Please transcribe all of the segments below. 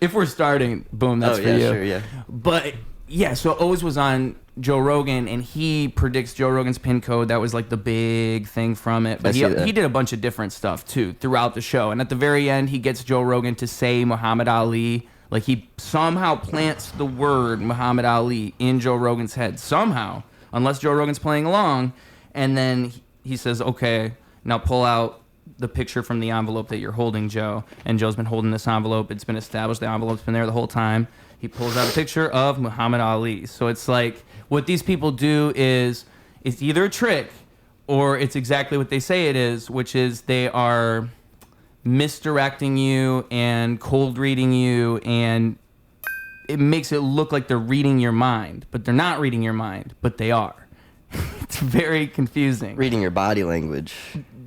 If we're starting, boom, that's for you. Sure, yeah. But yeah, so Oz was on Joe Rogan, and he predicts Joe Rogan's pin code. That was like the big thing from it. But he did a bunch of different stuff too throughout the show. And at the very end, he gets Joe Rogan to say Muhammad Ali. Like he somehow plants the word Muhammad Ali in Joe Rogan's head somehow, unless Joe Rogan's playing along. And then he says, "Okay, now pull out the picture from the envelope that you're holding, Joe." And Joe's been holding this envelope. It's been established. The envelope's been there the whole time. He pulls out a picture of Muhammad Ali. So it's like what these people do is it's either a trick or it's exactly what they say it is, which is they are misdirecting you and cold reading you, and it makes it look like they're reading your mind, but they're not reading your mind, but they are. It's very confusing. Reading your body language.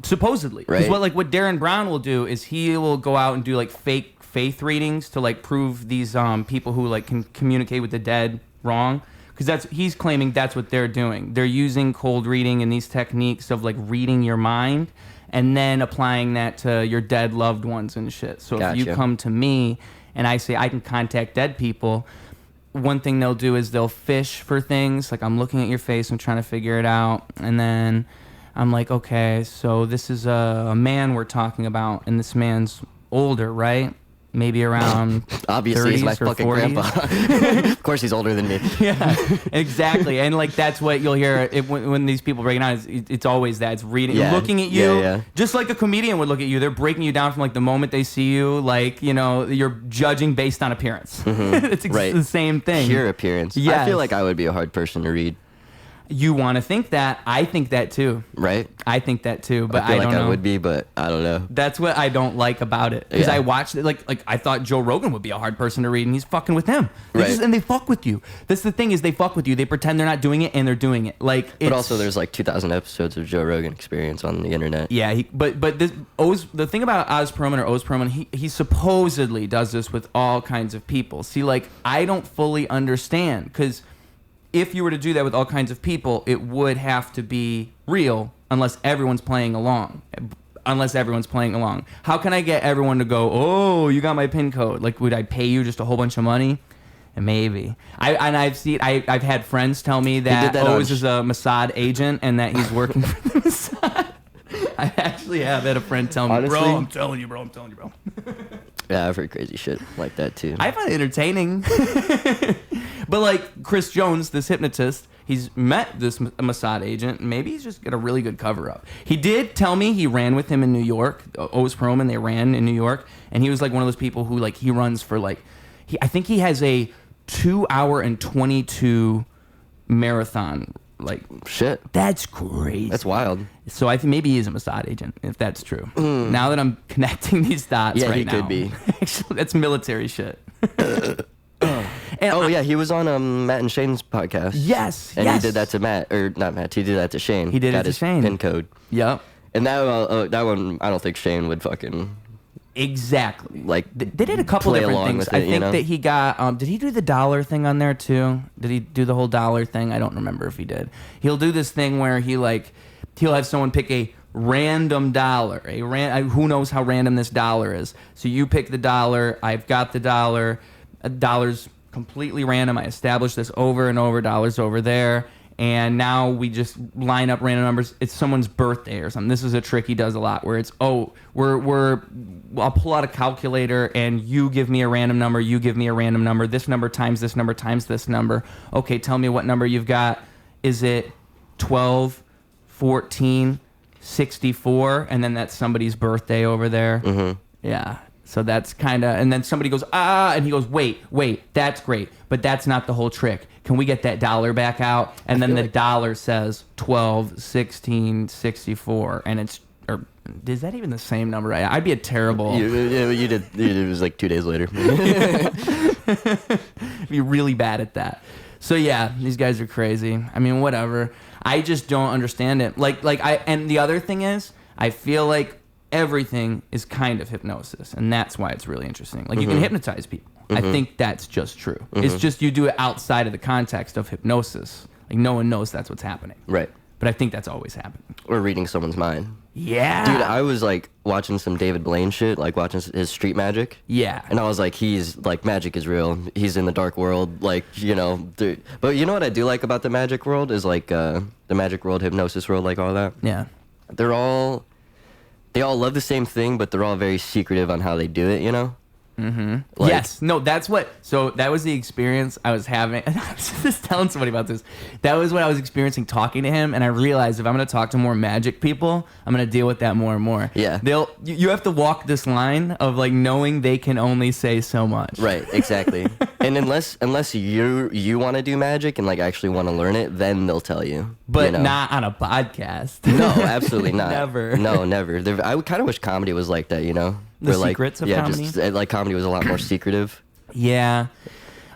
Supposedly. Right. What Darren Brown will do is he will go out and do like fake faith readings to like prove these people who like can communicate with the dead wrong, because he's claiming that's what they're doing. They're using cold reading and these techniques of like reading your mind and then applying that to your dead loved ones and shit. So If you come to me and I say I can contact dead people, one thing they'll do is they'll fish for things like I'm looking at your face, I'm trying to figure it out, and then I'm like, okay, so this is a man we're talking about, and this man's older, right? Maybe around obviously 30s he's my or fucking 40s. grandpa. Of course he's older than me. Yeah, exactly. And like that's what you'll hear when these people break it down. It's always that. It's reading, looking at you, just like a comedian would look at you. They're breaking you down from like the moment they see you. Like, you know, you're judging based on appearance. Mm-hmm. It's the same thing. Pure appearance. Yes. I feel like I would be a hard person to read. You want to think that. I think that too. Right? I think that too, but I don't know. I would be, but I don't know. That's what I don't like about it. Because I watched it, like I thought Joe Rogan would be a hard person to read, and he's fucking with him. And they fuck with you. That's the thing, is they fuck with you. They pretend they're not doing it, and they're doing it. But also there's like 2,000 episodes of Joe Rogan Experience on the internet. Yeah, the thing about Oz Pearlman, he supposedly does this with all kinds of people. See, like, I don't fully understand, because if you were to do that with all kinds of people, it would have to be real unless everyone's playing along. How can I get everyone to go, oh, you got my PIN code? Like, would I pay you just a whole bunch of money? And maybe. I've had friends tell me that Oz is a Mossad agent and that he's working for the Mossad. I actually have had a friend tell me, honestly, bro, I'm telling you, bro. Yeah, I've heard crazy shit like that too. I find it entertaining. But like Chris Jones, this hypnotist, he's met this Mossad agent. Maybe he's just got a really good cover up. He did tell me he ran with him in New York. Oz Pearlman, they ran in New York, and he was like one of those people who like he runs for like I think he has a 2 hour and 22 marathon. Like, shit. That's crazy. That's wild. So I think maybe he's a Mossad agent, if that's true. Now that I'm connecting these dots right now. Yeah, he could be. Actually, that's military shit. He was on Matt and Shane's podcast. Yes, and he did that to Matt, or not Matt, he did that to Shane. He did it to Shane. PIN code. Yep. And that one, I don't think Shane would fucking... Exactly. Like, they did a couple different things. I think that he got. Did he do the dollar thing on there too? Did he do the whole dollar thing? I don't remember if he did. He'll do this thing where he'll have someone pick a random dollar. Who knows how random this dollar is? So you pick the dollar. I've got the dollar. A dollar's completely random. I established this over and over. Dollars over there. And now we just line up random numbers. It's someone's birthday or something. This is a trick he does a lot, where it's, I'll pull out a calculator and you give me a random number, you give me a random number, this number times this number times this number. Okay, tell me what number you've got. Is it 12, 14, 64? And then that's somebody's birthday over there. Mm-hmm. Yeah. So that's kind of, and then somebody goes, and he goes, wait, that's great, but that's not the whole trick. Can we get that dollar back out? And then the dollar says 12, 16, 64, and it's, or is that even the same number? I'd be a terrible. You did. It was like 2 days later. Be really bad at that. So yeah, these guys are crazy. I mean, whatever. I just don't understand it. And the other thing is, I feel like everything is kind of hypnosis, and that's why it's really interesting. Like, you can hypnotize people. I think that's just true. It's just you do it outside of the context of hypnosis. Like, no one knows that's what's happening. Right. But I think that's always happening. Or reading someone's mind. Yeah. Dude, I was like watching some David Blaine shit, like watching his street magic. Yeah. And I was like, he's like, magic is real. He's in the dark world. Like, you know, dude. But you know what I do like about the magic world is like the magic world, hypnosis world, like all that. Yeah. They all love the same thing, but they're all very secretive on how they do it, you know? Mm-hmm. Like, yes. No, that's what... So that was the experience I was having. And I was just telling somebody about this. That was what I was experiencing talking to him. And I realized if I'm going to talk to more magic people, I'm going to deal with that more and more. Yeah. You have to walk this line of like knowing they can only say so much. Right, exactly. And unless you want to do magic and like actually want to learn it, then they'll tell you. But you know? not on a podcast. No, absolutely not. Never. No, never. I kind of wish comedy was like that, you know? The secrets of comedy? Yeah, like comedy was a lot more secretive. Yeah.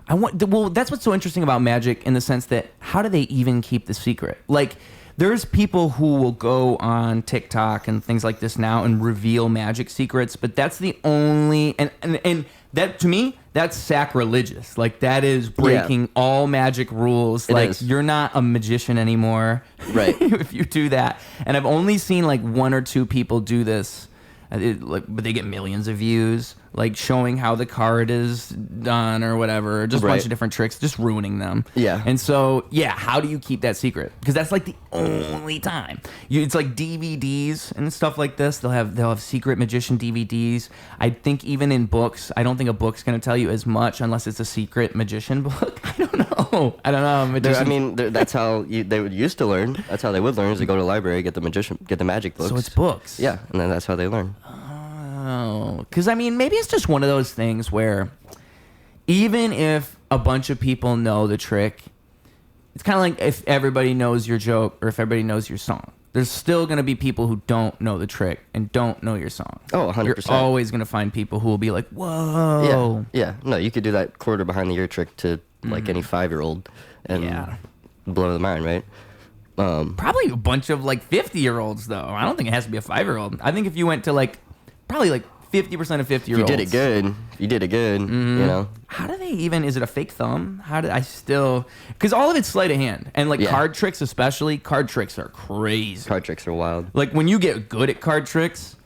Well, that's what's so interesting about magic in the sense that how do they even keep the secret? Like, there's people who will go on TikTok and things like this now and reveal magic secrets, but that's the only... And that, to me, that's sacrilegious. Like, that is breaking all magic rules. You're not a magician anymore. Right. If you do that. And I've only seen, like, 1 or 2 people do this. But they get millions of views, like showing how the card is done or whatever, just a bunch of different tricks, just ruining them. Yeah. And so, how do you keep that secret? Because that's like the only time. It's like DVDs and stuff like this. They'll have secret magician DVDs. I think even in books, I don't think a book's going to tell you as much unless it's a secret magician book. I don't know. That's how they would used to learn. That's how they would learn is to go to the library, get the magic books. So it's books. Yeah, and then that's how they learn. Oh, because maybe it's just one of those things where even if a bunch of people know the trick, it's kind of like if everybody knows your joke or if everybody knows your song. There's still going to be people who don't know the trick and don't know your song. Oh, 100%. You're always going to find people who will be like, whoa. Yeah. No, you could do that quarter behind the ear trick to like any 5-year-old and blow their mind, right? Probably a bunch of like 50-year-olds though. I don't think it has to be a 5-year-old. I think if you went to like probably like 50% of 50-year-olds. You did it good, mm-hmm. You know? How do they even, is it a fake thumb? Because all of it's sleight of hand. And like card tricks especially, card tricks are crazy. Card tricks are wild. Like when you get good at card tricks,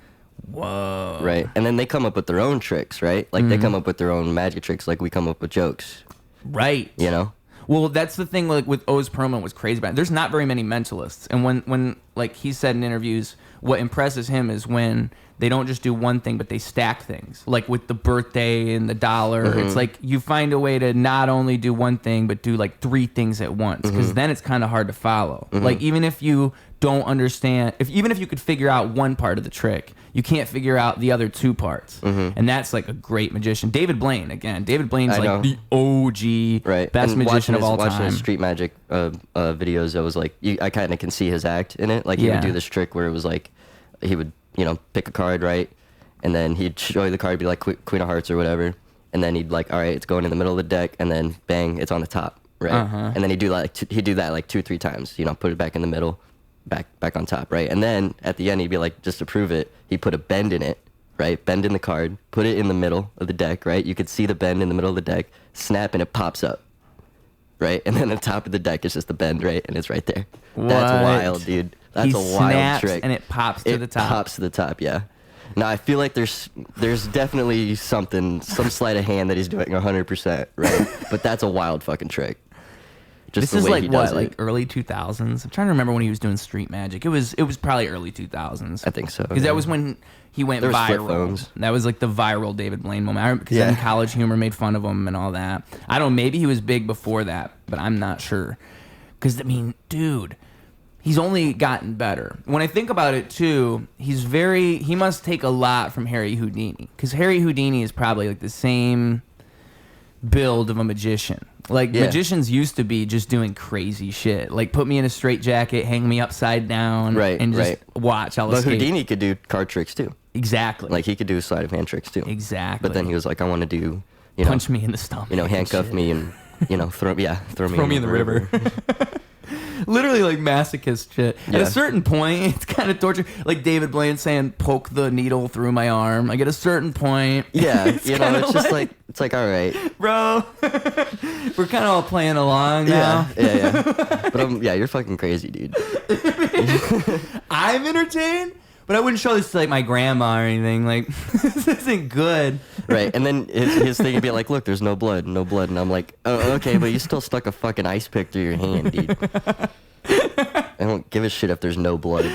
whoa. Right. And then they come up with their own tricks, right? Like they come up with their own magic tricks like we come up with jokes. Right. You know? Well, that's the thing like with O's Pearlman was crazy about it. There's not very many mentalists. And when like he said in interviews, what impresses him is when they don't just do one thing, but they stack things. Like with the birthday and the dollar. Mm-hmm. It's like you find a way to not only do one thing, but do like 3 things at once. Because then it's kind of hard to follow. Mm-hmm. Like even if you don't understand, even if you could figure out one part of the trick, you can't figure out the other 2 parts. Mm-hmm. And that's like a great magician. David Blaine, again. David Blaine's like the OG best magician of all time. Watching his street magic videos, I was like, I kind of can see his act in it. Like he would do this trick where it was like, he would, pick a card, right? And then he'd show you the card, be like Queen of Hearts or whatever. And then he'd like, all right, it's going in the middle of the deck. And then bang, it's on the top, right? Uh-huh. And then he'd do that like 2-3 times, put it back in the middle, back on top, right? And then at the end, he'd be like, just to prove it, he'd put a bend in it, right? Bend in the card, put it in the middle of the deck, right? You could see the bend in the middle of the deck, snap, and it pops up, right? And then on top of the deck is just the bend, right? And it's right there. What? That's wild, dude. That's a wild trick. And it pops to the top. It pops to the top, yeah. Now, I feel like there's definitely some sleight of hand that he's doing 100%, right? But that's a wild fucking trick. Just this is like what, like early 2000s? I'm trying to remember when he was doing street magic. It was probably early 2000s. I think so. Because that was when he went viral. Flip phones. That was like the viral David Blaine moment. Because then College Humor made fun of him and all that. I don't know, maybe he was big before that, but I'm not sure. Because, dude, he's only gotten better. When I think about it, too, he must take a lot from Harry Houdini. Because Harry Houdini is probably like the same build of a magician. Like, magicians used to be just doing crazy shit. Like, put me in a straitjacket, hang me upside down, and just watch. But Houdini could do card tricks, too. Exactly. Like, he could do sleight of hand tricks, too. Exactly. But then he was like, I want to do, punch me in the stomach. Handcuff me and, throw me in the river. Literally like masochist shit. Yeah. At a certain point, it's kind of torture. Like David Blaine saying, poke the needle through my arm. Like at a certain point. Yeah, it's just like, it's like, all right. Bro, we're kind of all playing along now. Yeah. But you're fucking crazy, dude. I'm entertained, But I wouldn't show this to like my grandma or anything. Like, this isn't good. Right, and then his thing would be like, look, there's no blood. And I'm like, oh, okay, but you still stuck a fucking ice pick through your hand, dude. I don't give a shit if there's no blood.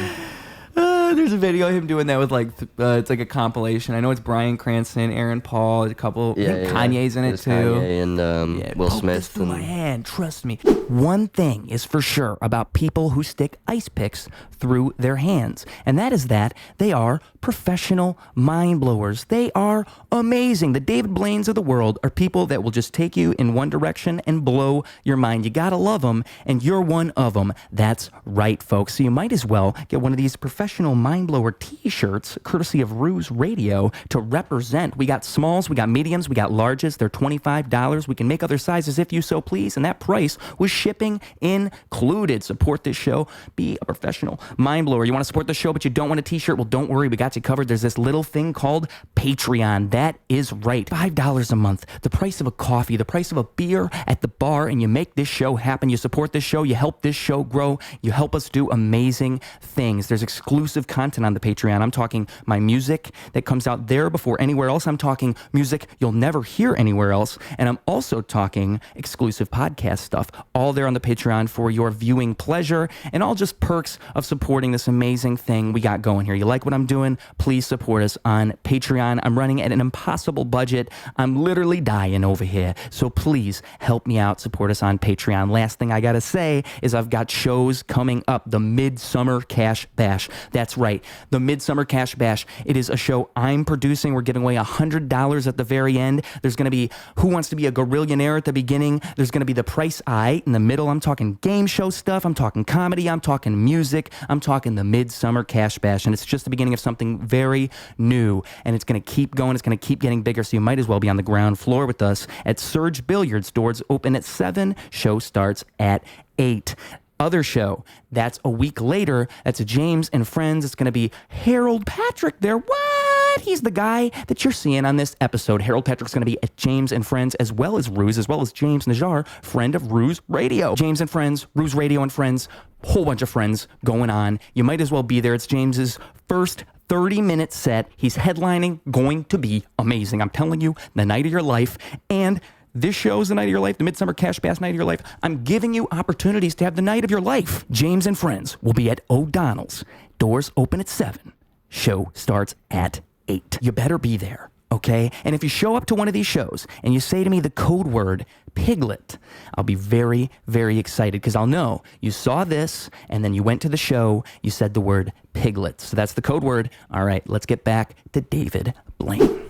There's a video of him doing that with like it's like a compilation. I know it's Bryan Cranston, Aaron Paul, a couple. Kanye's in it too. Kanye and Will Smith. Through my hand, trust me. One thing is for sure about people who stick ice picks through their hands, and that is that they are professional mind blowers. They are amazing. The David Blaines of the world are people that will just take you in one direction and blow your mind. You gotta love them, and you're one of them. That's right, folks. So you might as well get one of these professional mind blower t-shirts courtesy of Ruse Radio to represent. We got smalls, we got mediums, we got larges. They're $25. We can make other sizes if you so please, and that price was shipping included. Support this show. Be a professional mind blower. You want to support the show but you don't want a t-shirt? Well, don't worry, we got you covered. There's this little thing called Patreon. That is right. $5 a month, the price of a coffee, the price of a beer at the bar, and you make this show happen. You support this show, you help this show grow, you help us do amazing things. There's exclusive content on the Patreon. I'm talking my music that comes out there before anywhere else. I'm talking music you'll never hear anywhere else. And I'm also talking exclusive podcast stuff, all there on the Patreon for your viewing pleasure, and all just perks of supporting this amazing thing we got going here. You like what I'm doing? Please support us on Patreon. I'm running at an impossible budget. I'm literally dying over here. So please help me out. Support us on Patreon. Last thing I gotta say is I've got shows coming up. The Midsummer Cash Bash. That's right. The Midsummer Cash Bash. It is a show I'm producing. We're giving away $100 at the very end. There's going to be Who Wants to Be a Gorillionaire at the beginning. There's going to be the Price I in the middle. I'm talking game show stuff. I'm talking comedy. I'm talking music. I'm talking the Midsummer Cash Bash. And it's just the beginning of something very new. And it's going to keep going. It's going to keep getting bigger. So you might as well be on the ground floor with us at Surge Billiards. Doors open at 7. Show starts at 8. Other show, that's a week later. That's a James and Friends. It's going to be Harold Patrick there. What? He's the guy that you're seeing on this episode. Harold Patrick's going to be at James and Friends, as well as Ruse, as well as James Najjar, friend of Ruse Radio. James and Friends, Ruse Radio and Friends, whole bunch of friends going on. You might as well be there. It's James's first 30-minute set. He's headlining, going to be amazing. I'm telling you, the night of your life. And this show is the night of your life, the Midsummer Cash Bash night of your life. I'm giving you opportunities to have the night of your life. James and Friends will be at O'Donnell's. Doors open at 7. Show starts at 8. You better be there, okay? And if you show up to one of these shows and you say to me the code word Piglet, I'll be very, very excited because I'll know you saw this and then you went to the show, you said the word Piglet. So that's the code word. All right, let's get back to David Blaine.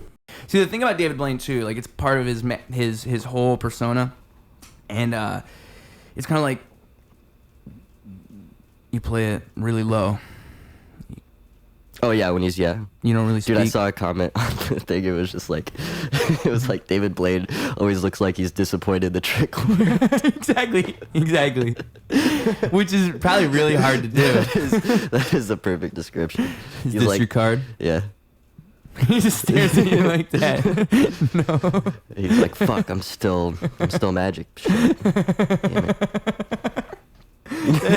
See, the thing about David Blaine too, like it's part of his whole persona, and it's kind of like you play it really low. Oh yeah, when he's you don't really speak. Dude, I saw a comment on the thing. It was just like, it was like David Blaine always looks like he's disappointed the trick worked. exactly. Which is probably really hard to do. That is the perfect description. Is this like, your card? Yeah. He just stares at you like that. No. He's like, fuck, I'm still magic. Shit. Damn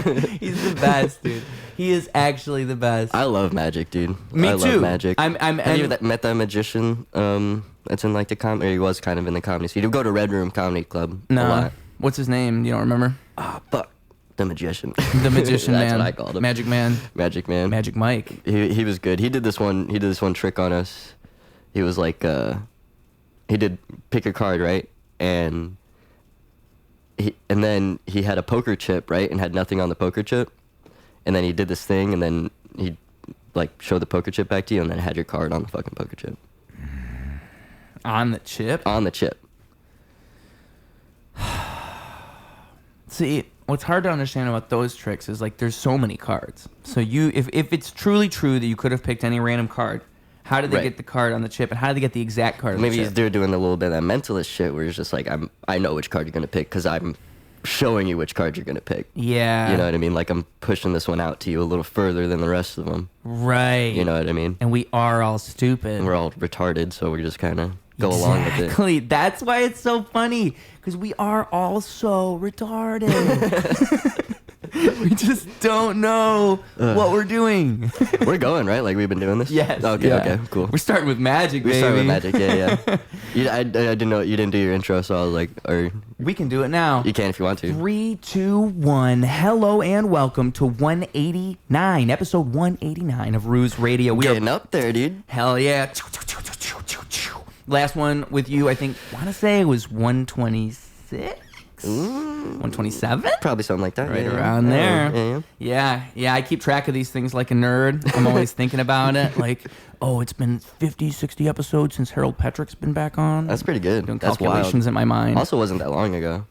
it. He's the best, dude. He is actually the best. I love magic, dude. Me I too. Love magic. Have you met that magician? That's in like the comedy. Or he was kind of in the comedy scene. He'd go to Red Room Comedy Club. No. A lot. What's his name? You don't remember? Ah, fuck. The magician. The magician That's man. what I called him. Magic man. Magic man. Magic Mike. He was good. He did this one trick on us. He was like, he did pick a card, right? And then he had a poker chip, right? And had nothing on the poker chip. And then he did this thing, and then he like showed the poker chip back to you, and then had your card on the fucking poker chip. On the chip? On the chip. See, what's hard to understand about those tricks is like there's so many cards. So if it's truly true that you could have picked any random card, how did they get the card on the chip, and how did they get the exact card on the chip? Maybe they're doing a little bit of that mentalist shit where it's just like, I know which card you're going to pick because I'm showing you which card you're going to pick. Yeah. You know what I mean? Like I'm pushing this one out to you a little further than the rest of them. Right. You know what I mean? And we are all stupid. And we're all retarded, so we just kind of go along with it. Exactly. That's why it's so funny, because we are all so retarded. We just don't know what we're doing. We're going, right? Like, we've been doing this? Yes. Okay, cool. We're starting with magic, baby. We started with magic, yeah. I didn't know you didn't do your intro, so I was like, we can do it now. You can if you want to. 3, 2, 1. Hello and welcome to 189, episode 189 of Ruse Radio. We getting up there, dude. Hell yeah. Last one with you, I think, I want to say it was 126? 127? Probably something like that. Right around there. Yeah, I keep track of these things like a nerd. I'm always thinking about it. Like, it's been 50, 60 episodes since Harold Petrick's been back on. That's pretty good. Doing That's calculations wild. in my mind. Also wasn't that long ago.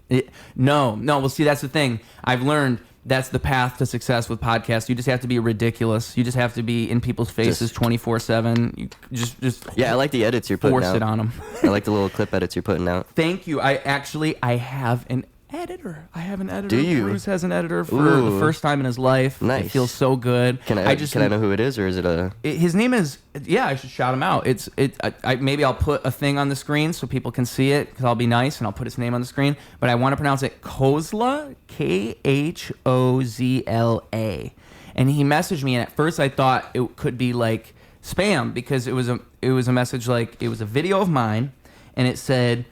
No. Well, see, that's the thing. I've learned that's the path to success with podcasts. You just have to be ridiculous. You just have to be in people's faces 24/7. You just I like the edits you're putting out. Force it on them. I like the little clip edits you're putting out. Thank you. I have an editor. Do you? Bruce has an editor for the first time in his life. Nice. It feels so good. Can I know who it is, or is it his name is? Yeah, I should shout him out. Maybe I'll put a thing on the screen so people can see it because I'll be nice and I'll put his name on the screen. But I want to pronounce it Khozla, Khozla, and he messaged me. And at first I thought it could be like spam because it was a message like it was a video of mine, and it said,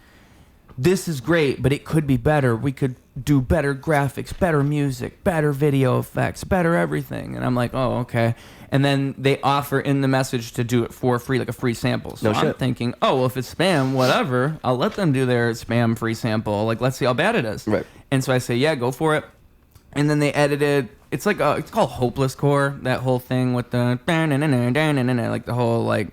"This is great, but it could be better. We could do better graphics, better music, better video effects, better everything." And I'm like, oh, okay. And then they offer in the message to do it for free, like a free sample. So I'm thinking, well, if it's spam, whatever, I'll let them do their spam free sample. Like, let's see how bad it is. Right. And so I say, yeah, go for it. And then they edited. It's like it's called Hopeless Core. That whole thing with the like the whole like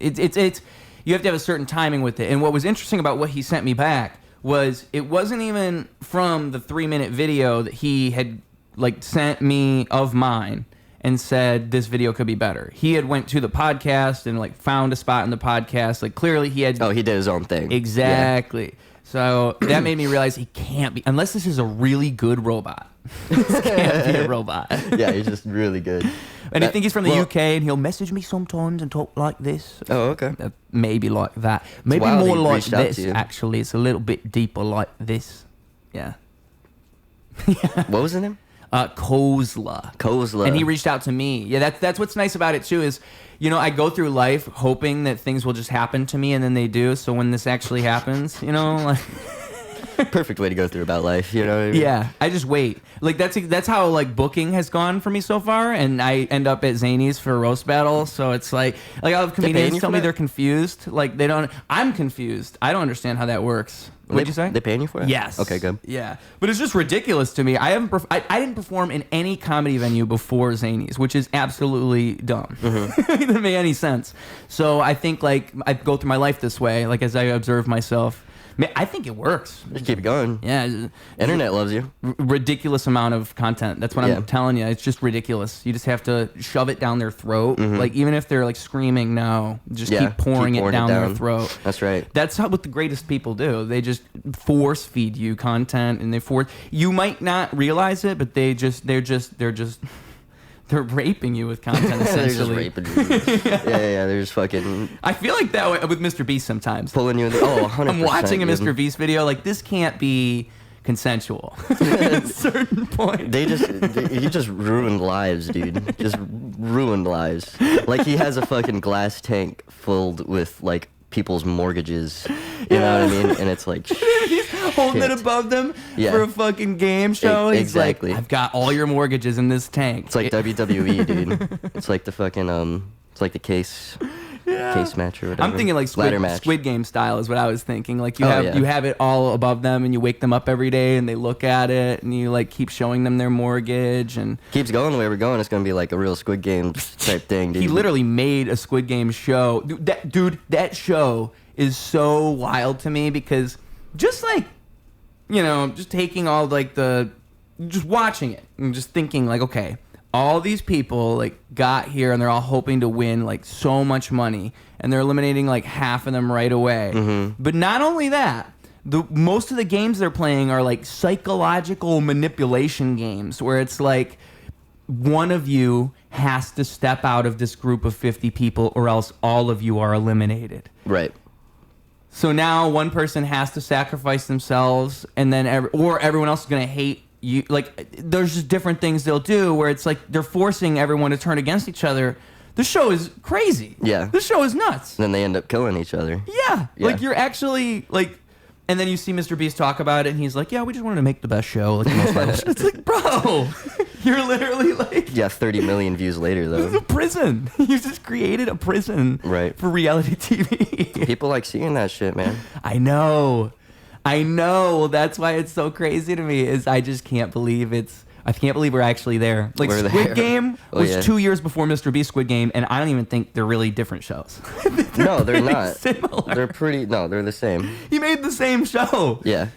it's. You have to have a certain timing with it. And what was interesting about what he sent me back was it wasn't even from the 3-minute video that he had like sent me of mine and said this video could be better. He had went to the podcast and like found a spot in the podcast. Like clearly he had... he did his own thing. Exactly. Yeah. So that made me realize he can't be... Unless this is a really good robot. This can't be a robot. Yeah, he's just really good. And I think he's from the UK, and he'll message me sometimes and talk like this. Oh, okay. Maybe like that. Maybe more like this, actually. It's a little bit deeper like this. Yeah. What was his name? Khozla. And he reached out to me. Yeah, that's what's nice about it, too, is, I go through life hoping that things will just happen to me, and then they do. So when this actually happens, like... Perfect way to go through about life, you know what I mean? Yeah, I just wait. Like that's how like booking has gone for me so far, and I end up at Zany's for a roast battle. So it's like I'll have comedians tell me they're confused. Like they don't. I'm confused. I don't understand how that works. What'd you say? They paying you for it? Yes. Okay, good. Yeah, but it's just ridiculous to me. I didn't perform in any comedy venue before Zany's, which is absolutely dumb. Mm-hmm. It doesn't make any sense. So I think like I go through my life this way, like as I observe myself. I think it works. Just keep it going. Yeah. Internet loves you. Ridiculous amount of content. That's what I'm telling you. It's just ridiculous. You just have to shove it down their throat. Mm-hmm. Like, even if they're, like, screaming no, just keep pouring it down their throat. That's right. That's what the greatest people do. They just force feed you content, and you might not realize it, but they're raping you with content, essentially. They're just raping you. Yeah. They're just fucking... I feel like that way with MrBeast sometimes. Pulling you in the... 100%. I'm watching a MrBeast video, like, this can't be consensual at a certain point. He just ruined lives, dude. Just ruined lives. Like, he has a fucking glass tank filled with, like, people's mortgages. You know what I mean? And it's like, he's holding it above them for a fucking game show. Exactly. He's like, I've got all your mortgages in this tank. It's like WWE, dude. It's like the fucking it's like the case match or whatever. I'm thinking like Squid Game style is what I was thinking. Like you have it all above them, and you wake them up every day, and they look at it, and you like keep showing them their mortgage, and keeps going the way we're going. It's gonna be like a real Squid Game type thing, dude. He literally made a Squid Game show. That show is so wild to me because just like, just taking all like just watching it and just thinking like, okay, all these people like got here and they're all hoping to win like so much money, and they're eliminating like half of them right away. Mm-hmm. But not only that, most of the games they're playing are like psychological manipulation games where it's like one of you has to step out of this group of 50 people or else all of you are eliminated. Right. So now one person has to sacrifice themselves, and then everyone else is going to hate you like there's just different things they'll do where it's like they're forcing everyone to turn against each other. The show is crazy. Yeah. The show is nuts. And then they end up killing each other. Yeah. Like you're actually like, and then you see MrBeast talk about it, and he's like, "Yeah, we just wanted to make the best show." Like the most viral. It's like, bro, you're literally like, yeah, 30 million views later though. This is a prison. You just created a prison, right, for reality TV. People like seeing that shit, man. I know. Well, that's why it's so crazy to me. Is I just can't believe I can't believe we're actually there. Like we're Squid there. Game was 2 years before MrBeast Squid Game, and I don't even think they're really different shows. No, they're not. Similar. They're the same. He made the same show. Yeah.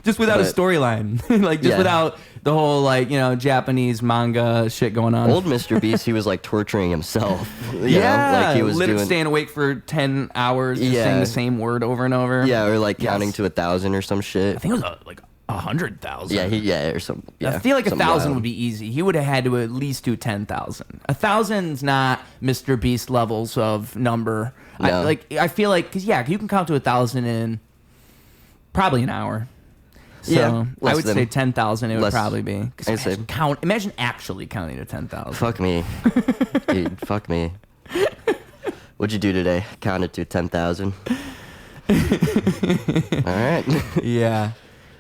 Just without a storyline. Like just without the whole like, Japanese manga shit going on. Old MrBeast, he was like torturing himself. You know? Like he was staying awake for 10 hours just saying the same word over and over. Yeah, or like counting to 1,000 or some shit. I think it was like 100,000. Yeah, or some. Yeah, I feel like 1,000 would be easy. He would have had to at least do 10,000. 1,000's not MrBeast levels of number. No. I feel like because you can count to 1,000 in probably an hour. So I would say 10,000. It would probably be. Imagine actually counting to 10,000. Fuck me, dude. Fuck me. What'd you do today? Counted to 10,000. All right. Yeah.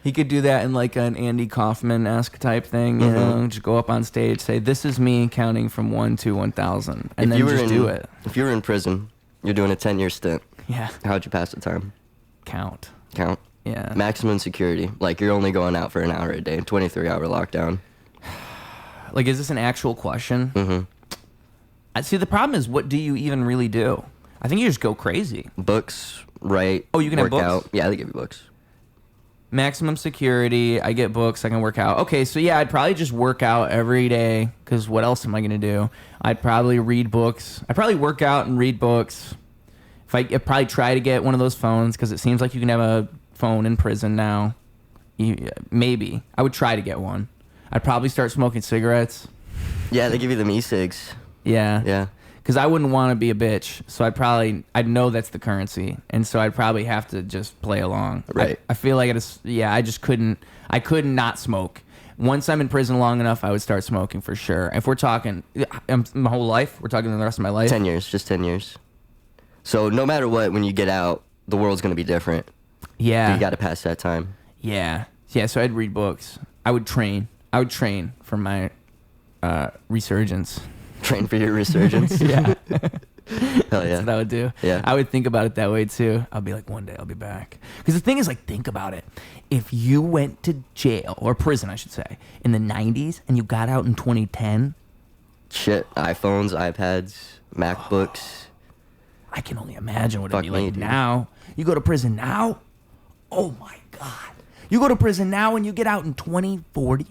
He could do that in like an Andy Kaufman-esque type thing, you know, just go up on stage, say, "This is me counting from 1 to 1,000," and then just do it. If you were in prison, you're doing a 10-year stint. Yeah. How'd you pass the time? Count. Yeah. Maximum security. Like you're only going out for an hour a day, 23-hour lockdown. Like, is this an actual question? Mm-hmm. See, the problem is, what do you even really do? I think you just go crazy. Books, write. Oh, you can have books? Out. Yeah, they give you books. Maximum security. I get books. I can work out. Okay, so yeah, I'd probably just work out every day because what else am I going to do? I'd probably read books. I'd probably work out and read books. I'd probably try to get one of those phones because it seems like you can have a phone in prison now. Maybe. I would try to get one. I'd probably start smoking cigarettes. Yeah, they give you them e-cigs. Yeah. Yeah. Because I wouldn't want to be a bitch, so I'd know that's the currency, and so I'd probably have to just play along. Right. I feel like I just couldn't. I could not smoke. Once I'm in prison long enough, I would start smoking for sure. If we're talking my whole life, we're talking the rest of my life. 10 years, just 10 years. So no matter what, when you get out, the world's gonna be different. Yeah. But you got to pass that time. Yeah. So I'd read books. I would train for my resurgence. Train for your resurgence. Yeah. Hell yeah. That's what I would do. Yeah. I would think about it that way too. I'll be like, one day I'll be back. Because the thing is, like, think about it. If you went to jail, or prison, I should say, in the 90s and you got out in 2010. Shit. iPhones, iPads, MacBooks. I can only imagine what it'd be like now. You go to prison now? Oh my God. You go to prison now and you get out in 2040?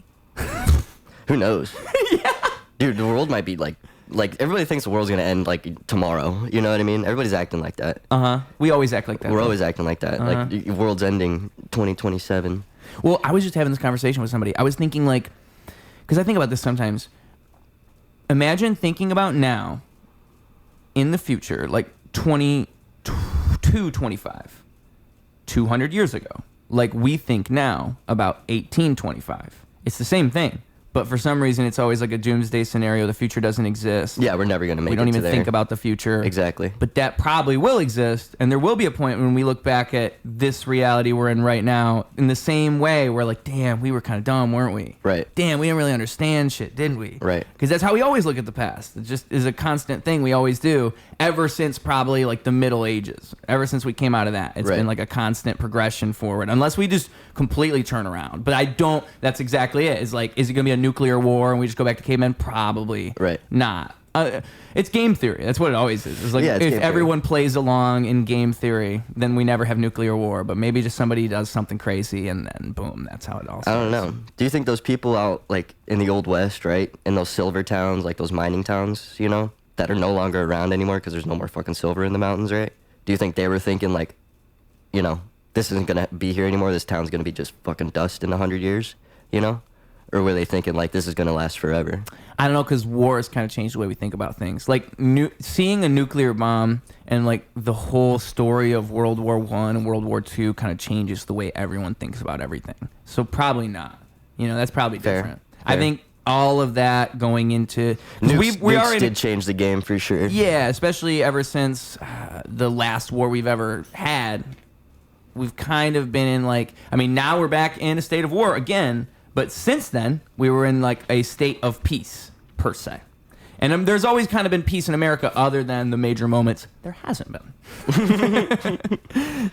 Who knows? Yeah. Dude, the world might be like everybody thinks the world's gonna end like tomorrow. You know what I mean? Everybody's acting like that. We always act like that. We're always acting like that. Like the world's ending 2027. Well, I was just having this conversation with somebody. I was thinking like, because I think about this sometimes. Imagine thinking about now, in the future, like 2225, 200 years ago. Like we think now about 1825. It's the same thing. But for some reason, it's always like a doomsday scenario. The future doesn't exist. Yeah, we're never going to make it. We don't even think about the future. Exactly. But that probably will exist. And there will be a point when we look back at this reality we're in right now in the same way. We're like, damn, we were kind of dumb, weren't we? Right. Damn, we didn't really understand shit, didn't we? Right. Because that's how we always look at the past. It just is a constant thing we always do ever since probably like the Middle Ages. Ever since we came out of that. It's been like a constant progression forward. Unless we just completely turn around. But that's exactly it. It's like, is it going to be a nuclear war and we just go back to cavemen? Probably not. It's game theory. That's what it always is. It's like if everyone plays along in game theory, then we never have nuclear war. But maybe just somebody does something crazy and then boom, that's how it all starts. I don't know. Do you think those people out like in the Old West, right, in those silver towns, like those mining towns, you know, that are no longer around anymore because there's no more fucking silver in the mountains, right? Do you think they were thinking like, you know, this isn't going to be here anymore. This town's going to be just fucking dust in 100 years, you know? Or were they thinking, like, this is going to last forever? I don't know, because war has kind of changed the way we think about things. Like, seeing a nuclear bomb and, like, the whole story of World War I and World War II kind of changes the way everyone thinks about everything. So probably not. You know, that's probably Fair. different. I think all of that going into nukes did change the game for sure. Yeah, especially ever since the last war we've ever had. We've kind of been in like, I mean, now we're back in a state of war again, but since then we were in like a state of peace per se. And there's always kind of been peace in America other than the major moments. There hasn't been.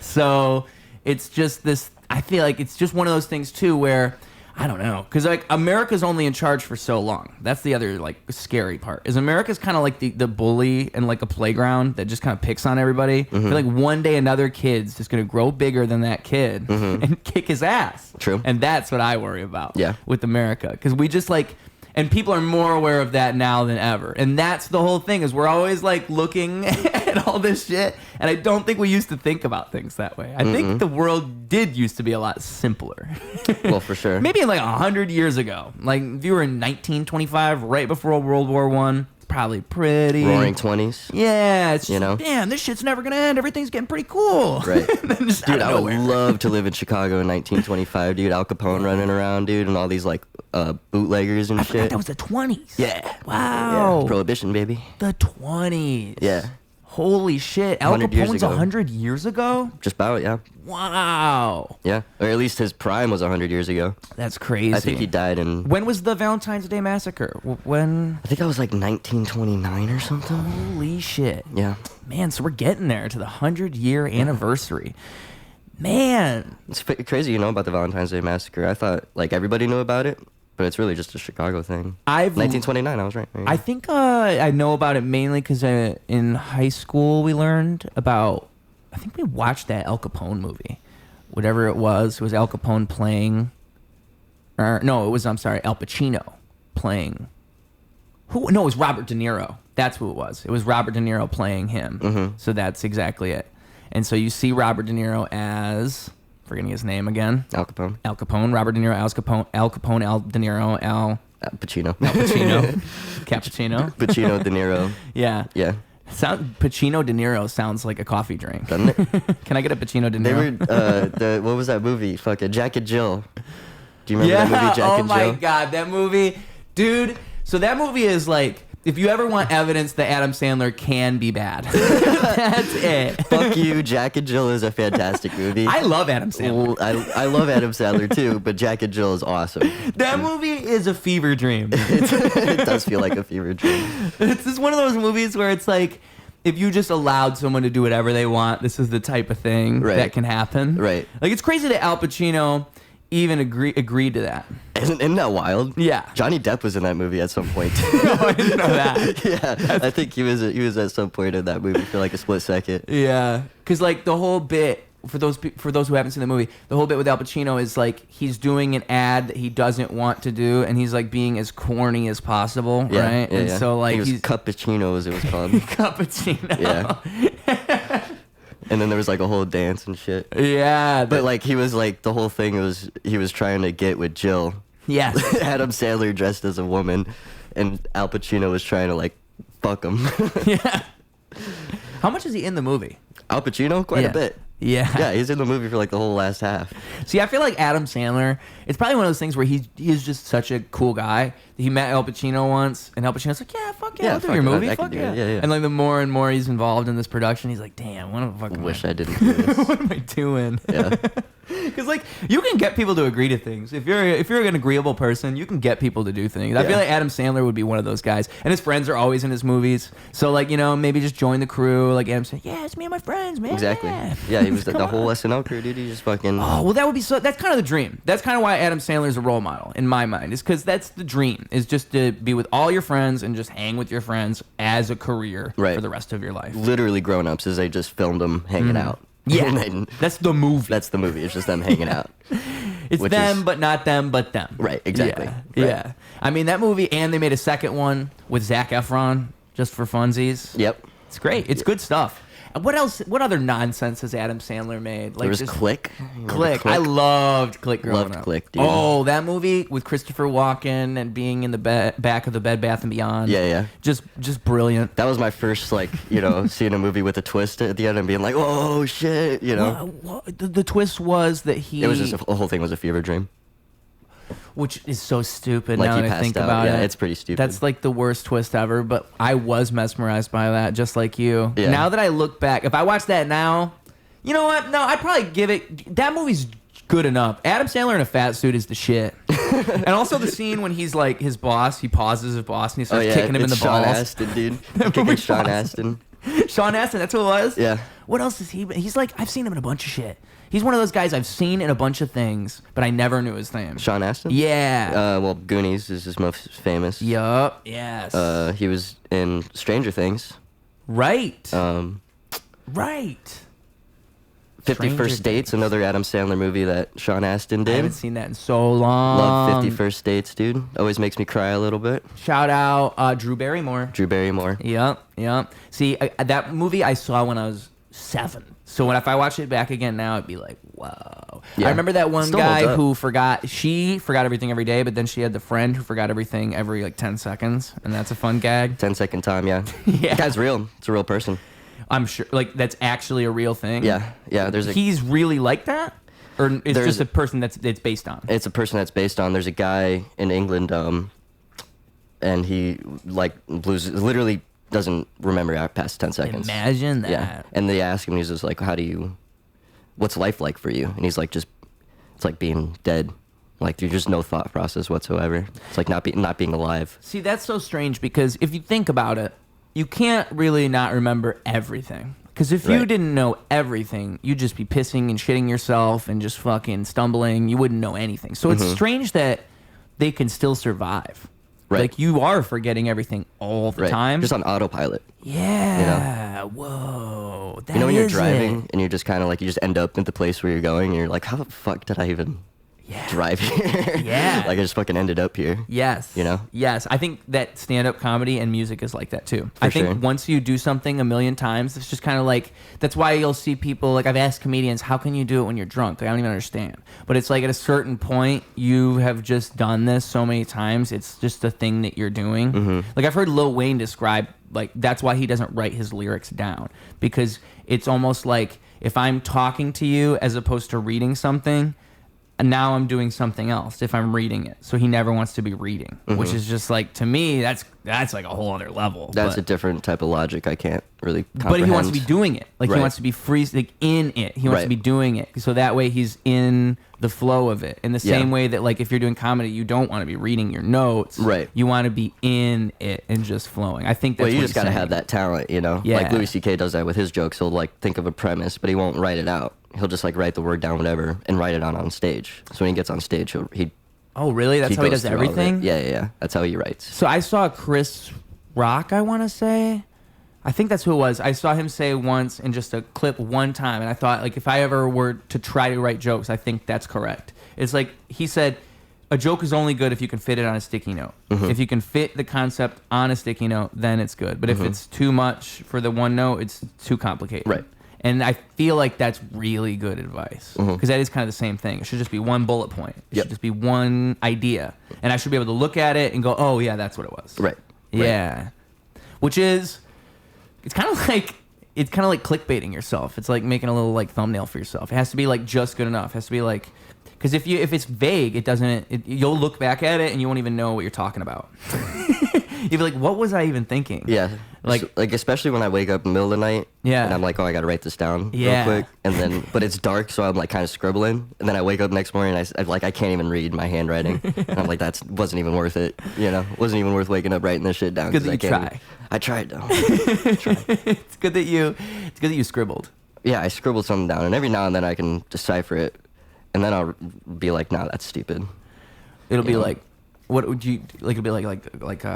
So it's just this, I feel like it's just one of those things too where, I don't know, because like America's only in charge for so long. That's the other like scary part. Is America's kind of like the bully and like a playground that just kind of picks on everybody. I feel like one day another kid's just gonna grow bigger than that kid and kick his ass. True. And that's what I worry about. Yeah. With America, because we just like. And people are more aware of that now than ever. And that's the whole thing, is we're always like looking at all this shit. And I don't think we used to think about things that way. I think the world did used to be a lot simpler. Well, for sure. Maybe like 100 years ago. Like if you were in 1925, right before World War I, it's probably pretty... Roaring 20s. Yeah. It's just, you know? damn, this shit's never going to end. Everything's getting pretty cool. Right. Just dude, I would love to live in Chicago in 1925, dude. Al Capone running around, dude, and all these like bootleggers and shit. That was the 20s. Yeah. Wow. Yeah. Prohibition, baby. The 20s. Yeah. Holy shit. Al Capone's 100 years ago? Just about, yeah. Wow. Yeah. Or at least his prime was 100 years ago. That's crazy. I think he died in... When was the Valentine's Day Massacre? When? I think that was like 1929 or something. Holy shit. Yeah. Man, so we're getting there to the 100-year anniversary. Man. It's crazy you know about the Valentine's Day Massacre. I thought like everybody knew about it, but it's really just a Chicago thing. 1929, I was right. I think I know about it mainly because in high school we learned about... I think we watched that Al Capone movie. Whatever it was Al Capone playing... No, it was, I'm sorry, Al Pacino playing... Who? No, it was Robert De Niro. That's who it was. It was Robert De Niro playing him. So that's exactly it. And so you see Robert De Niro as... Forgetting his name again. Al Capone. Al Capone. Robert De Niro, Al Capone, Al De Niro, Al Pacino. Al Pacino. Cappuccino. Pacino, De Niro. Yeah. Yeah. Pacino De Niro sounds like a coffee drink. Doesn't it? Can I get a Pacino De Niro? They were, what was that movie? Fucking Jack and Jill. Do you remember that movie, Jack and Jill? Oh my God, that movie. Dude, so that movie is like... If you ever want evidence that Adam Sandler can be bad, that's it. Fuck you, Jack and Jill is a fantastic movie. I love Adam Sandler. I love Adam Sandler too, but Jack and Jill is awesome. That movie is a fever dream. It does feel like a fever dream. It's just one of those movies where it's like, if you just allowed someone to do whatever they want, this is the type of thing that can happen. Right. Like, it's crazy that Al Pacino even agreed to that. Isn't that wild? Yeah. Johnny Depp was in that movie at some point. No, I didn't know that. Yeah, I think he was at some point in that movie for like a split second. Yeah, because like the whole bit, for those who haven't seen the movie, the whole bit with Al Pacino is like he's doing an ad that he doesn't want to do, and he's like being as corny as possible, right? Yeah, and so like he's Cappuccino, as it was called. Cappuccino. Yeah. And then there was like a whole dance and shit. Yeah. But like he was like, the whole thing was he was trying to get with Jill. Yes. Adam Sandler dressed as a woman, and Al Pacino was trying to like fuck him. Yeah. How much is he in the movie? Al Pacino? Quite a bit. Yeah. Yeah, he's in the movie for like the whole last half. See, I feel like Adam Sandler, it's probably one of those things where he is just such a cool guy. He met Al Pacino once, and Al Pacino's like, yeah, fuck yeah, I'll do your movie. Fuck yeah. Yeah. And like the more and more he's involved in this production, he's like, damn, what the fuck Wish I didn't do this. What am I doing? Yeah. Because like you can get people to agree to things. If you're an agreeable person, you can get people to do things. I feel like Adam Sandler would be one of those guys, and his friends are always in his movies. So like maybe just join the crew. Like Adam said, yeah, it's me and my friends, man. Exactly. Yeah, he was the whole SNL crew, dude. He just fucking. Oh well, that would be so. That's kind of the dream. That's kind of why Adam Sandler is a role model in my mind. Is because that's the dream. Is just to be with all your friends and just hang with your friends as a career for the rest of your life. Literally grown-ups, as they just filmed them hanging out. Yeah, that's the movie. That's the movie. It's just them hanging out. It's them, but not them, but them. Right, exactly. Yeah. I mean, that movie, and they made a second one with Zac Efron, just for funsies. Yep. It's great. It's good stuff. And what else? What other nonsense has Adam Sandler made? Like there was Click. Click. I loved Click growing up. Click, dude. Oh, that movie with Christopher Walken and being in the back of the Bed Bath & Beyond. Yeah. Just brilliant. That was my first, like, seeing a movie with a twist at the end and being like, oh, shit, The twist was that It was just the whole thing was a fever dream. Which is so stupid like now he that I think passed out. about it. Yeah, it's pretty stupid. That's like the worst twist ever, but I was mesmerized by that, just like you. Yeah. Now that I look back, if I watch that now, you know what? No, I'd probably give it... That movie's good enough. Adam Sandler in a fat suit is the shit. And also the scene when he's like his boss, he pauses his boss and he starts kicking him in the Sean balls. Astin, dude. Kicking Sean Astin. Sean Astin, that's who it was? Yeah. What else is he? He's like, I've seen him in a bunch of shit. He's one of those guys I've seen in a bunch of things, but I never knew his name. Sean Astin? Yeah. Well, Goonies is his most famous. Yup. Yes. He was in Stranger Things. Right. Right. 50 First Dates, another Adam Sandler movie that Sean Astin did. I haven't seen that in so long. Love 50 First Dates, dude. Always makes me cry a little bit. Shout out Drew Barrymore. Drew Barrymore. Yep. See, that movie I saw when I was 7. So if I watch it back again now, it'd be like, whoa. Yeah. I remember that one guy who forgot everything every day, but then she had the friend who forgot everything every like 10 seconds, and that's a fun gag. 10-second time, yeah. Yeah. That guy's real. It's a real person. I'm sure, like, that's actually a real thing. Yeah. He's really like that, or it's just a person that's based on. It's a person that's based on. There's a guy in England, and he like literally doesn't remember past 10 seconds. Imagine that. Yeah. And they ask him, he's just like, what's life like for you? And he's like, it's like being dead. Like there's just no thought process whatsoever. It's like not being alive. See, that's so strange because if you think about it, you can't really not remember everything. Because if you didn't know everything, you'd just be pissing and shitting yourself and just fucking stumbling. You wouldn't know anything. So it's strange that they can still survive. Right. Like you are forgetting everything all the time. Just on autopilot. Yeah. You know? Whoa. That when you're driving and you're just kind of like, you just end up at the place where you're going and you're like, how the fuck did I even... drive here. Yeah. Like I just fucking ended up here. Yes. You know? Yes. I think that stand-up comedy and music is like that too. I think once you do something a million times, it's just kind of like, that's why you'll see people, like I've asked comedians, how can you do it when you're drunk? Like, I don't even understand. But it's like at a certain point, you have just done this so many times, it's just a thing that you're doing. Mm-hmm. Like I've heard Lil Wayne describe, like that's why he doesn't write his lyrics down. Because it's almost like if I'm talking to you as opposed to reading something, and now I'm doing something else if I'm reading it. So he never wants to be reading, which is just like, to me, that's like a whole other level. That's a different type of logic I can't really comprehend. But he wants to be doing it. Like he wants to be free, like in it. He wants to be doing it. So that way he's in the flow of it. In the same way that like if you're doing comedy, you don't want to be reading your notes. Right. You want to be in it and just flowing. I think that's you just got to have that talent, you know? Yeah. Like Louis C.K. does that with his jokes. He'll like think of a premise, but he won't write it out. He'll just like write the word down, whatever, and write it on stage. So when he gets on stage, he oh, really? That's how he does everything? Yeah. That's how he writes. So I saw Chris Rock, I want to say. I think that's who it was. I saw him say once in just a clip one time, and I thought, like, if I ever were to try to write jokes, I think that's correct. It's like, he said, a joke is only good if you can fit it on a sticky note. Mm-hmm. If you can fit the concept on a sticky note, then it's good. But if it's too much for the one note, it's too complicated. Right. And I feel like that's really good advice because that is kind of the same thing. It should just be one bullet point. It should just be one idea, and I should be able to look at it and go, "Oh yeah, that's what it was." Right. Yeah. Which is, it's kind of like clickbaiting yourself. It's like making a little like thumbnail for yourself. It has to be like just good enough. It has to be like, because if it's vague, it doesn't. You'll look back at it and you won't even know what you're talking about. You'd be like, what was I even thinking? Yeah. Like especially when I wake up in the middle of the night. Yeah. And I'm like, oh, I got to write this down real quick. And then, but it's dark, so I'm like kind of scribbling. And then I wake up next morning and I can't even read my handwriting. And I'm like, wasn't even worth it. You know, wasn't even worth waking up writing this shit down. Good that you try. I tried though. It's good that you scribbled. Yeah, I scribbled something down, and every now and then I can decipher it, and then I'll be like, nah, that's stupid. It'll be like, what would you like? It'll be like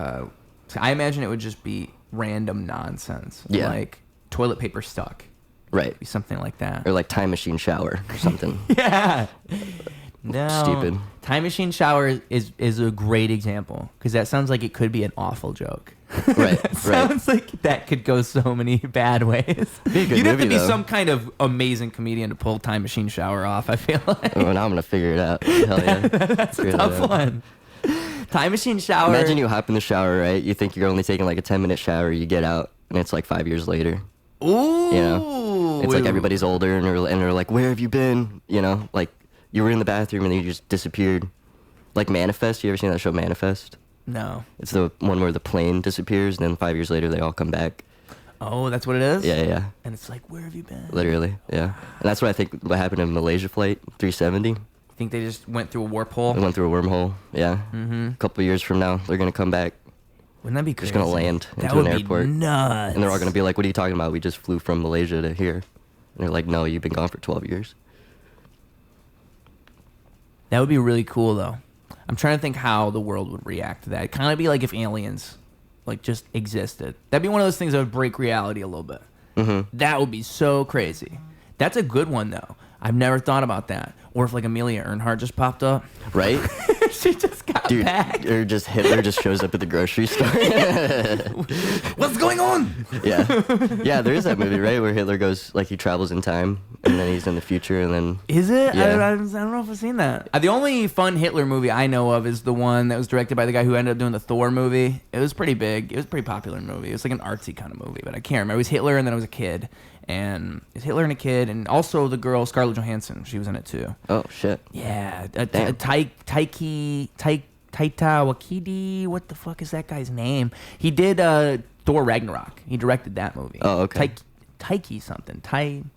I imagine it would just be random nonsense. Yeah. Like toilet paper stuck. Right. Something like that. Or like time machine shower or something. Yeah. No. Stupid. Time machine shower is a great example because that sounds like it could be an awful joke. Right. Sounds like that could go so many bad ways. You'd have to be some kind of amazing comedian to pull time machine shower off, I feel like. Oh, now I'm going to figure it out. Hell yeah. That's a tough one. Time machine shower. Imagine you hop in the shower, right? You think you're only taking like a 10-minute shower. You get out, and it's like 5 years later. Ooh. You know? It's like everybody's older, and they're like, where have you been? You know? Like, you were in the bathroom, and then you just disappeared. Like Manifest. You ever seen that show Manifest? No. It's the one where the plane disappears, and then 5 years later they all come back. Oh, that's what it is? Yeah. And it's like, where have you been? Literally, yeah. And that's what I think what happened in Malaysia Flight 370. Think they just went through a warp hole? They went through a wormhole, yeah. A couple of years from now, they're going to come back. Wouldn't that be crazy? Just going to land into an airport. Be nuts. And they're all going to be like, what are you talking about? We just flew from Malaysia to here. And they're like, no, you've been gone for 12 years. That would be really cool, though. I'm trying to think how the world would react to that. It'd kind of be like if aliens, like, just existed. That'd be one of those things that would break reality a little bit. That would be so crazy. That's a good one, though. I've never thought about that. Or if, like, Amelia Earhart just popped up. Right? She just got back. Or just Hitler just shows up at the grocery store. What's going on? Yeah, there is that movie, right, where Hitler goes, like, he travels in time, and then he's in the future, and then... Is it? Yeah. I don't know if I've seen that. The only fun Hitler movie I know of is the one that was directed by the guy who ended up doing the Thor movie. It was pretty big. It was a pretty popular movie. It was like an artsy kind of movie, but I can't remember. It was Hitler, and then I was a kid. And it's Hitler and a kid, and also the girl Scarlett Johansson. She was in it too. Oh shit! Yeah, Taika Waititi. What the fuck is that guy's name? He did Thor Ragnarok. He directed that movie. Oh, okay. Taiki something.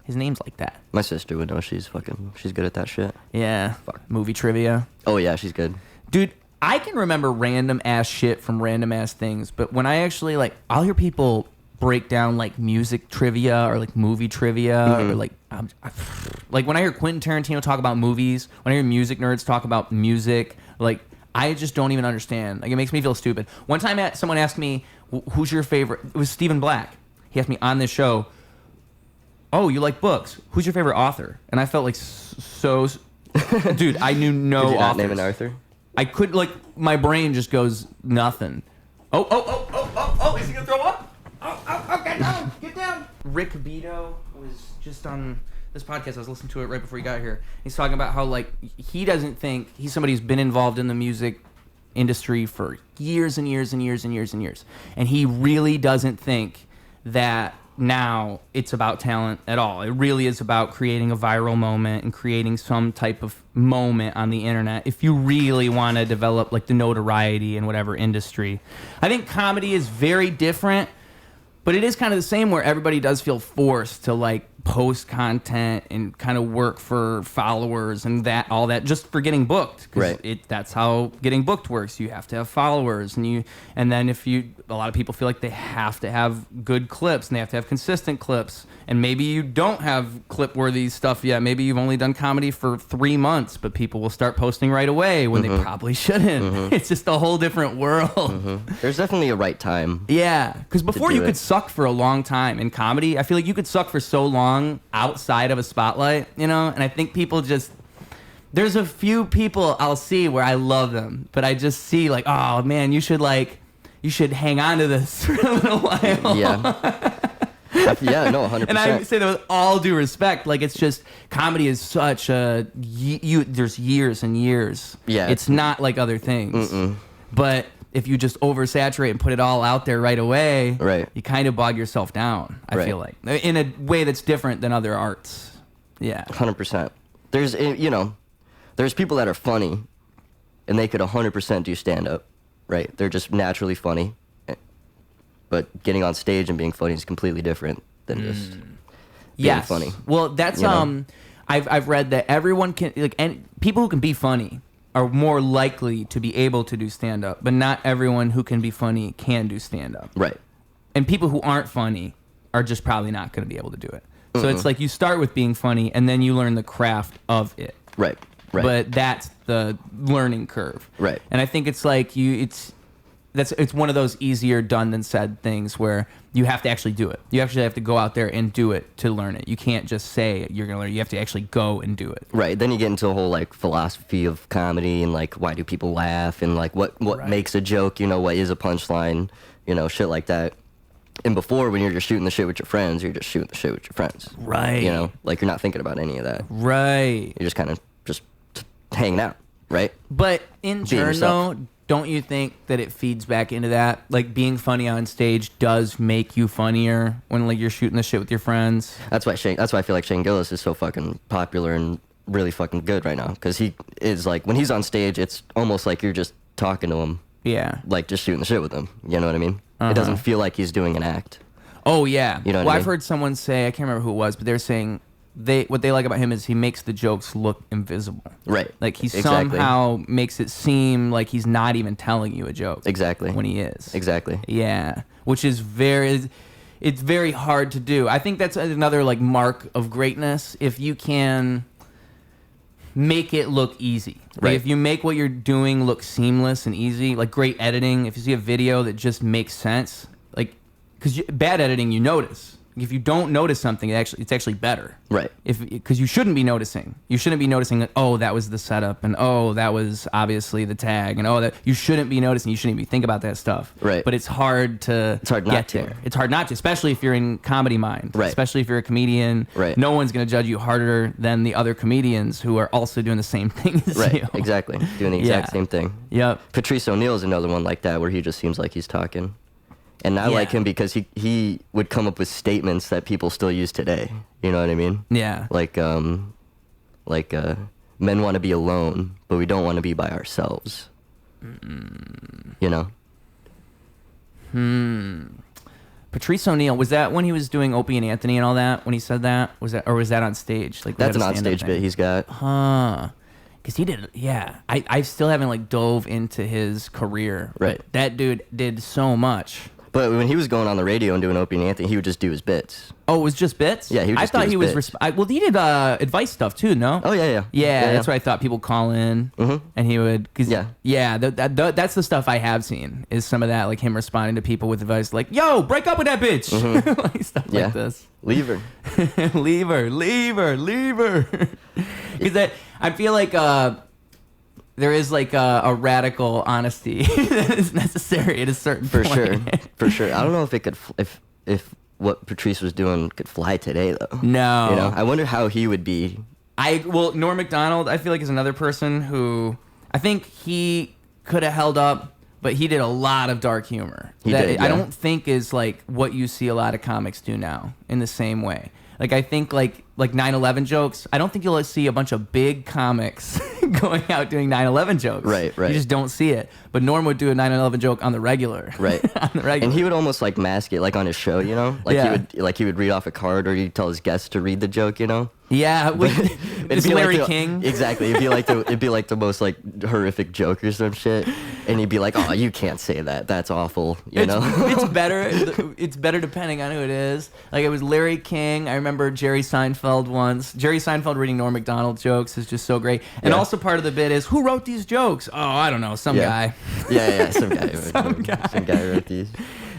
His name's like that. My sister would know. She's good at that shit. Yeah. Fuck. Movie trivia. Oh yeah, she's good. Dude, I can remember random ass shit from random ass things, but when I actually I'll hear people break down like music trivia or like movie trivia or like when I hear Quentin Tarantino talk about movies, when I hear music nerds talk about music, like I just don't even understand. Like it makes me feel stupid. One time someone asked me, who's your favorite? It was Stephen Black. He asked me on this show, oh, you like books? Who's your favorite author? And I felt like so dude, I knew no Did you not authors. name an author? I could my brain just goes nothing. Oh, is he gonna throw up? Oh, get down. Rick Beto was just on this podcast. I was listening to it right before he got here. He's talking about how he doesn't think he's somebody who's been involved in the music industry for years and years and years and years and years. And he really doesn't think that now it's about talent at all. It really is about creating a viral moment and creating some type of moment on the internet if you really want to develop the notoriety in whatever industry. I think comedy is very different. But it is kind of the same where everybody does feel forced to post content and kind of work for followers and all that just for getting booked. Right. That's how getting booked works. You have to have followers and then a lot of people feel like they have to have good clips and they have to have consistent clips. And maybe you don't have clip-worthy stuff yet. Maybe you've only done comedy for 3 months, but people will start posting right away when they probably shouldn't. It's just a whole different world. There's definitely a right time. Yeah, because before you could suck for a long time in comedy. I feel like you could suck for so long outside of a spotlight, and I think people just... There's a few people I'll see where I love them, but I just see oh man, you should hang on to this for a little while. Yeah. Yeah, no, 100%. And I say that with all due respect. It's just comedy is such a there's years and years. Yeah, it's not like other things. But if you just oversaturate and put it all out there right away, right, you kind of bog yourself down. I feel like in a way that's different than other arts. Yeah, 100%. There's people that are funny, and they could 100% do stand-up. Right, they're just naturally funny. But getting on stage and being funny is completely different than just being funny. Well, that's I've read that everyone can and people who can be funny are more likely to be able to do stand up, but not everyone who can be funny can do stand up. Right. And people who aren't funny are just probably not going to be able to do it. So it's you start with being funny and then you learn the craft of it. Right. Right. But that's the learning curve. Right. And I think it's it's one of those easier done than said things where you have to actually do it. You actually have to go out there and do it to learn it. You can't just say you're going to learn. You have to actually go and do it. Right. Then you get into a whole philosophy of comedy and why do people laugh and what makes a joke, what is a punchline, shit like that. And before, when you're just shooting the shit with your friends, you're just shooting the shit with your friends. Right. You're not thinking about any of that. Right. You're just kind of just hanging out, right? But in turn, though, don't you think that it feeds back into that? Being funny on stage does make you funnier when you're shooting the shit with your friends. That's why I feel like Shane Gillis is so fucking popular and really fucking good right now because he is like when he's on stage, it's almost like you're just talking to him. Yeah. Like just shooting the shit with him. You know what I mean? It doesn't feel like he's doing an act. Oh yeah. You know what well, I mean? I've heard someone say, I can't remember who it was, but they're saying what they like about him is he makes the jokes look invisible. Right. Like he somehow makes it seem like he's not even telling you a joke. Exactly. When he is. Exactly. Yeah. Which is it's very hard to do. I think that's another like mark of greatness if you can make it look easy. Like Right. if you make what you're doing look seamless and easy, like great editing, if you see a video that just makes sense, like because bad editing you notice. If you don't notice something, it's actually better. Right. Because you shouldn't be noticing. You shouldn't be noticing that, oh, that was the setup, and oh, that was obviously the tag, and oh, that you shouldn't be noticing. You shouldn't be think about that stuff. Right. But it's hard to not to. there. It's hard not to, especially if you're in comedy mind. Right. Especially if you're a comedian. Right. No one's going to judge you harder than the other comedians who are also doing the same thing as Right. you. Exactly. Doing the exact same thing. Yep. Patrice O'Neal is another one like that where he just seems like he's talking. And I like him because he would come up with statements that people still use today. You know what I mean? Yeah. Like men want to be alone, but we don't want to be by ourselves. You know? Patrice O'Neal, was that when he was doing Opie and Anthony and all that? When he said that, was that on stage? Like That's an on-stage bit he's got. Because he did, yeah. I still haven't like dove into his career. Right. That dude did so much. But when he was going on the radio and doing Opie and Anthony, he would just do his bits. Oh, it was just bits? Yeah, he would just I thought do he his was. bits. Well, he did advice stuff too, no? Oh yeah. Yeah, that's what I thought. People call in, and he would. Yeah. That's the stuff I have seen. Is some of that like him responding to people with advice, like, "Yo, break up with that bitch," like stuff like this. Leave her. leave her. Because I feel like there is like a radical honesty that is necessary at a certain point. For sure. I don't know if it could, if what Patrice was doing could fly today though. No. You know, I wonder how he would be. Norm Macdonald, I feel like is another person who I think he could have held up, but he did a lot of dark humor. He did. Yeah. I don't think is like what you see a lot of comics do now in the same way. Like I think like 9/11 jokes. I don't think you'll see a bunch of big comics going out doing 9/11 jokes. Right. You just don't see it. But Norm would do a 9/11 joke on the regular. Right. On the regular. And he would almost like mask it, like on his show, you know, he would read off a card, or he'd tell his guests to read the joke, you know. Yeah, it's Larry like King. Exactly. It'd be like the most like horrific joke or some shit, and he'd be like, "Oh, you can't say that. That's awful." You know. It's better. It's better depending on who it is. Like it was Larry King. I remember Jerry Seinfeld once. Jerry Seinfeld reading Norm Macdonald jokes is just so great. And also part of the bit is who wrote these jokes? Oh, I don't know, some guy. Yeah, some guy. Some guy Wrote these.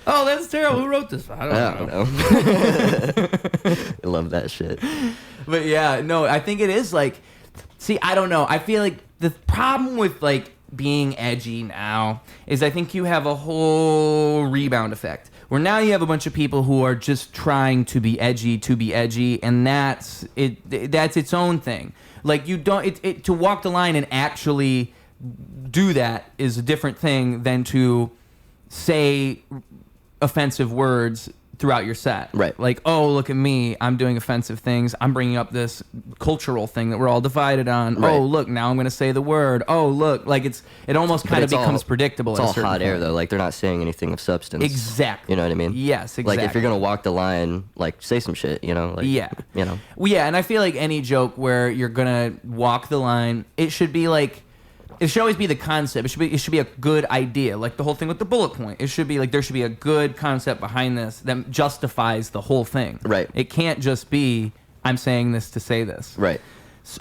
Oh, that's terrible. Who wrote this? I don't know. I love that shit. But yeah, no, I think it is like, see, I don't know. I feel like the problem with like being edgy now is I think you have a whole rebound effect where now you have a bunch of people who are just trying to be edgy, and that's its own thing. Like you don't, to walk the line and actually do that is a different thing than to say offensive words throughout your set. Right. Like, oh, look at me. I'm doing offensive things. I'm bringing up this cultural thing that we're all divided on. Right. Oh, look, now I'm going to say the word. Oh, look. Like, it almost kind of becomes predictable. It's all hot air, though. Like, they're not saying anything of substance. Exactly. You know what I mean? Yes, exactly. Like, if you're going to walk the line, like, say some shit, you know? Like, yeah. You know? Well, yeah, and I feel like any joke where you're going to walk the line, it should be like, it should always be the concept. It should be a good idea. Like the whole thing with the bullet point. It should be like there should be a good concept behind this that justifies the whole thing. Right. It can't just be I'm saying this to say this. Right.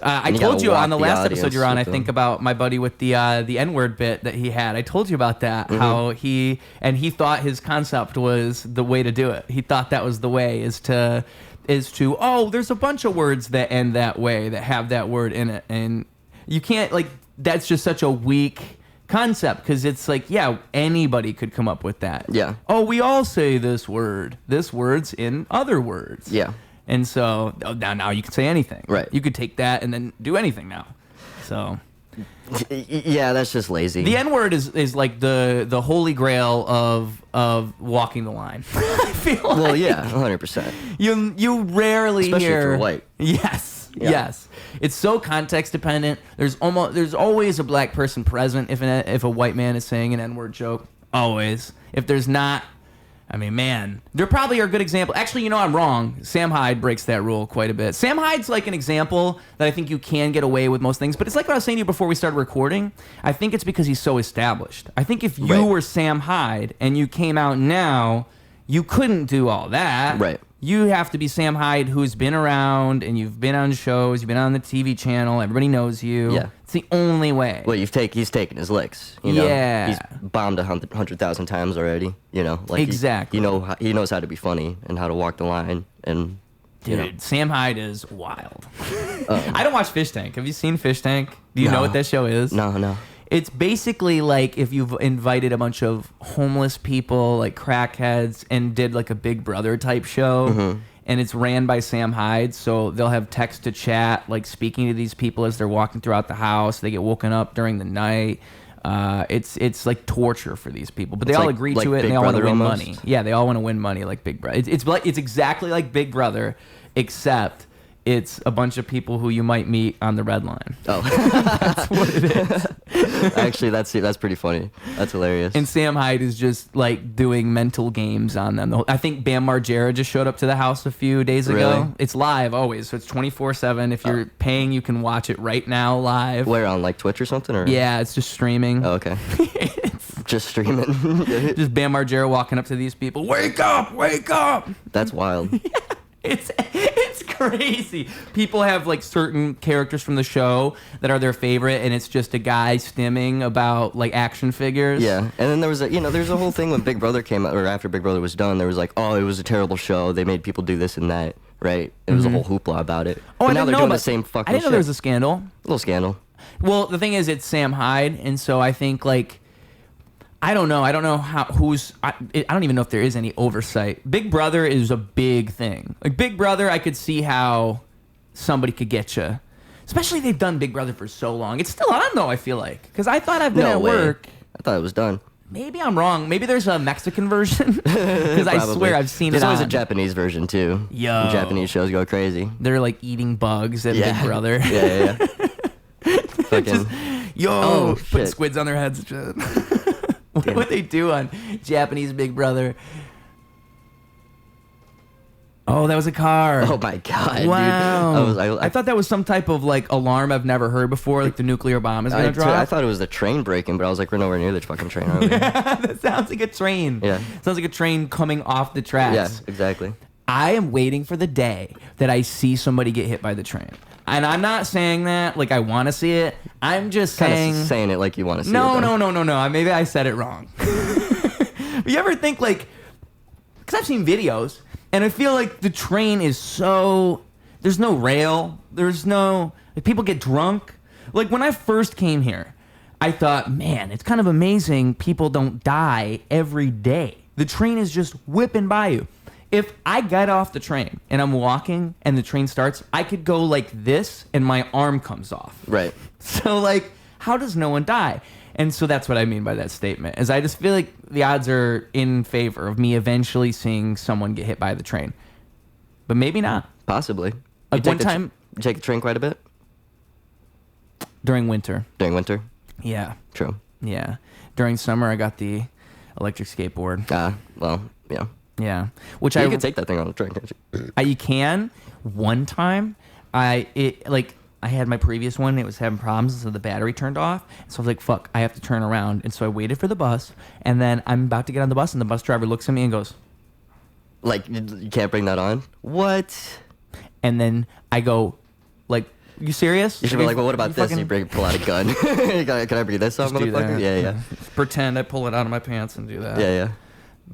I told you on the last episode you're on, I think, about my buddy with the N-word bit that he had. I told you about that, how he thought his concept was the way to do it. He thought that was the way, is to oh, there's a bunch of words that end that way, that have that word in it. And you can't, like, that's just such a weak concept, because it's like, yeah, anybody could come up with that. Yeah. Oh, we all say this word. This word's in other words. Yeah. And so now you can say anything. Right. You could take that and then do anything now. So yeah, that's just lazy. the N-word is like the holy grail of walking the line. I feel like. Well, yeah, 100%. You rarely Especially hear, if you're white. Yes. Yeah. Yes. It's so context dependent. There's always a black person present if a white man is saying an N-word joke. Always. If there's not, I mean, man, there probably are good examples. Actually, I'm wrong. Sam Hyde breaks that rule quite a bit. Sam Hyde's like an example that I think you can get away with most things. But it's like what I was saying to you before we started recording. I think it's because he's so established. I think if you were Sam Hyde and you came out now, you couldn't do all that. Right. You have to be Sam Hyde, who's been around and you've been on shows, you've been on the TV channel, everybody knows you. Yeah. It's the only way. Well, he's taken his licks. Yeah. He's bombed 100,000 times already. Like exactly. He knows how to be funny and how to walk the line. And dude, Sam Hyde is wild. I don't watch Fishtank. Have you seen Fishtank? Do you know what that show is? No. It's basically like if you've invited a bunch of homeless people, like crackheads, and did like a Big Brother type show. Mm-hmm. And it's ran by Sam Hyde, so they'll have text to chat, like speaking to these people as they're walking throughout the house. They get woken up during the night. It's like torture for these people, but they all agree to it, and they all want to win money. Yeah, they all want to win money like Big Brother. It's exactly like Big Brother, except it's a bunch of people who you might meet on the Red Line. Oh, that's what it is. Actually, that's pretty funny. That's hilarious. And Sam Hyde is just like doing mental games on them. I think Bam Margera just showed up to the house a few days ago. Really? It's live always, so it's 24/7. If you're paying, you can watch it right now live. Where, on like Twitch or something? Or? Yeah, it's just streaming. Oh, okay. Just streaming. Just Bam Margera walking up to these people. Wake up! Wake up! That's wild. It's crazy. People have like certain characters from the show that are their favorite, and it's just a guy stimming about like action figures. Yeah, and then there was there's a whole thing when Big Brother came out, or after Big Brother was done. There was like, oh, it was a terrible show. They made people do this and that. Right? It was a whole hoopla about it. Oh, but now they're doing the same fucking I didn't know shit. there was a scandal. A little scandal. Well, the thing is, it's Sam Hyde, and so I think like. I don't know. I don't know I don't even know if there is any oversight. Big Brother is a big thing. Like Big Brother, I could see how somebody could get you. Especially they've done Big Brother for so long. It's still on though, I feel like. Because I thought I've been at work. I thought it was done. Maybe I'm wrong. Maybe there's a Mexican version. Because I swear I've seen There's it always on. a Japanese version too. Yo. Japanese shows go crazy. They're like eating bugs at Big Brother. Yeah. Fucking. Put squids on their heads and shit. What would they do on Japanese Big Brother? Oh, that was a car. Oh my god! Wow. Dude. I thought that was some type of like alarm I've never heard before, like the nuclear bomb is gonna drop. I thought it was the train breaking, but I was like, we're nowhere near the fucking train, are we? That sounds like a train. Yeah. Sounds like a train coming off the tracks. Yeah, exactly. I am waiting for the day that I see somebody get hit by the train. And I'm not saying that like I want to see it. I'm just saying it like you want to see it. No. Maybe I said it wrong. But you ever think like, because I've seen videos and I feel like the train is so, there's no rail. There's no, like people get drunk. Like when I first came here, I thought, man, it's kind of amazing people don't die every day. The train is just whipping by you. If I get off the train and I'm walking and the train starts, I could go like this and my arm comes off. Right. So like, how does no one die? And so that's what I mean by that statement, is I just feel like the odds are in favor of me eventually seeing someone get hit by the train. But maybe not. Possibly. Like one time. You take the train quite a bit? During winter. During winter? Yeah. True. Yeah. During summer, I got the electric skateboard. Well, yeah. Yeah, you can take that thing on the train, can't you? You can. One time, I had my previous one. It was having problems, so the battery turned off. So I was like, "Fuck, I have to turn around." And so I waited for the bus, and then I'm about to get on the bus, and the bus driver looks at me and goes, "Like you can't bring that on? What?" And then I go, "Like, you serious?" You should be like, "Well, what about this?" And you pull out a gun. Can I bring this on, motherfucker? Yeah. Pretend I pull it out of my pants and do that. Yeah.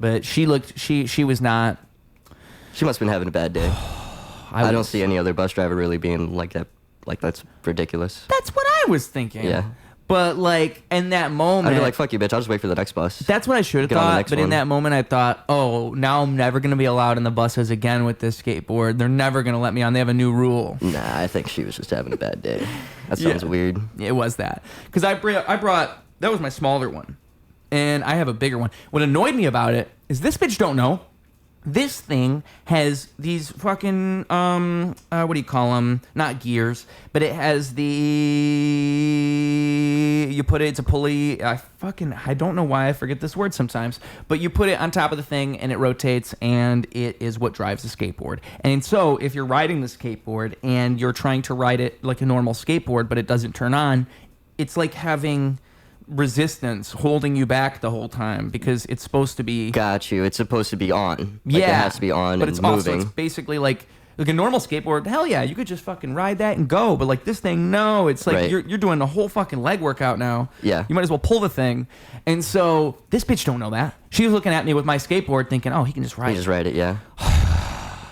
But she was not. She must have been having a bad day. I don't see any other bus driver really being like that. Like, that's ridiculous. That's what I was thinking. Yeah. But like in that moment, I'd be like, "Fuck you, bitch! I'll just wait for the next bus." That's what I should have thought. But in that moment, I thought, "Oh, now I'm never gonna be allowed in the buses again with this skateboard. They're never gonna let me on. They have a new rule." Nah, I think she was just having a bad day. That sounds weird. It was that, because I brought that was my smaller one, and I have a bigger one. What annoyed me about it is this bitch don't know. This thing has these fucking what do you call them? Not gears, but it has you put it's a pulley. I don't know why I forget this word sometimes, but you put it on top of the thing and it rotates, and it is what drives the skateboard. And so if you're riding the skateboard and you're trying to ride it like a normal skateboard, but it doesn't turn on, it's like having resistance holding you back the whole time because it's supposed to be. Got you. It's supposed to be on. Like, it has to be on, but and it's moving. also it's basically like a normal skateboard. Hell yeah, you could just fucking ride that and go. But like this thing, no, it's like you're doing a whole fucking leg workout now. Yeah, you might as well pull the thing. And so this bitch don't know that. She was looking at me with my skateboard, thinking, "Oh, he can just ride." He just ride it, yeah.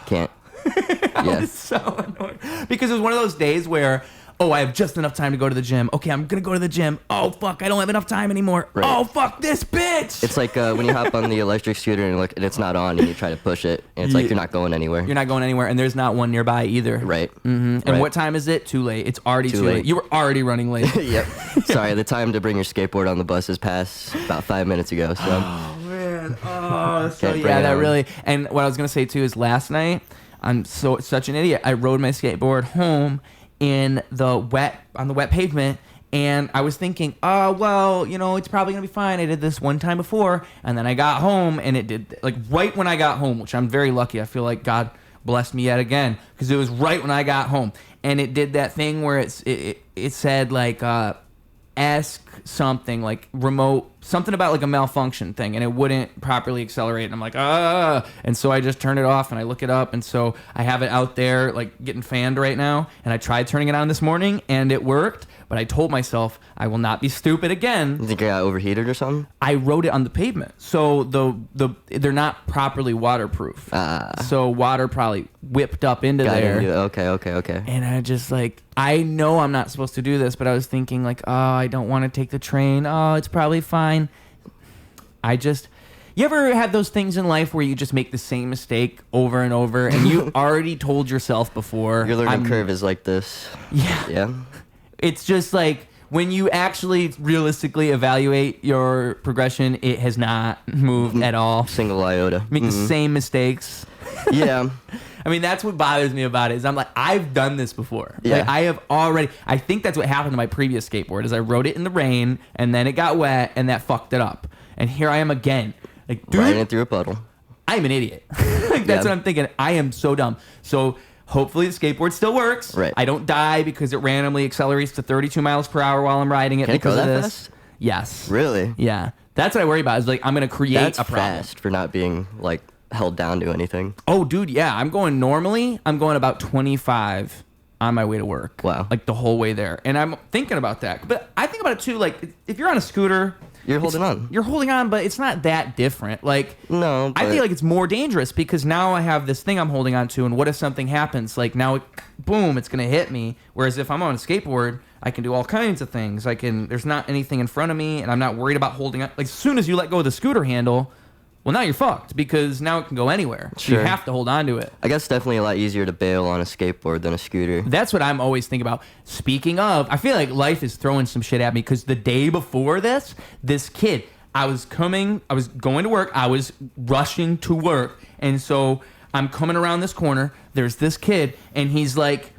Can't. Yeah, it's so annoying because it was one of those days where. Oh, I have just enough time to go to the gym. Okay, I'm going to go to the gym. Oh, fuck, I don't have enough time anymore. Right. Oh, fuck this bitch. It's like when you hop on the electric scooter and it's not on and you try to push it. And it's like you're not going anywhere. You're not going anywhere, and there's not one nearby either. Right. Mm-hmm. And what time is it? Too late. It's already too late. You were already running late. Yep. Sorry, the time to bring your skateboard on the bus has passed about 5 minutes ago. So. Oh, man. Oh, so yeah, that really. And what I was going to say, too, is last night, I'm such an idiot. I rode my skateboard home on the wet pavement, and I was thinking, oh well, it's probably gonna be fine. I did this one time before, and then I got home, and it did like right when I got home, which I'm very lucky. I feel like God blessed me yet again because it was right when I got home, and it did that thing where it said like ask something like remote something about like a malfunction thing, and it wouldn't properly accelerate, and I'm like and so I just turned it off and I look it up, and so I have it out there like getting fanned right now, and I tried turning it on this morning and it worked, but I told myself I will not be stupid again. You think it got overheated or something? I wrote it on the pavement, so they're not properly waterproof, so water probably whipped up into there. Okay. And I just like, I know I'm not supposed to do this, but I was thinking like, oh, I don't want to take the train. Oh, it's probably fine. You ever had those things in life where you just make the same mistake over and over, and you already told yourself before? Your learning curve is like this. Yeah. Yeah. It's just like when you actually realistically evaluate your progression, it has not moved at all. Single iota. Make the same mistakes. Yeah. I mean, that's what bothers me about it, is I'm like, I've done this before. Yeah. Like, I think that's what happened to my previous skateboard, is I rode it in the rain, and then it got wet, and that fucked it up. And here I am again. Like, dude, riding it through a puddle. I'm an idiot. That's what I'm thinking. I am so dumb. So hopefully the skateboard still works. Right. I don't die because it randomly accelerates to 32 miles per hour while I'm riding it. Can because it go of that this. fast? Yes. Really? Yeah. That's what I worry about, is like, I'm going to create That's a problem. fast for not being like held down to anything. Oh, dude, yeah. I'm going about 25 on my way to work. Wow. Like the whole way there. And I'm thinking about that. But I think about it too, like, if you're on a scooter, you're holding on. You're holding on, but it's not that different. Like, no, I feel like it's more dangerous because now I have this thing I'm holding on to, and what if something happens? Like, now, boom, it's going to hit me. Whereas if I'm on a skateboard, I can do all kinds of things. There's not anything in front of me, and I'm not worried about holding on. Like, as soon as you let go of the scooter handle, well, now you're fucked because now it can go anywhere. So sure. You have to hold on to it. I guess it's definitely a lot easier to bail on a skateboard than a scooter. That's what I'm always thinking about. Speaking of, I feel like life is throwing some shit at me because the day before this kid, I was going to work, I was rushing to work, and so I'm coming around this corner, there's this kid, and he's like,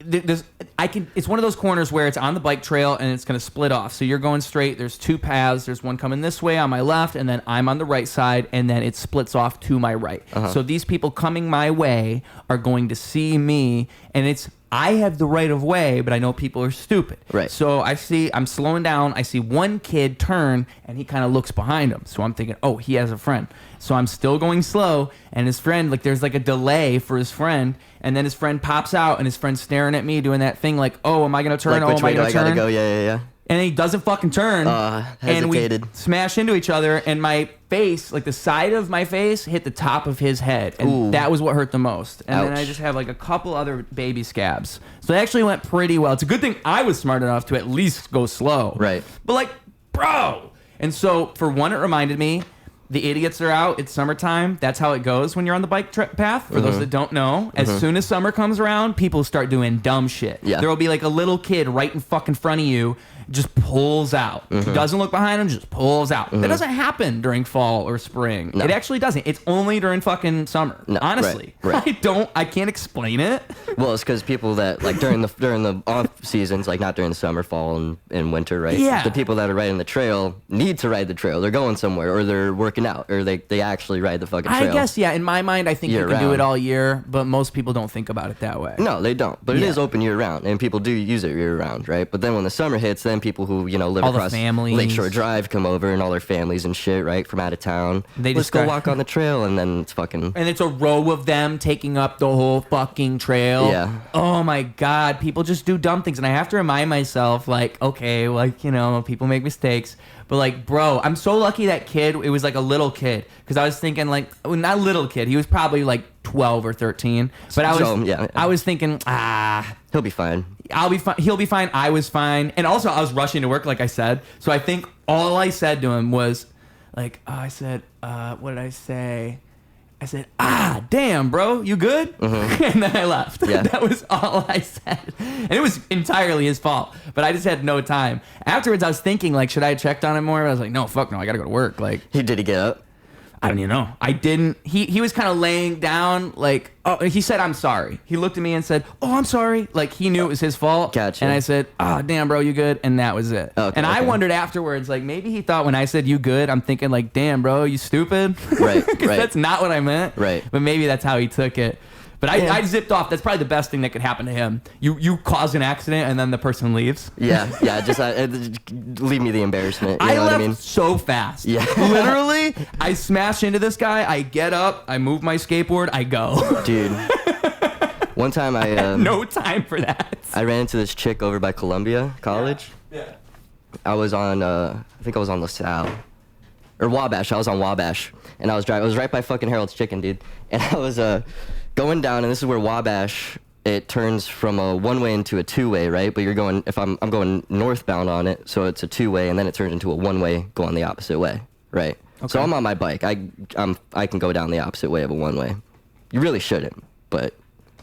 it's one of those corners where it's on the bike trail and it's going to split off. So you're going straight. There's two paths. There's one coming this way on my left, and then I'm on the right side, and then it splits off to my right. Uh-huh. So these people coming my way are going to see me, and I have the right of way, but I know people are stupid. Right. So I'm slowing down. I see one kid turn, and he kind of looks behind him. So I'm thinking, oh, he has a friend. So I'm still going slow, and his friend, like, there's like a delay for his friend, and then his friend pops out, and his friend's staring at me doing that thing like, oh, am I going to turn? Like, oh, am I going to turn? Gotta go? Yeah. And he doesn't fucking turn. Hesitated. And we smash into each other, and my face, like the side of my face, hit the top of his head. And Ooh. that was what hurt the most. And Ouch. then I just have like a couple other baby scabs. So it actually went pretty well. It's a good thing I was smart enough to at least go slow. Right. But like, bro. And so for one, it reminded me, the idiots are out. It's summertime. That's how it goes when you're on the bike path. For those that don't know, as soon as summer comes around, people start doing dumb shit. Yeah. There will be like a little kid right in fucking front of you, just pulls out. He doesn't look behind him, just pulls out. That doesn't happen during fall or spring. No. It actually doesn't. It's only during fucking summer. No, honestly. Right. I can't explain it. Well, it's because people that, like, during the off seasons, like, not during the summer, fall, and winter, right? Yeah. The people that are riding the trail need to ride the trail. They're going somewhere, or they're working out, or they actually ride the fucking trail. I guess, yeah. In my mind, I think you can do it all year, but most people don't think about it that way. No, they don't. But it is open year round, and people do use it year round, right? But then when the summer hits, then people who, live all across Lakeshore Drive come over, and all their families and shit, right, from out of town. Let's go walk on the trail, and then it's fucking... And it's a row of them taking up the whole fucking trail. Yeah. Oh my God, people just do dumb things, and I have to remind myself, like, okay, like, people make mistakes, but like, bro, I'm so lucky that kid, it was like a little kid, because I was thinking, like, well, not a little kid, he was probably like 12 or 13, but I was thinking, he'll be fine. I'll be fine. He'll be fine. I was fine. And also, I was rushing to work, like I said. So I think all I said to him was, like, what did I say? I said, damn, bro, you good? And then I left. Yeah. That was all I said. And it was entirely his fault. But I just had no time. Afterwards, I was thinking, like, should I have checked on him more? I was like, no, fuck no, I got to go to work. Like, did he get up? I don't even know. I didn't. He was kind of laying down, like, he said, I'm sorry. He looked at me and said, I'm sorry. Like, he knew it was his fault. Gotcha. And I said, damn, bro, you good? And that was it. Okay, and I wondered afterwards, like, maybe he thought when I said you good, I'm thinking, like, damn, bro, you stupid? Right, Because right. that's not what I meant. Right. But maybe that's how he took it. But I zipped off. That's probably the best thing that could happen to him. You cause an accident and then the person leaves. Yeah. Just leave me the embarrassment. You know left what I mean? so fast. Yeah. Literally, I smash into this guy. I get up. I move my skateboard. I go. Dude. One time I had no time for that. I ran into this chick over by Columbia College. Yeah. I was on I think I was on LaSalle. Or Wabash. I was on Wabash. And I was driving. I was right by fucking Harold's Chicken, dude. And I was going down, and this is where Wabash, it turns from a one-way into a two-way, right? But I'm going northbound on it, so it's a two-way, and then it turns into a one-way going the opposite way, right? Okay. So I'm on my bike. I can go down the opposite way of a one-way. You really shouldn't, but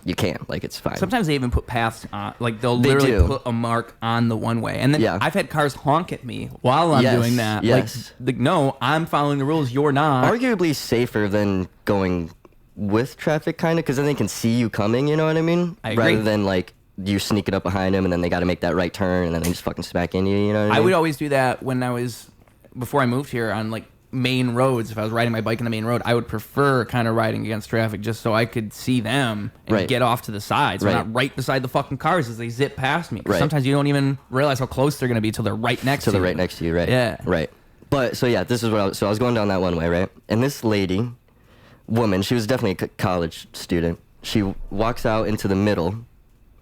you can. Like, it's fine. Sometimes they even put paths on, like they'll literally put a mark on the one-way. And then I've had cars honk at me while I'm doing that. Yes. Like, no, I'm following the rules. You're not. Arguably safer than going with traffic, kind of, because then they can see you coming, you know what I mean? I agree. Rather than, like, you sneaking up behind them, and then they got to make that right turn, and then they just fucking smack into you, you know what I mean? I would always do that before I moved here, on, like, main roads. If I was riding my bike on the main road, I would prefer kind of riding against traffic just so I could see them and get off to the side. So I'm not right beside the fucking cars as they zip past me. Sometimes you don't even realize how close they're going to be till they're right next to you. Right next to you, right. Yeah. Right. But, so yeah, this is what I was going down that one way, right? And this woman, she was definitely a college student. She walks out into the middle.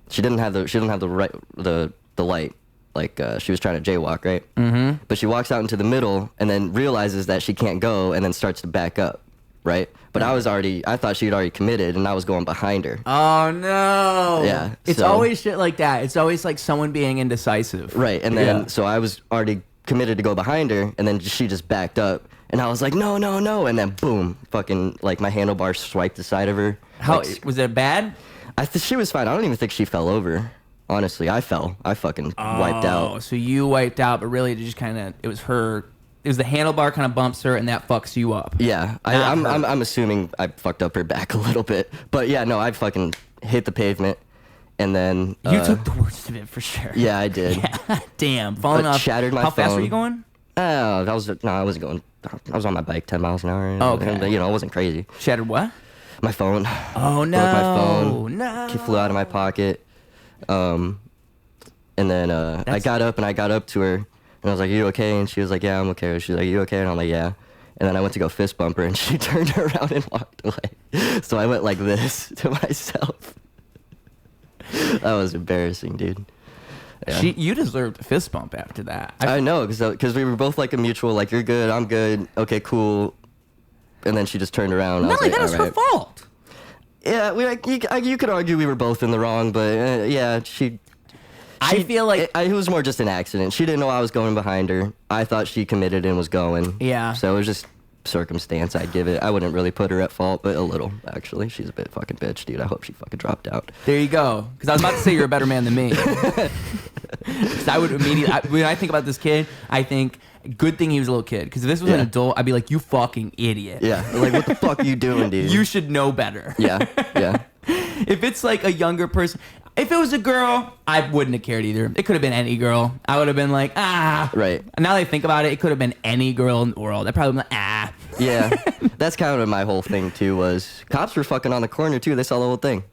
She didn't have the light. Like, she was trying to jaywalk, right? Mm-hmm. But she walks out into the middle and then realizes that she can't go and then starts to back up, right? But I thought she had already committed, and I was going behind her. Oh, no. Yeah. It's always shit like that. It's always like someone being indecisive. Right. And then, so I was already committed to go behind her, and then she just backed up. And I was like, no, no, no. And then boom, fucking, like, my handlebar swiped the side of her. Was it bad? She was fine. I don't even think she fell over. Honestly, I fell. I fucking wiped out. Oh, so you wiped out, but really it was her. It was the handlebar kind of bumps her, and that fucks you up. Yeah, I'm assuming I fucked up her back a little bit. But yeah, no, I fucking hit the pavement. And then you took the worst of it for sure. Yeah, I did. Yeah, damn, falling off. Shattered my phone. How fast were you going? I wasn't going. I was on my bike 10 miles an hour. Oh, okay. And, it wasn't crazy. Shattered what? My phone. Oh, no. Broke my phone. No. It flew out of my pocket. And then I got up to her, and I was like, "Are you okay?" And she was like, "Yeah, I'm okay." She's like, "You okay?" And I'm like, "Yeah." And then I went to go fist bump her, and she turned around and walked away. So I went like this to myself. That was embarrassing, dude. Yeah. You deserved a fist bump after that. I know, because we were both like a mutual, like, you're good, I'm good, okay, cool. And then she just turned around. No, that was her fault. Yeah, you could argue we were both in the wrong, but yeah, I feel like it was more just an accident. She didn't know I was going behind her. I thought she committed and was going. Yeah. So it was just circumstance I'd give it. I wouldn't really put her at fault, but a little, actually. She's a bit fucking bitch, dude. I hope she fucking dropped out. There you go. Because I was about to say you're a better man than me. I would immediately, when I think about this kid, I think, good thing he was a little kid. Because if this was an adult, I'd be like, you fucking idiot. Yeah, like, what the fuck are you doing, dude? You should know better. Yeah. If it's like a younger person, if it was a girl, I wouldn't have cared either. It could have been any girl. I would have been like, Right. Now that I think about it, it could have been any girl in the world. I'd probably been like, Yeah. That's kind of my whole thing, too, was cops were fucking on the corner, too. They saw the whole thing.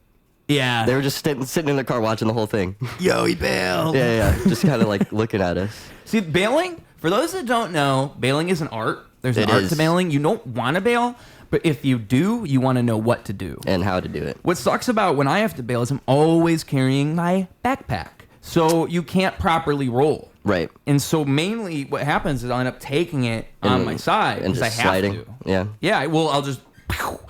Yeah. They were just sitting in their car watching the whole thing. Yo, he bailed. Yeah. Just kind of like looking at us. See, bailing, for those that don't know, bailing is an art. There's an art to bailing. You don't want to bail, but if you do, you want to know what to do. And how to do it. What sucks about when I have to bail is I'm always carrying my backpack. So you can't properly roll. Right. And so mainly what happens is I'll end up taking it on my side because I have sliding. to. Yeah. Yeah, well,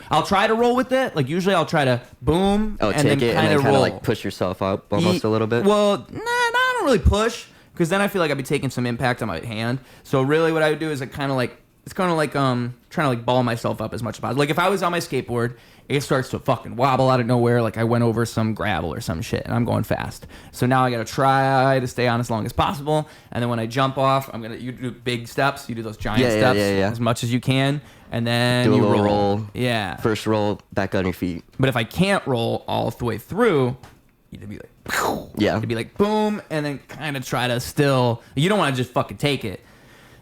I'll try to roll with it. Like usually I'll try to boom and take then it and then kind roll. of like push yourself up almost a little bit. Well, I don't really push because then I feel like I'd be taking some impact on my hand. So really what I would do is it's kind of like trying to like ball myself up as much as possible. Like if I was on my skateboard, it starts to fucking wobble out of nowhere. Like I went over some gravel or some shit and I'm going fast. So now I got to try to stay on as long as possible. And then when I jump off, you do big steps. You do those giant steps as much as you can. And then do a you little roll. Yeah. First roll, back on your feet. But if I can't roll all the way through, you'd be like, it'd be like boom, and then kind of try to still. You don't want to just fucking take it.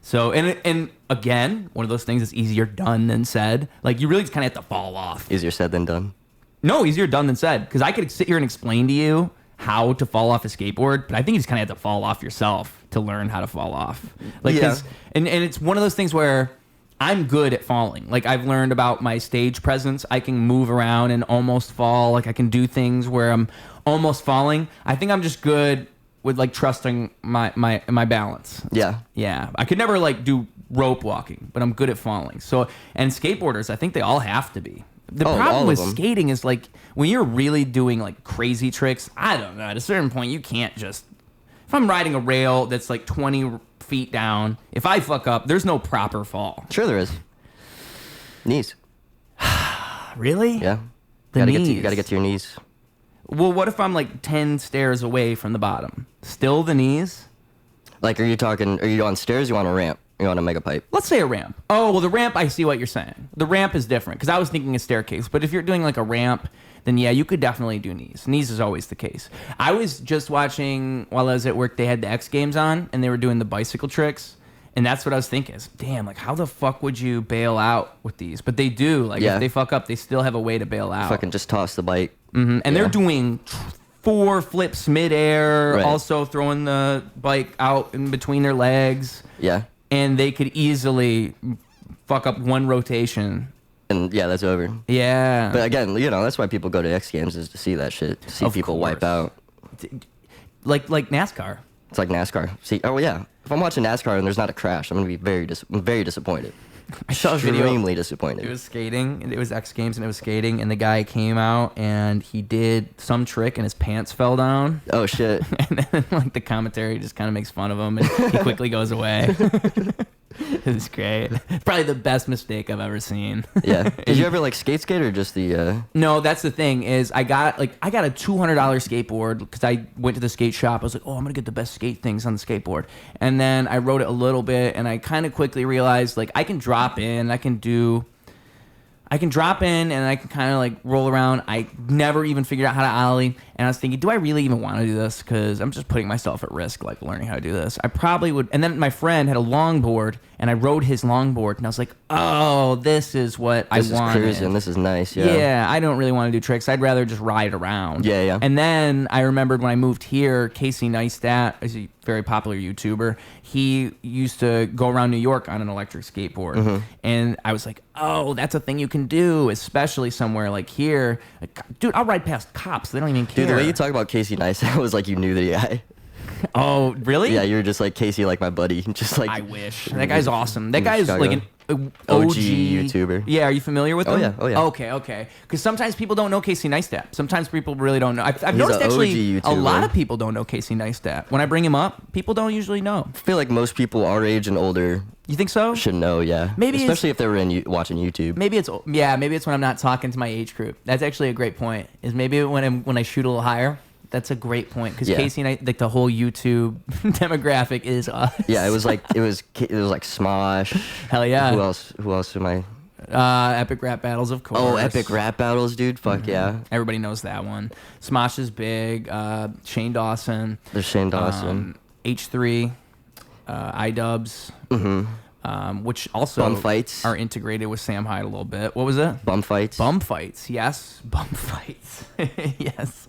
So and again, one of those things is easier done than said. Like you really just kind of have to fall off. Easier said than done. No, easier done than said. Because I could sit here and explain to you how to fall off a skateboard, but I think you just kind of have to fall off yourself to learn how to fall off. Like, and it's one of those things where I'm good at falling. Like I've learned about my stage presence. I can move around and almost fall. Like I can do things where I'm almost falling. I think I'm just good with like trusting my balance. Yeah. I could never like do rope walking, but I'm good at falling. So, and skateboarders, I think they all have to be. The problem with skating is like when you're really doing like crazy tricks, I don't know, at a certain point you can't just, if I'm riding a rail that's like 20 feet down, if I fuck up, there's no proper fall. Sure there is. Knees. Really? Yeah. You gotta get to your knees. Well, what if I'm like 10 stairs away from the bottom? Still the knees? Like, are you on stairs or you on a ramp? You on a mega pipe? Let's say a ramp. Oh, well, the ramp, I see what you're saying. The ramp is different because I was thinking a staircase. But if you're doing like a ramp, then yeah, you could definitely do knees. Knees is always the case. I was just watching, while I was at work, they had the X Games on and they were doing the bicycle tricks. And that's what I was thinking is, damn, like how the fuck would you bail out with these? But they do. Like if they fuck up, they still have a way to bail out. Fucking just toss the bike. Mm-hmm. And they're doing 4 flips midair, also throwing the bike out in between their legs. Yeah. And they could easily fuck up one rotation. And yeah, that's over. Yeah. But again, that's why people go to X Games, is to see that shit. To see people wipe out. Like NASCAR. It's like NASCAR. See, if I'm watching NASCAR and there's not a crash, I'm gonna be very disappointed. I saw a video. Extremely disappointed. It was skating, and it was X Games, and it was skating, and the guy came out and he did some trick, and his pants fell down. Oh shit! And then like the commentary just kind of makes fun of him, and he quickly goes away. It was great. It's probably the best mistake I've ever seen. Yeah. Did you ever like skate or just the? No, that's the thing is I got a $200 skateboard because I went to the skate shop. I was like, oh, I'm gonna get the best skate things on the skateboard, and then I rode it a little bit, and I kind of quickly realized like I can drop in, I can drop in, and I can kind of like roll around. I never even figured out how to ollie, and I was thinking, do I really even want to do this? Because I'm just putting myself at risk, like learning how to do this. I probably would. And then my friend had a longboard, and I rode his longboard, and I was like, oh, this is what I wanted. This is cruising. This is nice. Yeah. Yeah, I don't really want to do tricks. I'd rather just ride around. Yeah. And then I remembered when I moved here, Casey Neistat is a very popular YouTuber. He used to go around New York on an electric skateboard, and I was like, oh, that's a thing you can do, especially somewhere like here. Like, dude, I'll ride past cops. They don't even care. Dude, the way you talk about Casey Neistat was like you knew the guy. Oh, really? Yeah, you were just like, Casey, like my buddy. Just like, I wish. That guy's awesome. That guy is like an OG YouTuber. Yeah, are you familiar with him? Oh yeah. Okay. Because sometimes people don't know Casey Neistat. Sometimes people really don't know. I've noticed actually a lot of people don't know Casey Neistat. When I bring him up, people don't usually know. I feel like most people our age and older You think so? Should know, yeah. Maybe especially if they were watching YouTube. Maybe it's when I'm not talking to my age group. That's actually a great point. Is maybe when I shoot a little higher. That's a great point because Casey and I, like the whole YouTube demographic is us. Yeah, it was like Smosh. Hell yeah. Who else am I? Epic Rap Battles, of course. Oh, Epic Rap Battles, dude. Fuck yeah. Everybody knows that one. Smosh is big. Shane Dawson. There's Shane Dawson. H3. iDubbbz. Which also Bum Fights are integrated with Sam Hyde a little bit. What was it? Bum Fights. Bum Fights, yes. Bum Fights. Yes.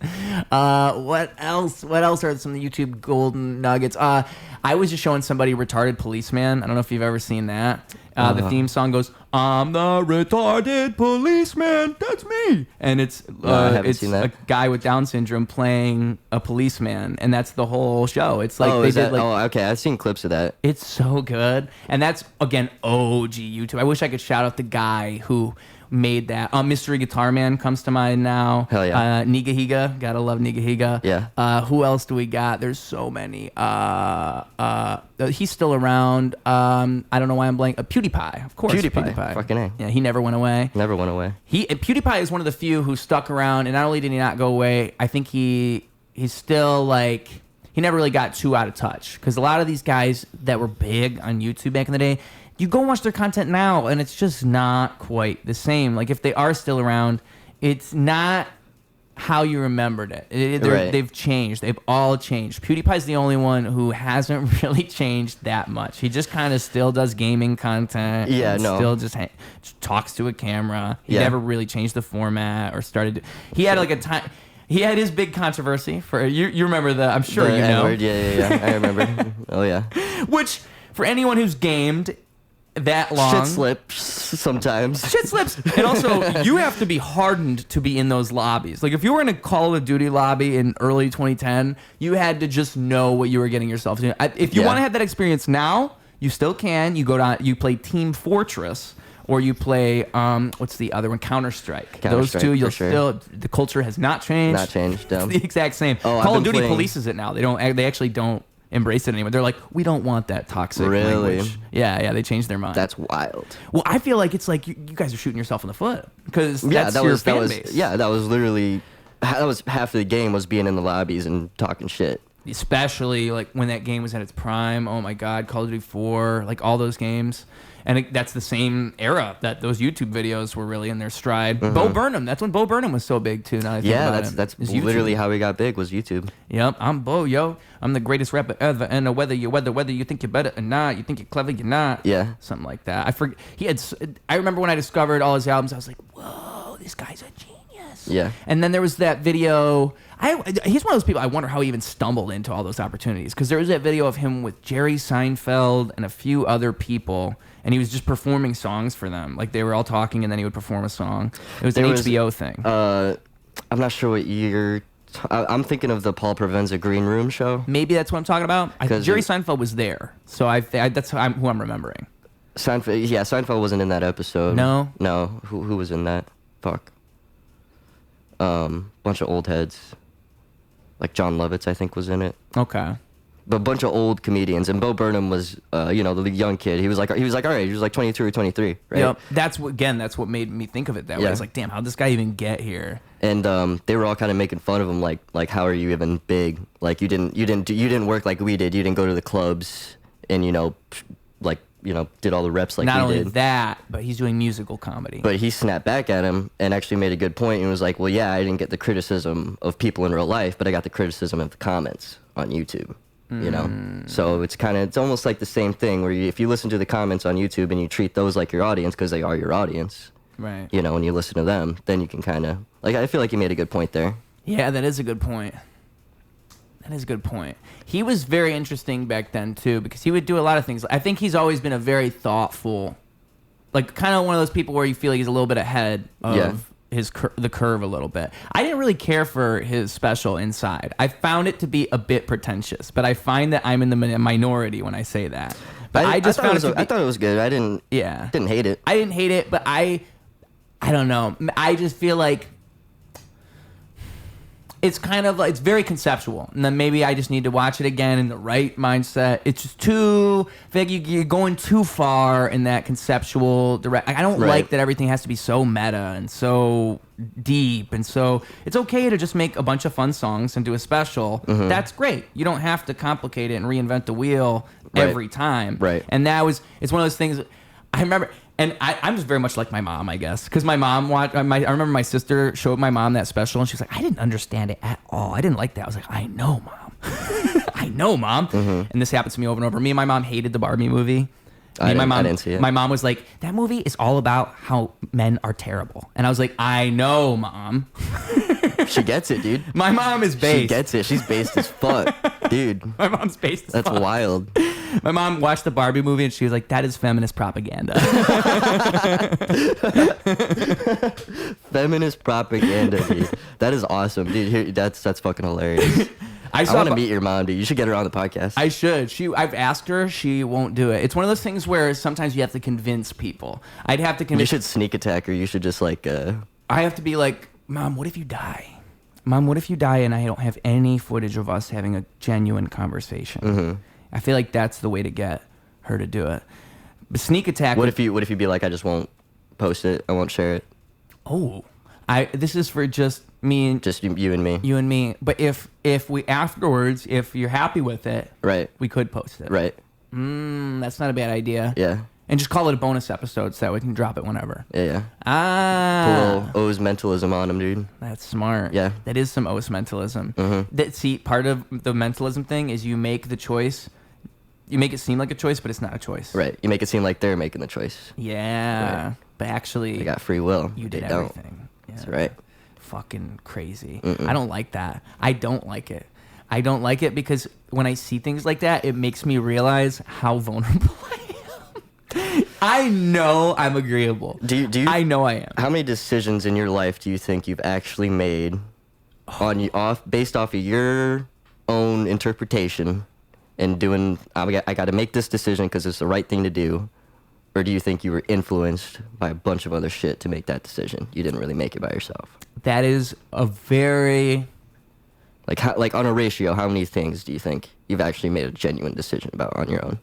What else? What else are some of the YouTube golden nuggets? I was just showing somebody Retarded Policeman. I don't know if you've ever seen that. The theme song goes, "I'm the retarded policeman, that's me." And it's a guy with Down syndrome playing a policeman, and that's the whole show. It's like okay, I've seen clips of that. It's so good. And that's again OG YouTube. I wish I could shout out the guy who made that. Mystery Guitar Man comes to mind now. Hell yeah. Nigahiga, gotta love Nigahiga. Yeah. Who else do we got? There's so many. He's still around. I don't know why I'm blank. PewDiePie, of course. PewDiePie. Fucking A. Yeah, he never went away. Never went away. PewDiePie is one of the few who stuck around, and not only did he not go away, I think he's still like, he never really got too out of touch. Because a lot of these guys that were big on YouTube back in the day, you go watch their content now, and it's just not quite the same. Like, if they are still around, it's not how you remembered it. Right. They've changed. They've all changed. PewDiePie's the only one who hasn't really changed that much. He just kind of still does gaming content. Yeah, and no. Still just talks to a camera. He never really changed the format or started. He had like a time. He had his big controversy for you. Remember I'm sure the you know. N-word, yeah. I remember. Oh yeah. Which, for anyone who's gamed that long, shit slips sometimes. Shit slips, and also you have to be hardened to be in those lobbies. Like if you were in a Call of Duty lobby in early 2010, you had to just know what you were getting yourself into. If you want to have that experience now, you still can. You go down. You play Team Fortress. Or you play, what's the other one? Counter-Strike. Those two, you'll still, the culture has not changed. Not changed, It's the exact same. Call of Duty polices it now. They actually don't embrace it anymore. They're like, we don't want that toxic language. Yeah, they changed their mind. That's wild. Well, I feel like it's like you guys are shooting yourself in the foot. Because that's your fan base. Yeah, that was literally, that was half of the game was being in the lobbies and talking shit. Especially like when that game was at its prime. Oh my God, Call of Duty 4, like all those games. And that's the same era that those YouTube videos were really in their stride. Mm-hmm. Bo Burnham, that's when Bo Burnham was so big too. Now I think that's literally how he got big, was YouTube. Yep, I'm Bo, yo. I'm the greatest rapper ever. And whether you think you're better or not, you think you're clever, you're not. Yeah, something like that. I remember when I discovered all his albums, I was like, whoa, this guy's a genius. Yeah. And then there was that video. He's one of those people, I wonder how he even stumbled into all those opportunities. Because there was that video of him with Jerry Seinfeld and a few other people. And he was just performing songs for them. Like they were all talking and then he would perform a song. It was an HBO thing. I'm not sure what year. I'm thinking of the Paul Provenza Green Room show. Maybe that's what I'm talking about. Jerry Seinfeld was there. So that's who I'm remembering. Seinfeld wasn't in that episode. No? No. Who was in that? Fuck. Bunch of old heads. Like John Lovitz, I think, was in it. Okay. But a bunch of old comedians, and Bo Burnham was, the young kid. He was like, all right, he was like 22 or 23, right? Yep. That's what made me think of it that way. I was like, damn, how'd this guy even get here? And they were all kind of making fun of him, like how are you even big? Like you didn't work like we did. You didn't go to the clubs, and did all the reps like we did. Not only that, but he's doing musical comedy. But he snapped back at him and actually made a good point and was like, well, yeah, I didn't get the criticism of people in real life, but I got the criticism of the comments on YouTube. So it's almost like the same thing where if you listen to the comments on YouTube and you treat those like your audience because they are your audience, right? When you listen to them, then you can kind of I feel like you made a good point there. Yeah, that is a good point. He was very interesting back then too because he would do a lot of things. I think he's always been a very thoughtful, like kind of one of those people where you feel like he's a little bit ahead of the curve a little bit. I didn't really care for his special Inside. I found it to be a bit pretentious, but I find that I'm in the minority when I say that. But I thought it was good. I didn't hate it. I didn't hate it, but I don't know. I just feel like it's kind of like, it's very conceptual, and then maybe I just need to watch it again in the right mindset. It's just too, I feel like you're going too far in that conceptual direct. I don't like that everything has to be so meta and so deep, and so it's okay to just make a bunch of fun songs and do a special. That's great. You don't have to complicate it and reinvent the wheel every time. And it's one of those things I remember. And I'm just very much like my mom, I guess, because my mom watched. I remember my sister showed my mom that special, and she was like, "I didn't understand it at all. I didn't like that." I was like, "I know, mom. I know, mom." And this happens to me over and over. Me and my mom hated the Barbie movie. I didn't see it. My mom was like, "That movie is all about how men are terrible," and I was like, "I know, mom." She gets it, dude. My mom is based. She gets it. She's based as fuck, dude. My mom's based as fuck. That's wild. My mom watched the Barbie movie and she was like, "That is feminist propaganda." Feminist propaganda, dude. That is awesome, dude. That's fucking hilarious. I want to meet your mom, dude. You should get her on the podcast. I should. I've asked her. She won't do it. It's one of those things where sometimes you have to convince people. I'd have to convince. You should sneak attack her. You should just like. I have to be like, "Mom, what if you die? Mom, what if you die and I don't have any footage of us having a genuine conversation?" I feel like that's the way to get her to do it. But sneak attack. What if you be like, "I just won't post it. I won't share it." Oh, this is for just me and just you and me. You and me. But if we afterwards, if you're happy with it, we could post it. That's not a bad idea. Yeah. And just call it a bonus episode so that we can drop it whenever. Yeah. Put a little O's mentalism on him, dude. That's smart. Yeah. That is some O's mentalism. See, part of the mentalism thing is you make the choice. You make it seem like a choice, but it's not a choice. Right. You make it seem like they're making the choice. Yeah. Right. But actually, they got free will. You did everything. Yeah. That's right. Fucking crazy. I don't like that. I don't like it. I don't like it because when I see things like that, it makes me realize how vulnerable I am. I know I'm agreeable. Do you? I know I am. How many decisions in your life do you think you've actually made based off of your own interpretation and doing? I got to make this decision because it's the right thing to do, or do you think you were influenced by a bunch of other shit to make that decision? You didn't really make it by yourself. That is a very like on a ratio. How many things do you think you've actually made a genuine decision about on your own?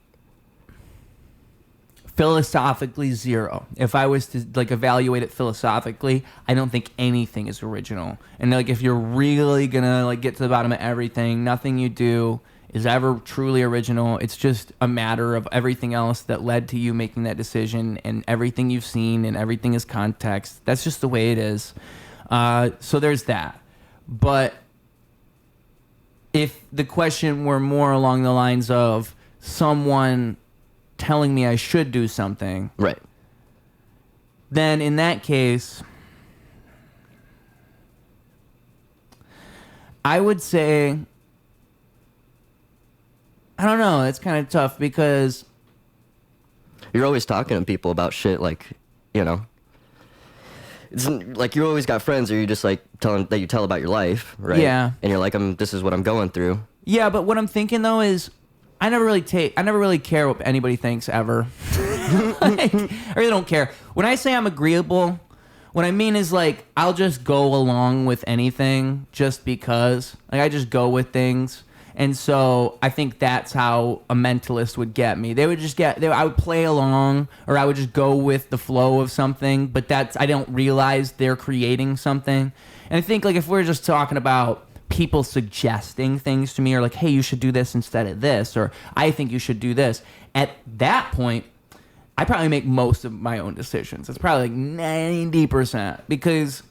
Philosophically, 0. If I was to evaluate it philosophically, I don't think anything is original. And if you're really gonna get to the bottom of everything, nothing you do is ever truly original. It's just a matter of everything else that led to you making that decision, and everything you've seen, and everything is context. That's just the way it is. So there's that. But if the question were more along the lines of someone telling me I should do something, right, then in that case, I would say, I don't know, it's kind of tough because you're always talking to people about shit, it's like you always got friends, or you just telling that you tell about your life, right? Yeah. And you're like, this is what I'm going through. Yeah, but what I'm thinking though is I never really care what anybody thinks ever. I really don't care. When I say I'm agreeable, what I mean is I'll just go along with anything just because. I just go with things. And so I think that's how a mentalist would get me. They would just I would play along, or I would just go with the flow of something, but I don't realize they're creating something. And I think if we're just talking about people suggesting things to me, or hey, you should do this instead of this, or I think you should do this, at that point I probably make most of my own decisions. It's probably 90%, because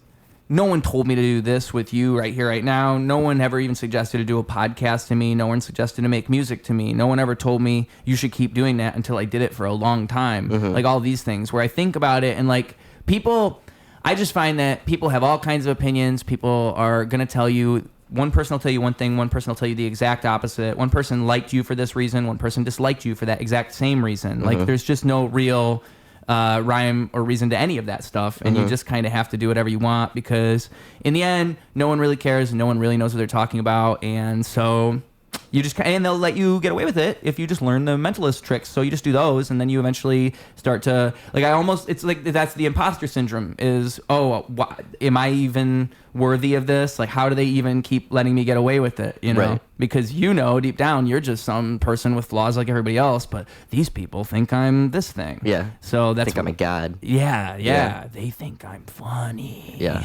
no one told me to do this with you right here, right now. No one ever even suggested to do a podcast to me. No one suggested to make music to me. No one ever told me you should keep doing that until I did it for a long time. All these things where I think about it, and people, I just find that people have all kinds of opinions. People are going to tell you, one person will tell you one thing, one person will tell you the exact opposite. One person liked you for this reason, one person disliked you for that exact same reason. There's just no real rhyme or reason to any of that stuff, and you just kind of have to do whatever you want, because in the end, no one really cares, and no one really knows what they're talking about, and so and they'll let you get away with it if you just learn the mentalist tricks. So you just do those, and then you eventually start to it's like that's the imposter syndrome is, am I even worthy of this? Like, how do they even keep letting me get away with it? You know, because deep down you're just some person with flaws like everybody else, but these people think I'm this thing. Yeah. So that's I'm a god. Yeah. They think I'm funny. Yeah.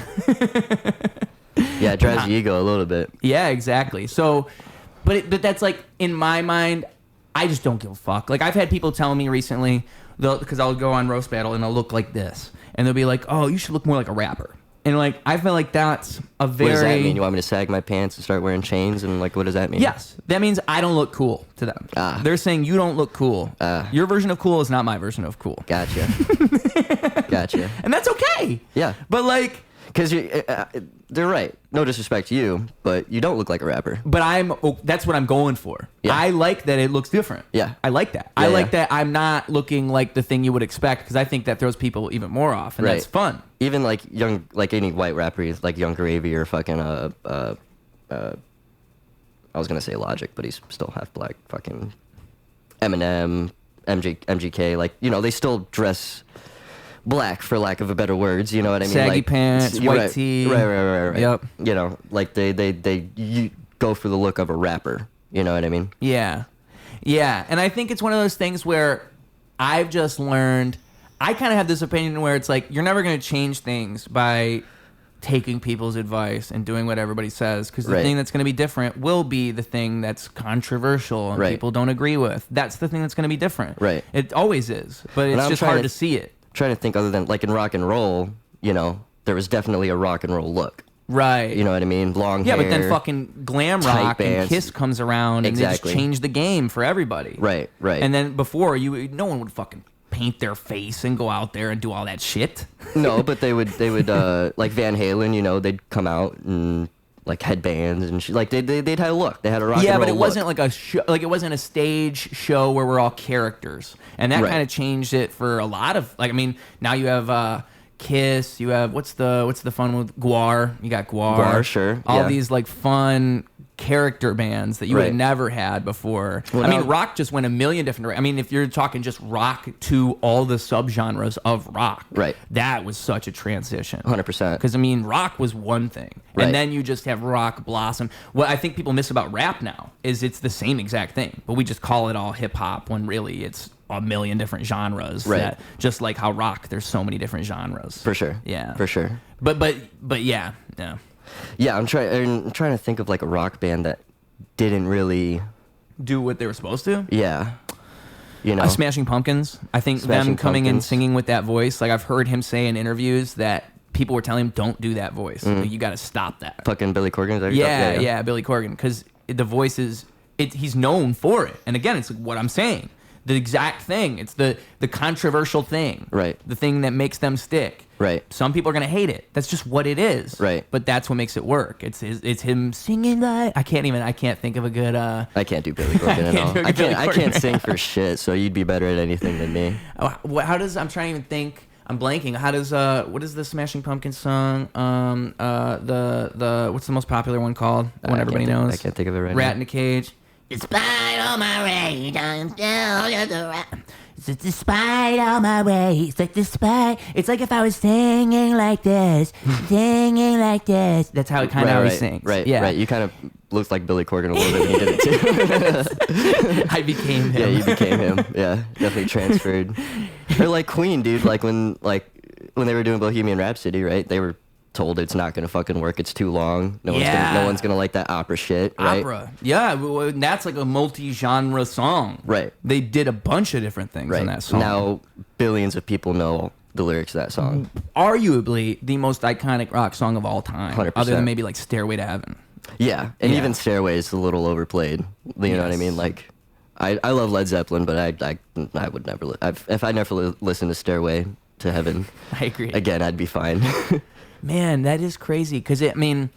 Yeah, it drives the ego a little bit. Yeah, exactly. So. But that's like, in my mind, I just don't give a fuck. Like, I've had people tell me recently, because I'll go on Roast Battle and I'll look like this. And they'll be like, oh, you should look more like a rapper. And like, I feel like that's a very... What does that mean? You want me to sag my pants and start wearing chains? And like, what does that mean? Yes. That means I don't look cool to them. They're saying you don't look cool. Your version of cool is not my version of cool. Gotcha. Gotcha. And that's okay. Yeah. But like... Because they're right. No disrespect to you, but you don't look like a rapper. But that's what I'm going for. Yeah. I like that it looks different. Yeah. I like that. I like that I'm not looking like the thing you would expect, because I think that throws people even more off, and that's fun. Even like any white rapper, like Young Gravy or fucking I was gonna say Logic, but he's still half black. Fucking Eminem, MGK, like, you know, they still dress black, for lack of a better words, you know what I mean? Saggy like, pants, white tee. Right. Yep. You know, like you go for the look of a rapper. You know what I mean? Yeah. And I think it's one of those things where I've just learned, I kind of have this opinion where it's like, you're never going to change things by taking people's advice and doing what everybody says, because the thing that's going to be different will be the thing that's controversial and people don't agree with. That's the thing that's going to be different. Right. It always is, but it's just hard to see it. Trying to think, other than like in rock and roll, you know, there was definitely a rock and roll look. Right. You know what I mean? Long hair. Yeah, but then fucking glam rock and Kiss comes around and they just change the game for everybody. Right. And then before, no one would fucking paint their face and go out there and do all that shit. No, but they would like Van Halen, you know, they'd come out and like headbands and shit. Like they'd have a look. They had a rock and roll but it look. wasn't like a show, like it wasn't a stage show where we're all characters. And that kind of changed it for a lot of, like, I mean, now you have Kiss, you have what's the fun with Guar? You got Guar, sure. All these like fun character bands that you had never had before. Well, I mean, rock just went a million different directions. I mean, if you're talking just rock to all the subgenres of rock, that was such a transition. 100%. Because, I mean, rock was one thing. And then you just have rock blossom. What I think people miss about rap now is it's the same exact thing, but we just call it all hip-hop when really it's a million different genres. That, just like how rock, there's so many different genres. For sure. Yeah. For sure. But yeah. Yeah, I'm trying to think of like a rock band that didn't really do what they were supposed to. Yeah, you know, Smashing Pumpkins. I think them coming and singing with that voice. Like, I've heard him say in interviews that people were telling him, "Don't do that voice. Like, you got to stop that." Fucking Billy Corgan. Is that yeah, Billy Corgan, because the voice is he's known for it. And again, it's like what I'm saying. The exact thing. It's the controversial thing. Right. The thing that makes them stick. Right. Some people are gonna hate it. That's just what it is. Right. But that's what makes it work. It's him singing that. I can't think of a good. I can't do Billy Corgan at all. I can't sing for shit. So you'd be better at anything than me. How does I'm trying to even think. I'm blanking. How does what is the Smashing Pumpkins song? The what's the most popular one called? One everybody knows. I can't think of it right now. Rat in a Cage. Despite all my rage, I'm still the rat. Despite all my ways, it's like if I was singing like this. That's how it kind of always sings. Right. You kind of looked like Billy Corgan a little bit when you did it too. I became him. Yeah, you became him. Yeah, definitely transferred. Or like Queen, dude. Like when they were doing Bohemian Rhapsody, right? They were told it's not gonna fucking work. It's too long. No one's gonna like that opera shit. Right? Opera. Yeah, that's like a multi-genre song. Right. They did a bunch of different things in that song. Now billions of people know the lyrics of that song. Arguably the most iconic rock song of all time. 100%. Other than maybe like Stairway to Heaven. Yeah, and even Stairway is a little overplayed. You know what I mean? Like, I love Led Zeppelin, but I would never. If I never listened to Stairway to Heaven, I agree. Again, I'd be fine. Man, that is crazy. Because they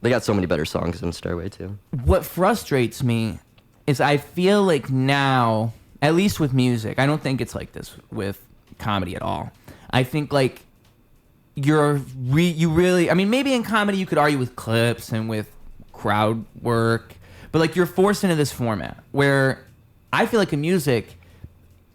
got so many better songs than Stairway too. What frustrates me is I feel like now, at least with music, I don't think it's like this with comedy at all. I think like you really. I mean, maybe in comedy you could argue with clips and with crowd work, But like you're forced into this format where I feel like in music,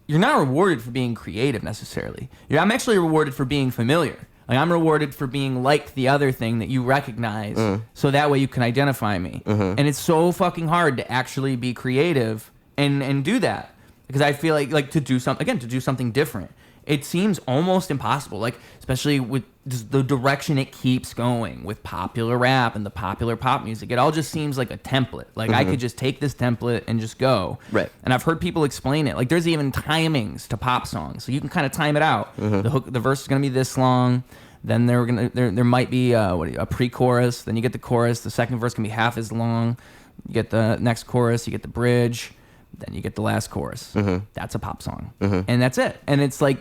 you're not rewarded for being creative necessarily. I'm actually rewarded for being familiar. Like I'm rewarded for being like the other thing that you recognize, so that way you can identify me. And it's so fucking hard to actually be creative and do that, because I feel like to do something different. It seems almost impossible, like especially with just the direction it keeps going with popular rap and the popular pop music. It all just seems like a template. Like I could just take this template and just go. Right. And I've heard people explain it. Like there's even timings to pop songs, so you can kind of time it out. The hook, the verse is gonna be this long. Then there might be a pre-chorus. Then you get the chorus. The second verse can be half as long. You get the next chorus. You get the bridge. Then you get the last chorus. That's a pop song, and that's it. And it's like.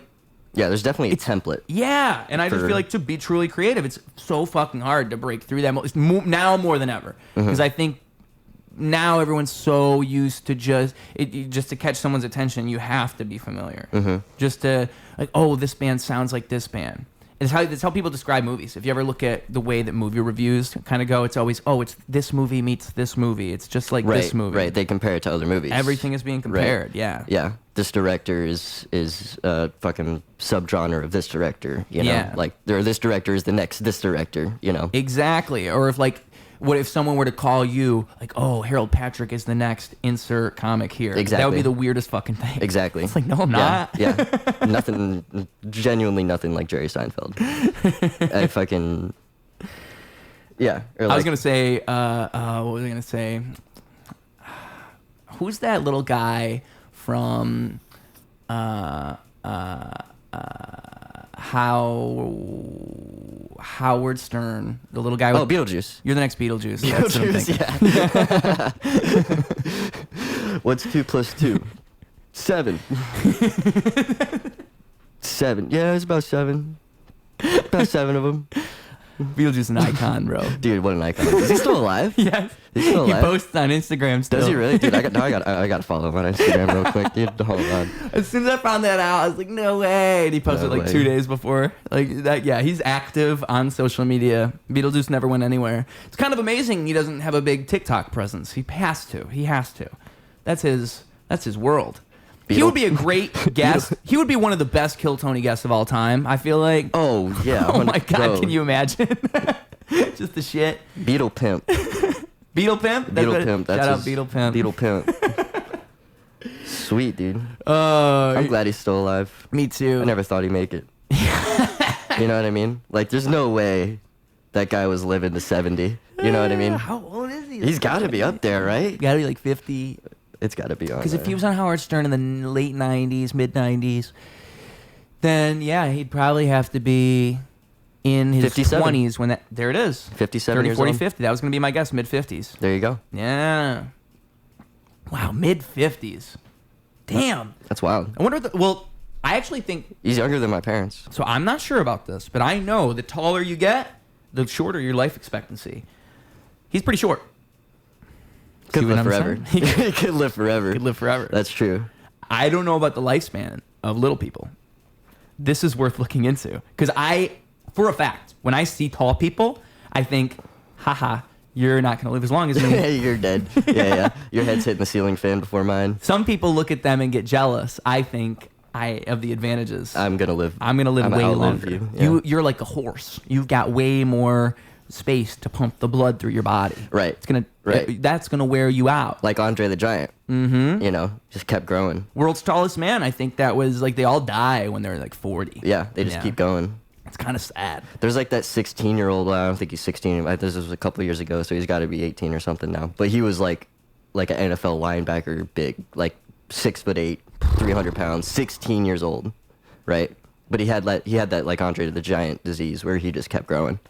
Yeah, there's definitely a template. Yeah, and I just feel like to be truly creative, it's so fucking hard to break through that. Now more than ever, because I think now everyone's so used to just to catch someone's attention, you have to be familiar. Just to like, oh, this band sounds like this band. It's how people describe movies. If you ever look at the way that movie reviews kind of go, it's always, oh, it's this movie meets this movie. It's just like this movie. Right, they compare it to other movies. Everything is being compared, yeah. Yeah, this director is a fucking subgenre of this director, you know? Yeah. Like, this director is the next this director, you know? Exactly. Or if, like, what if someone were to call you, like, oh, Harold Patrick is the next insert comic here? Exactly. That would be the weirdest fucking thing. Exactly. It's like, no, I'm not. Yeah. Genuinely nothing like Jerry Seinfeld. I fucking... Yeah. I was going to say, what was I going to say? Who's that little guy from Howard Stern, the little guy. Beetlejuice. You're the next Beetlejuice. Beetlejuice, yeah. What's 2 plus 2? 7. 7. Yeah, it's about 7. About 7 of them. Beetlejuice is an icon, bro. Dude, what an icon. Is he still alive? Yes. He's still alive? He posts on Instagram still. Does he really? Dude, I got to follow him on Instagram real quick. Dude, hold on. As soon as I found that out, I was like, no way. And he posted like 2 days before. Like that. Yeah, he's active on social media. Beetlejuice never went anywhere. It's kind of amazing he doesn't have a big TikTok presence. He has to. He has to. That's his world. He would be a great guest. He would be one of the best Kill Tony guests of all time, I feel like. Oh, yeah. Oh, my God. Can you imagine? Just the shit. Beetle Pimp. Beetle Pimp? Beetle Pimp. Shout out Beetle Pimp. Beetle Pimp. Sweet, dude. I'm glad he's still alive. Me too. I never thought he'd make it. You know what I mean? Like, there's no way that guy was living to 70. You know what I mean? How old is he? He's got to be up there, right? Got to be like 50. It's got to be on. Because if he was on Howard Stern in the late 90s, mid 90s, then yeah, he'd probably have to be in his 57. 20s when that. There it is. 57 30, years 40, old. 50. That was going to be my guess, mid 50s. There you go. Yeah. Wow, mid 50s. Damn. That's wild. I wonder well, I actually think he's younger than my parents. So I'm not sure about this, but I know the taller you get, the shorter your life expectancy. He's pretty short. Could live forever. He could live forever. Could live forever. That's true. I don't know about the lifespan of little people. This is worth looking into. Because for a fact, when I see tall people, I think, haha, you're not going to live as long as me. You're dead. Yeah. Your head's hitting the ceiling fan before mine. Some people look at them and get jealous. I think of the advantages. I'm going to live. I'm going to live way longer. You. Yeah. You're like a horse. You've got way more space to pump the blood through your body. Right. That's gonna wear you out. Like Andre the Giant. Mm-hmm. You know, just kept growing. World's tallest man. I think that was like they all die when they're like 40. Yeah, they just keep going. It's kind of sad. There's like that 16-year-old. I don't think he's 16. This was a couple of years ago, so he's got to be 18 or something now. But he was like an NFL linebacker, big, like 6'8", 300 pounds, 16 years old, right? But he had that like Andre the Giant disease where he just kept growing.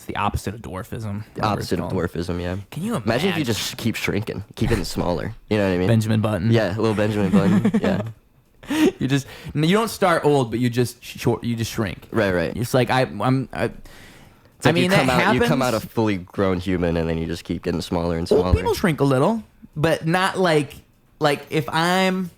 The opposite of dwarfism. The opposite of dwarfism, yeah. Can you imagine if you just keep shrinking, keep getting smaller? You know what I mean? Benjamin Button. Yeah, a little Benjamin Button. Yeah. You don't start old, but you just shrink. Right. It's like that happens. You come out a fully grown human, and then you just keep getting smaller and smaller. Well, people shrink a little, but not like if I'm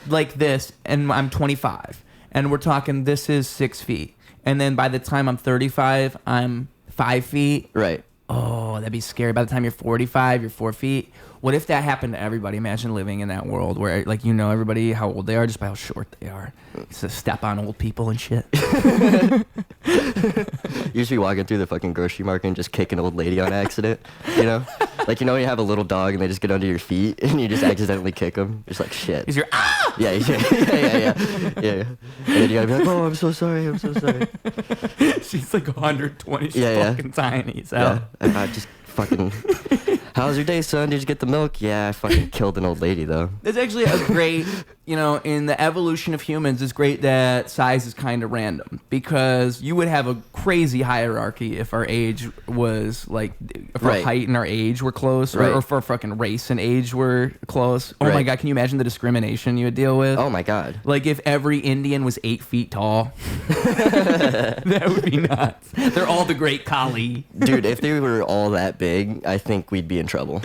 like this and I'm 25, and we're talking this is 6 feet, and then by the time I'm 35, I'm 5 feet. Right. Oh, that'd be scary. By the time you're 45, you're 4 feet. What if that happened to everybody? Imagine living in that world where, like, you know everybody how old they are just by how short they are. It's to step on old people and shit. You should be walking through the fucking grocery market and just kick an old lady on accident, you know? Like, you know when you have a little dog and they just get under your feet and you just accidentally kick them? Just like, shit. Because you're, ah! Yeah. And then you gotta be like, oh, I'm so sorry. She's like 120. She's fucking tiny. So. Yeah, I just fucking... How's your day, son? Did you get the milk? Yeah, I fucking killed an old lady, though. It's actually a great, you know, in the evolution of humans, it's great that size is kind of random because you would have a crazy hierarchy if our age was like, if our height and our age were close, or if our fucking race and age were close. Oh my God, can you imagine the discrimination you would deal with? Oh my God. Like if every Indian was 8 feet tall, that would be nuts. They're all the great Kali. Dude, if they were all that big, I think we'd be in trouble.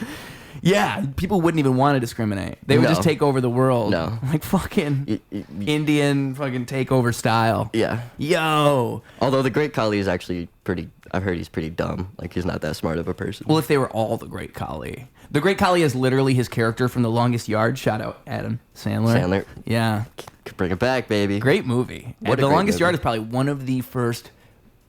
Yeah, people wouldn't even want to discriminate. They would just take over the world. No. Like fucking Indian fucking takeover style. Yeah. Yo. Although the Great Khali is actually pretty, I've heard he's pretty dumb. Like he's not that smart of a person. Well, if they were all the Great Khali. The Great Khali is literally his character from The Longest Yard. Shout out Adam Sandler. Yeah. Bring it back, baby. Great movie. The Longest Yard is probably one of the first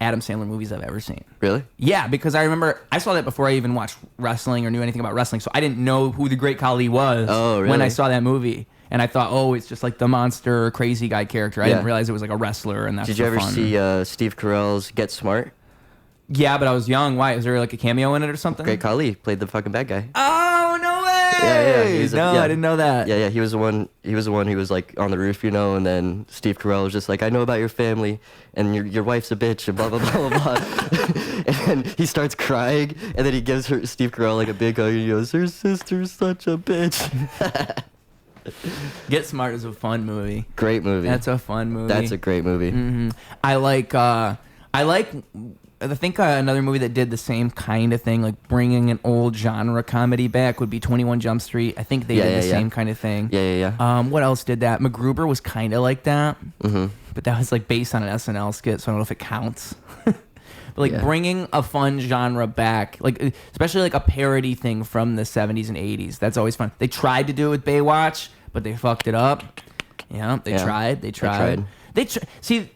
Adam Sandler movies I've ever seen. Really? Yeah, because I remember I saw that before I even watched wrestling or knew anything about wrestling, so I didn't know who the Great Khali was when I saw that movie. And I thought, oh, it's just like the monster, crazy guy character. I didn't realize it was like a wrestler, and that's Did you ever see Steve Carell's Get Smart? Yeah, but I was young. Why? Is there like a cameo in it or something? Great Khali played the fucking bad guy. Oh, no way! Yeah. I didn't know that. Yeah. He was the one who was like on the roof, you know, and then Steve Carell was just like, I know about your family, and your wife's a bitch, and blah blah blah blah blah. And he starts crying, and then he gives Steve Carell like a big hug, and he goes, "Her sister's such a bitch." Get Smart is a fun movie. Great movie. That's a fun movie. That's a great movie. Mm-hmm. I think another movie that did the same kind of thing, like bringing an old genre comedy back, would be 21 Jump Street. I think they did the same kind of thing. Yeah. What else did that? MacGruber was kind of like that, but that was like based on an SNL skit, so I don't know if it counts. But like bringing a fun genre back, like especially like a parody thing from the 70s and 80s, that's always fun. They tried to do it with Baywatch, but they fucked it up. They tried. See,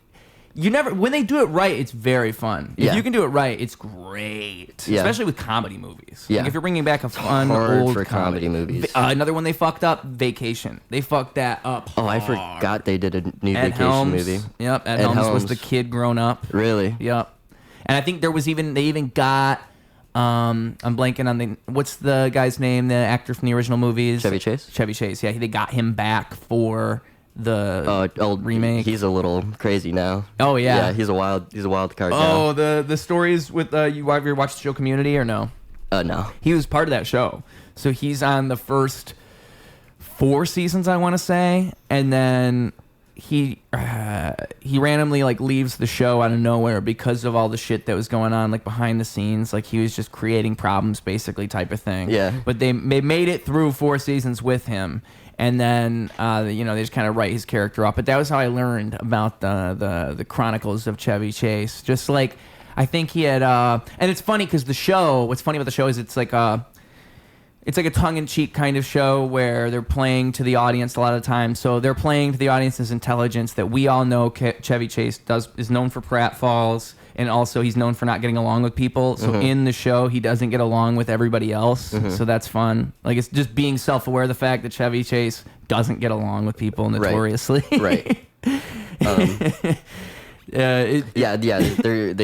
you never, when they do it right, it's very fun. If you can do it right, it's great. Especially with comedy movies. Like if you're bringing back a fun old for comedy movies. Another one they fucked up, Vacation. They fucked that up hard. Oh, I forgot they did a new Ed Vacation Helms, movie. Yep, Ed Helms was the kid grown up. Really? Yep. And I think they even got, I'm blanking on what's the guy's name, the actor from the original movies? Chevy Chase? Yeah, they got him back for the old remake. He's a little crazy now. Oh yeah. Yeah, he's a wild card now. Oh, the stories with you ever watched the show Community or no? No. He was part of that show. So he's on the first 4 seasons, I want to say, and then he randomly like leaves the show out of nowhere because of all the shit that was going on like behind the scenes. Like he was just creating problems basically type of thing. Yeah. But they made it through 4 seasons with him. And then, they just kind of write his character up. But that was how I learned about the Chronicles of Chevy Chase. Just like, I think he had, and it's funny because what's funny about the show is it's like a tongue-in-cheek kind of show where they're playing to the audience a lot of times. So they're playing to the audience's intelligence that we all know Chevy Chase is known for pratfalls. And also, he's known for not getting along with people. So in the show, he doesn't get along with everybody else. So that's fun. Like, it's just being self-aware of the fact that Chevy Chase doesn't get along with people notoriously. Right. They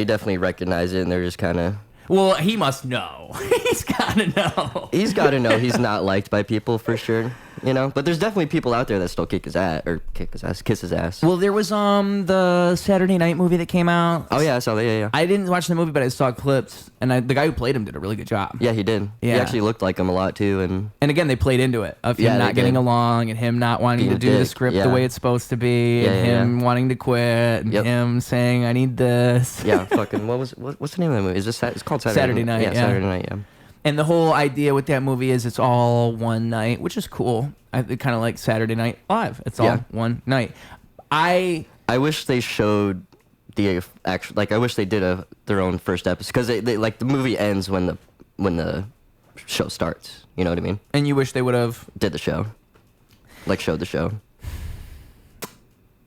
definitely recognize it, and they're just kind of... Well, he must know. He's got to know. He's got to know he's not liked by people for sure. You know, but there's definitely people out there that still kiss his ass. Well, there was the Saturday Night movie that came out. Oh yeah, I saw that. Yeah. I didn't watch the movie, but I saw clips, and the guy who played him did a really good job. Yeah, he did. Yeah. He actually looked like him a lot too, and again, they played into it of him not getting along, and him not wanting to do the script the way it's supposed to be, and him wanting to quit, and him saying, "I need this." Yeah, fucking what's the name of the movie? Is this it's called Saturday Night? Yeah, Saturday Night. Yeah. And the whole idea with that movie is it's all one night, which is cool. I kind of like Saturday Night Live. It's all one night. I wish they showed the actual, like, I wish they did their own first episode, because they like, the movie ends when the show starts. You know what I mean? And you wish they would have did the show, like, showed the show.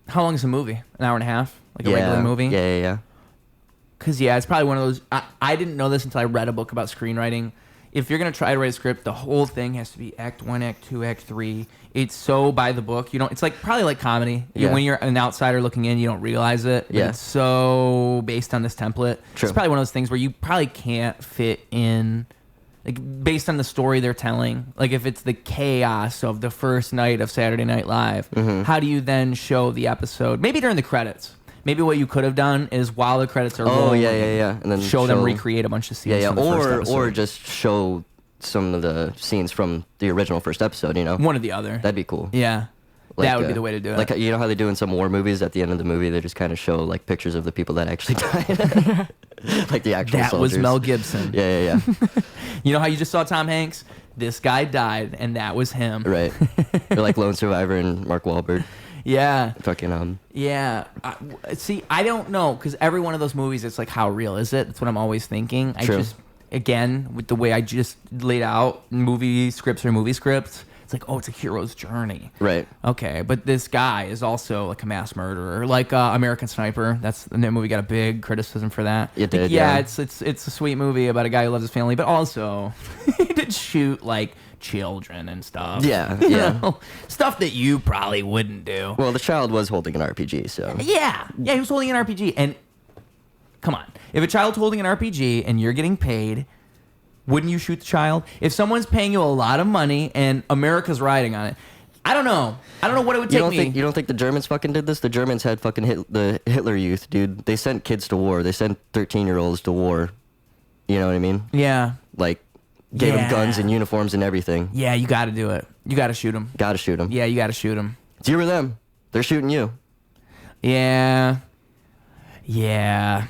How long is the movie? An hour and a half? Like a regular movie? Yeah. Because, yeah, it's probably one of those... I didn't know this until I read a book about screenwriting. If you're going to try to write a script, the whole thing has to be Act 1, Act 2, Act 3. It's so by the book. You don't... It's like probably like comedy. Yeah. When you're an outsider looking in, you don't realize it. But it's so based on this template. True. It's probably one of those things where you probably can't fit in... Like, based on the story they're telling, like, if it's the chaos of the first night of Saturday Night Live, how do you then show the episode? Maybe during the credits. Maybe what you could have done is while the credits are rolling, and then show them recreate a bunch of scenes. From the first episode. Or just show some of the scenes from the original first episode. You know, one or the other. That'd be cool. Yeah. Like, that would be the way to do it. Like, you know how they do in some war movies? At the end of the movie, they just kind of show, like, pictures of the people that actually died. Like the actual soldiers. That was Mel Gibson. Yeah. You know how you just saw Tom Hanks? This guy died, and that was him. Right. Or like Lone Survivor and Mark Wahlberg. Yeah. Fucking Yeah. See, I don't know, because every one of those movies, it's like, how real is it? That's what I'm always thinking. True. I just, again, with the way I just laid out movie scripts, it's like, oh, it's a hero's journey. Right. Okay, but this guy is also like a mass murderer, like American Sniper. That movie got a big criticism for that. It did. Yeah, it's a sweet movie about a guy who loves his family, but also he did shoot like children and stuff. Yeah. You know? Stuff that you probably wouldn't do. Well, the child was holding an RPG, so. Yeah, he was holding an RPG, and come on, if a child's holding an RPG and you're getting paid, wouldn't you shoot the child? If someone's paying you a lot of money and America's riding on it, I don't know what it would take me. You don't think the Germans fucking did this? The Germans had fucking the Hitler Youth, dude. They sent kids to war. They sent 13-year-olds to war. You know what I mean? Yeah. Like, gave them guns and uniforms and everything. Yeah, you got to do it. You got to shoot them. Got to shoot them. Yeah, you got to shoot them. It's you or them. They're shooting you. Yeah.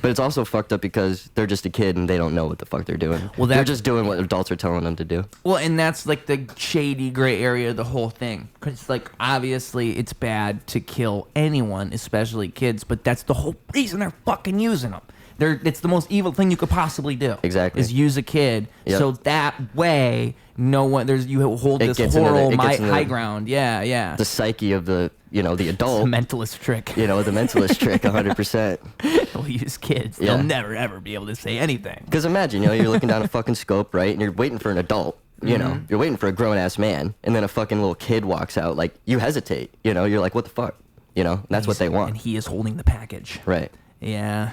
But it's also fucked up because they're just a kid and they don't know what the fuck they're doing. Well, they're just doing what adults are telling them to do. Well, and that's like the shady gray area of the whole thing. Because, like, obviously it's bad to kill anyone, especially kids, but that's the whole reason they're fucking using them. It's the most evil thing you could possibly do. Exactly. Is use a kid. Yep. So that way, no one, you hold this horrible high ground. Yeah. The psyche of the adult. It's a mentalist trick. The mentalist trick, 100%. They'll use kids. They'll never, ever be able to say anything. Because imagine, you're looking down a fucking scope, right? And you're waiting for an adult. You're waiting for a grown-ass man. And then a fucking little kid walks out. Like, you hesitate. You're like, what the fuck? That's what they want. And he is holding the package. Right. Yeah.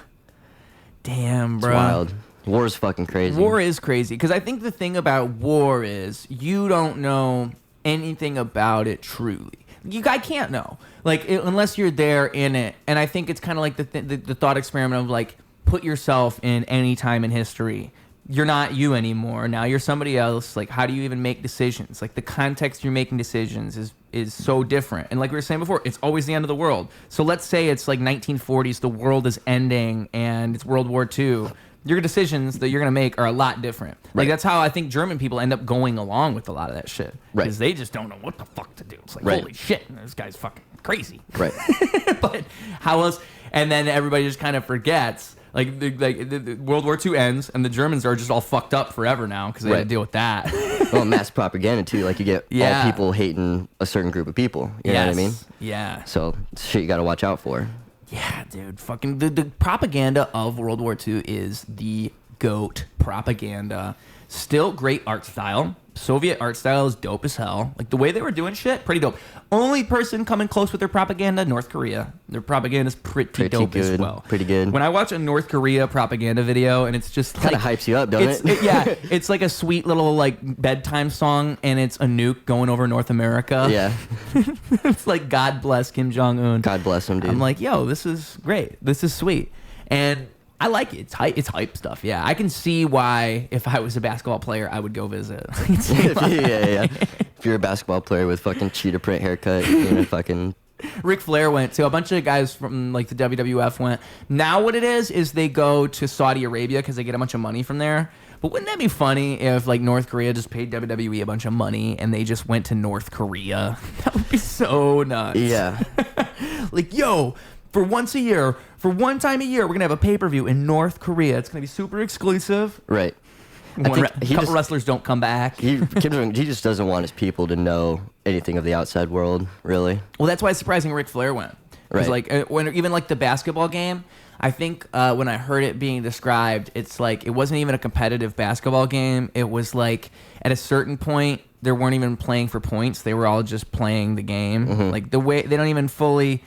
Damn, bro. It's wild. War is fucking crazy. War is crazy. Because I think the thing about war is you don't know anything about it truly. I can't know. Like, unless you're there in it. And I think it's kind of like the thought experiment of, like, put yourself in any time in history. You're not you anymore. Now you're somebody else. Like, how do you even make decisions? Like, the context you're making decisions is so different. And like we were saying before, it's always the end of the world. So let's say it's like 1940s, the world is ending, and it's World War II. Your decisions that you're going to make are a lot different. Like, that's how I think German people end up going along with a lot of that shit. Right. Because they just don't know what the fuck to do. It's like, holy shit, this guy's fucking crazy. Right. But how else? And then everybody just kind of forgets. Like, the World War II ends, and the Germans are just all fucked up forever now because they had to deal with that. Well, mass propaganda, too. Like, you get all people hating a certain group of people. You know what I mean? Yeah. So, shit you got to watch out for. Yeah, dude. Fucking the propaganda of World War II is the GOAT propaganda. Still great art style. Soviet art style is dope as hell. Like, the way they were doing shit, pretty dope. Only person coming close with their propaganda, North Korea. Their propaganda is pretty dope good, as well. Pretty good. When I watch a North Korea propaganda video, and it's just kind of hypes you up, doesn't it? Yeah, it's like a sweet little, like, bedtime song, and it's a nuke going over North America. Yeah. It's like, God bless Kim Jong-un. God bless him, dude. I'm like, yo, this is great. This is sweet. And I like it. It's hype stuff. Yeah, I can see why if I was a basketball player, I would go visit. Yeah. If you're a basketball player with fucking cheetah print haircut, fucking. Ric Flair went. So a bunch of guys from like the WWF went. Now what it is they go to Saudi Arabia because they get a bunch of money from there. But wouldn't that be funny if like North Korea just paid WWE a bunch of money and they just went to North Korea? That would be so nuts. Yeah. Like, yo, for once a year, For one time a year, we're going to have a pay-per-view in North Korea. It's going to be super exclusive. Right. A couple wrestlers don't come back. He just doesn't want his people to know anything of the outside world, really. Well, that's why it's surprising Ric Flair went. Right. Like even like the basketball game, I think when I heard it being described, it's like it wasn't even a competitive basketball game. It was like at a certain point, they weren't even playing for points. They were all just playing the game. Mm-hmm. Like the way they don't even fully,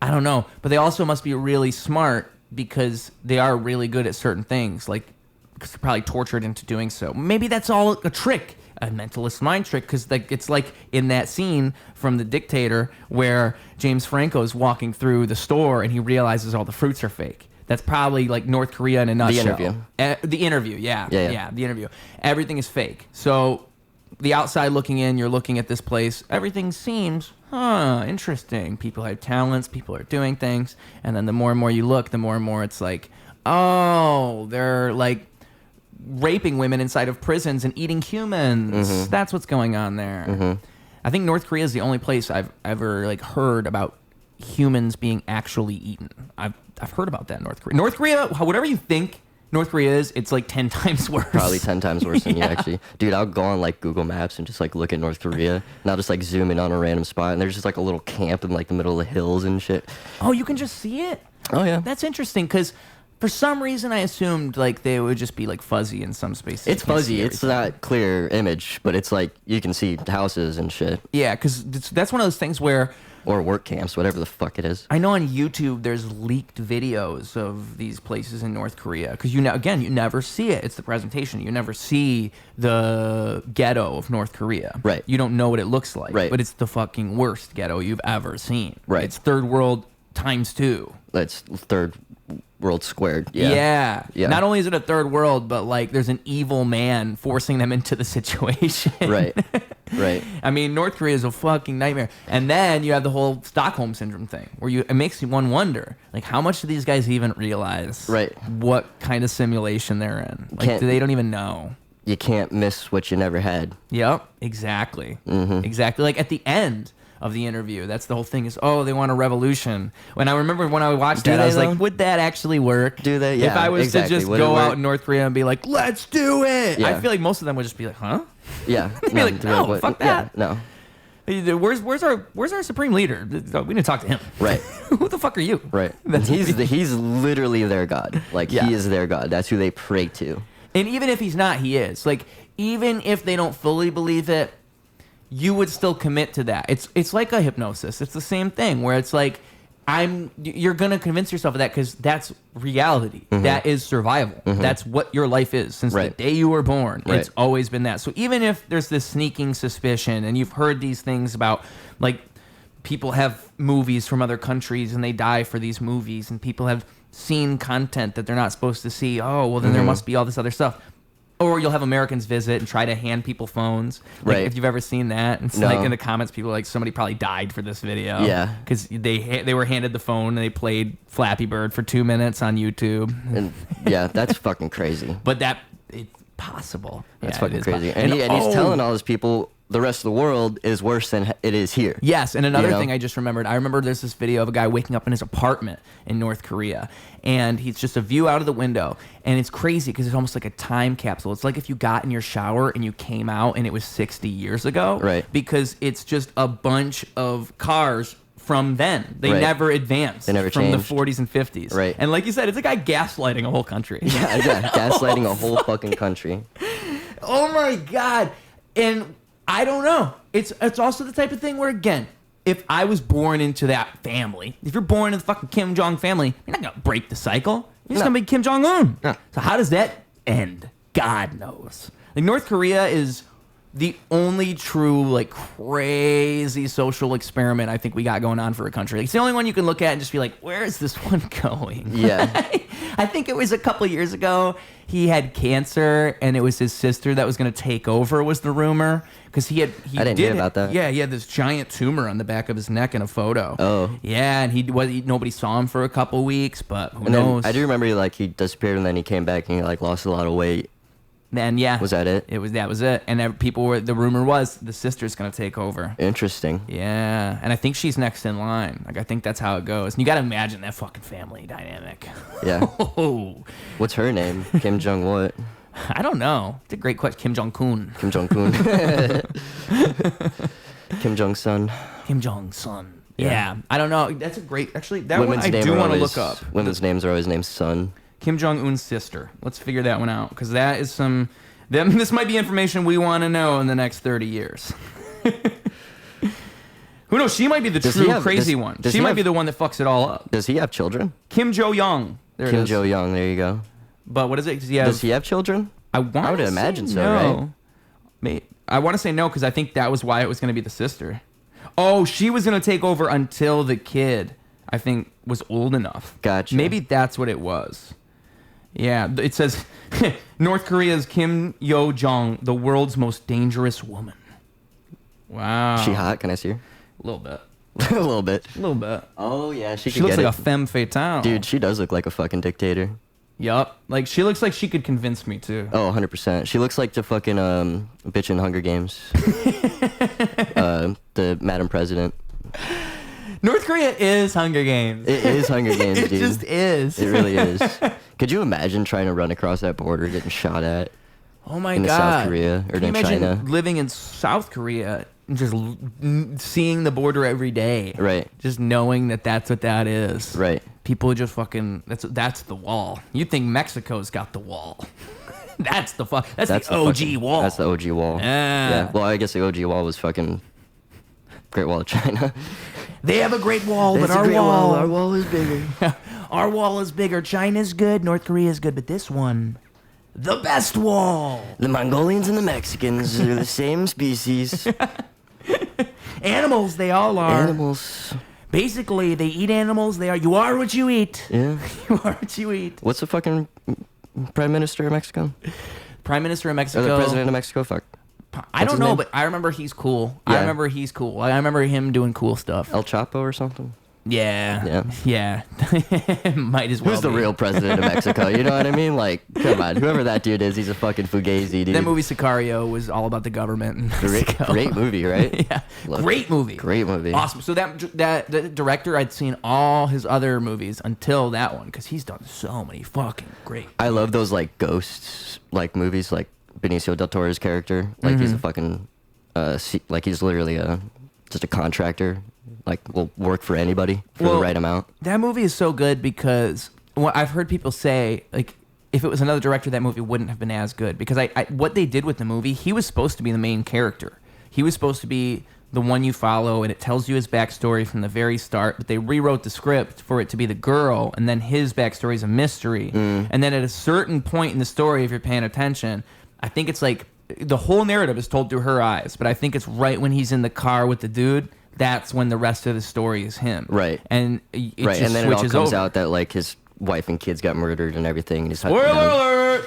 I don't know, but they also must be really smart because they are really good at certain things. Like, because they're probably tortured into doing so. Maybe that's all a trick, a mentalist mind trick, because like it's like in that scene from The Dictator where James Franco's walking through the store and he realizes all the fruits are fake. That's probably like North Korea in a nutshell. The interview, yeah, the interview. Everything is fake. So the outside looking in, you're looking at this place. Everything seems, interesting. People have talents. People are doing things. And then the more and more you look, the more and more it's like, oh, they're like raping women inside of prisons and eating humans. Mm-hmm. That's what's going on there. Mm-hmm. I think North Korea is the only place I've ever like heard about humans being actually eaten. I've heard about that in North Korea. North Korea, whatever you think North Korea is, it's like 10 times worse. Probably 10 times worse than you actually. Dude, I'll go on like Google Maps and just like look at North Korea and I'll just like zoom in on a random spot and there's just like a little camp in like the middle of the hills and shit. Oh, you can just see it? Oh, yeah. That's interesting because for some reason I assumed like they would just be like fuzzy in some spaces. It's fuzzy. It's not clear image, but it's like you can see houses and shit. Yeah, because that's one of those things where... Or work camps, whatever the fuck it is. I know on YouTube there's leaked videos of these places in North Korea because you never see it. It's the presentation. You never see the ghetto of North Korea. Right. You don't know what it looks like. Right. But it's the fucking worst ghetto you've ever seen. Right. It's third world times 2. That's third world squared. Yeah. Not only is it a third world, but like there's an evil man forcing them into the situation. Right. I mean, North Korea is a fucking nightmare. And then you have the whole Stockholm syndrome thing where it makes one wonder, like how much do these guys even realize what kind of simulation they're in? Like they don't even know. You can't miss what you never had. Yep, exactly. Mm-hmm. Exactly. Like at the end of the interview, that's the whole thing is, they want a revolution. When I remember when I watched that, I was like, would that actually work? Do they? Yeah, if I was to just go out in North Korea and be like, let's do it. Yeah. I feel like most of them would just be like, huh? Yeah. They'd be like, no, fuck that. Yeah, no. Where's our supreme leader? We need to talk to him. Right. Who the fuck are you? Right. He's literally their god. Like he is their god. That's who they pray to. And even if he's not, he is. Like even if they don't fully believe it, you would still commit to that. It's like a hypnosis. It's the same thing where it's like you're gonna convince yourself of that because that's reality. Mm-hmm. That is survival. Mm-hmm. That's what your life is since the day you were born. Right. It's always been that. So even if there's this sneaking suspicion and you've heard these things about like people have movies from other countries and they die for these movies and people have seen content that they're not supposed to see. Oh, well then there must be all this other stuff. Or you'll have Americans visit and try to hand people phones. Like, if you've ever seen that. It's like in the comments, people are like, somebody probably died for this video. Yeah. Because they were handed the phone and they played Flappy Bird for 2 minutes on YouTube. And yeah, that's fucking crazy. But it's possible. That's fucking crazy. And he's telling all those people the rest of the world is worse than it is here. Yes, and another thing I just remembered. I remember there's this video of a guy waking up in his apartment in North Korea, and he's just a view out of the window, and it's crazy because it's almost like a time capsule. It's like if you got in your shower and you came out and it was 60 years ago. Right. Because it's just a bunch of cars from then. They never advanced. They never from changed. the 40s and 50s. Right. And like you said, it's a guy gaslighting a whole country. Yeah, gaslighting a whole fucking country. Oh my God. And I don't know. It's also the type of thing where, again, if I was born into that family, if you're born in the fucking Kim Jong family, you're not going to break the cycle. You're just going to be Kim Jong-un. No. So how does that end? God knows. Like North Korea is the only true, like, crazy social experiment I think we got going on for a country. Like, it's the only one you can look at and just be like, where is this one going? Yeah. I think it was a couple years ago. He had cancer, and it was his sister that was going to take over, was the rumor. Because I didn't hear about that. Yeah, he had this giant tumor on the back of his neck in a photo. Oh. Yeah, and nobody saw him for a couple weeks, but who knows? I do remember he disappeared, and then he came back, and he lost a lot of weight. And yeah, was that it? That was it. And the rumor was the sister's gonna take over. Interesting. Yeah, and I think she's next in line. Like I think that's how it goes. And you gotta imagine that fucking family dynamic. Yeah. What's her name? Kim Jong what? I don't know. It's a great question. Kim Jong Un. Kim Jong Un. Kim Jong Sun. Kim Jong Sun. Yeah. I don't know. That's a great. Actually, that women's one I do want to look up. Women's names are always named Sun. Kim Jong Un's sister. Let's figure that one out because that is some. This might be information we want to know in the next 30 years. Who knows? She might be the crazy one. She might be the one that fucks it all up. Does he have children? Kim Jo-young. Kim Jo-young. There you go. But what is it? Does he have children? I would imagine so, right? I want to say no because I think that was why it was going to be the sister. Oh, she was going to take over until the kid, I think, was old enough. Gotcha. Maybe that's what it was. Yeah, it says North Korea's Kim Yo-jong, the world's most dangerous woman. Wow. She hot? Can I see her? A little bit. A little bit. A little bit. Oh, yeah. She looks like a femme fatale. Dude, she does look like a fucking dictator. Yup. Like, she looks like she could convince me, too. Oh, 100%. She looks like the fucking bitch in Hunger Games. The Madam President. North Korea is Hunger Games. It is Hunger Games, dude. It just is. It really is. Could you imagine trying to run across that border, getting shot at? Oh my God. In South Korea or in China. Living in South Korea and just seeing the border every day. Right. Just knowing that that's what that is. Right. People just fucking that's the wall. You think Mexico's got the wall. That's the OG wall. That's the OG wall. Yeah. Well, I guess the OG wall was fucking Great Wall of China. They have a great wall, but our wall is bigger. Our wall is bigger. China's good, North Korea's good, but this one, the best wall. The Mongolians and the Mexicans are the same species. Animals, they all are. Animals. Basically, they eat animals. You are what you eat. Yeah. You are what you eat. What's the fucking Prime Minister of Mexico? Prime Minister of Mexico. Or the President of Mexico? Fuck. I don't know, but I remember he's cool. Yeah. I remember he's cool. I remember him doing cool stuff. El Chapo or something? Yeah. Might as well Who's the real president of Mexico? You know what I mean? Like, come on. Whoever that dude is, he's a fucking fugazi, dude. That movie Sicario was all about the government. Great movie, right? Yeah. Great movie. Great movie. Awesome. So that director, I'd seen all his other movies until that one because he's done so many fucking great movies. I love those, like, ghosts, like, movies, like Benicio del Toro's character. Like, he's a fucking, like, he's literally just a contractor. Like, will work for anybody for the right amount. That movie is so good because I've heard people say, like, if it was another director, that movie wouldn't have been as good. Because what they did with the movie, he was supposed to be the main character. He was supposed to be the one you follow, and it tells you his backstory from the very start. But they rewrote the script for it to be the girl, and then his backstory is a mystery. And then at a certain point in the story, if you're paying attention, I think it's like the whole narrative is told through her eyes. But I think it's right when he's in the car with the dude. That's when the rest of the story is him. Right. And it just and then it all comes over. out that, like, his wife and kids got murdered and everything. And he's Spoiler alert!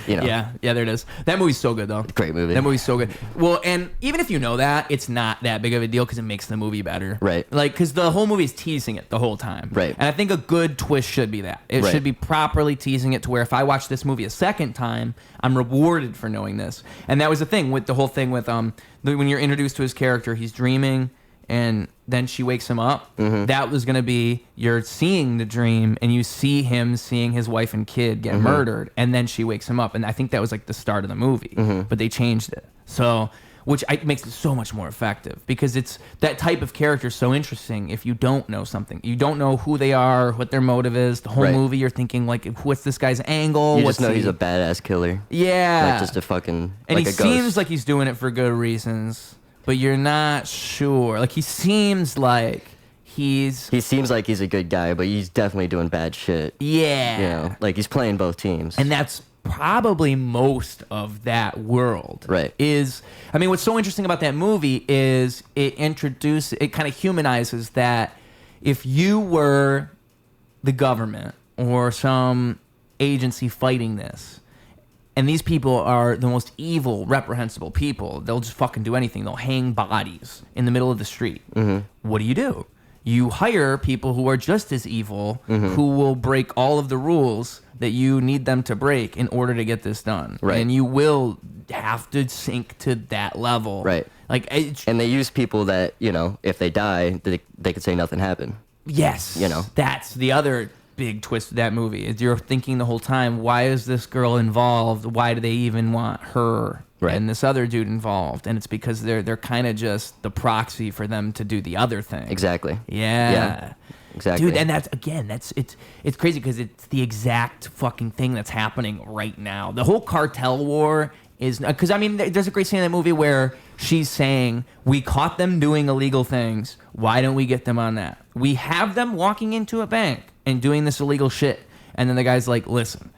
You know. Yeah, there it is. That movie's so good, though. Great movie. That movie's so good. Well, and even if you know that, it's not that big of a deal because it makes the movie better. Right. Like, because the whole movie is teasing it the whole time. Right. And I think a good twist should be that. It should be properly teasing it to where if I watch this movie a second time, I'm rewarded for knowing this. And that was the thing with the whole thing with when you're introduced to his character, he's dreaming. And then she wakes him up. That was going to be you're seeing the dream and you see him seeing his wife and kid get murdered. And then she wakes him up. And I think that was like the start of the movie. But they changed it. So, which makes it so much more effective because it's that type of character is so interesting if you don't know something. You don't know who they are, what their motive is. The whole movie you're thinking like, what's this guy's angle? You just know he's a badass killer. Yeah. Like just a fucking, and like he a ghost. seems like he's doing it for good reasons. But you're not sure. Like, he seems like he seems like he's a good guy, but he's definitely doing bad shit. Yeah. You know, like he's playing both teams. And that's probably most of that world. Right. What's so interesting about that movie is it kind of humanizes that if you were the government or some agency fighting this, and these people are the most evil, reprehensible people. They'll just fucking do anything. They'll hang bodies in the middle of the street. What do? you hire people who are just as evil, who will break all of the rules that you need them to break in order to get this done. Right. And you will have to sink to that level. Right. Like, and they use people that, you know, if they die, they could say nothing happened. Yes. You know. That's the other big twist of that movie. Is you're thinking the whole time, why is this girl involved? Why do they even want her and this other dude involved? And it's because they're kind of just the proxy for them to do the other thing. Exactly. Yeah. Exactly. Dude, and it's crazy because it's the exact fucking thing that's happening right now. The whole cartel war is, because I mean, there's a great scene in that movie where she's saying, we caught them doing illegal things. Why don't we get them on that? We have them walking into a bank and doing this illegal shit. And then the guy's like, listen,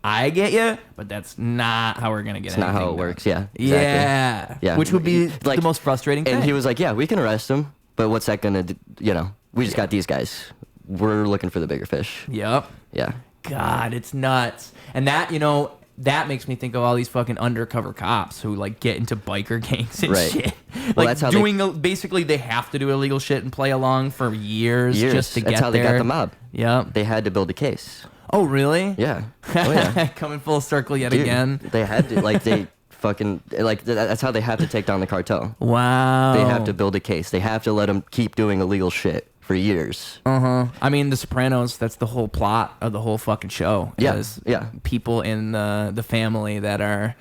I get you, but that's not how we're going to get it. It's not how it works, yeah. Exactly. Yeah. Which would be the most frustrating thing. And he was like, yeah, we can arrest him, but what's that going to do? You know, we just got these guys. We're looking for the bigger fish. Yep. Yeah. God, it's nuts. And that, you know, that makes me think of all these fucking undercover cops who like get into biker gangs and shit. Well, like that's how basically they have to do illegal shit and play along for years just to get there. That's how they got the mob. Yeah. They had to build a case. Oh, really? Yeah. Oh, yeah. Coming full circle yet Dude, again. They had to, like, they fucking, like, that's how they have to take down the cartel. Wow. They have to build a case. They have to let them keep doing illegal shit for years. I mean, The Sopranos, that's the whole plot of the whole fucking show. Yeah. People in the family that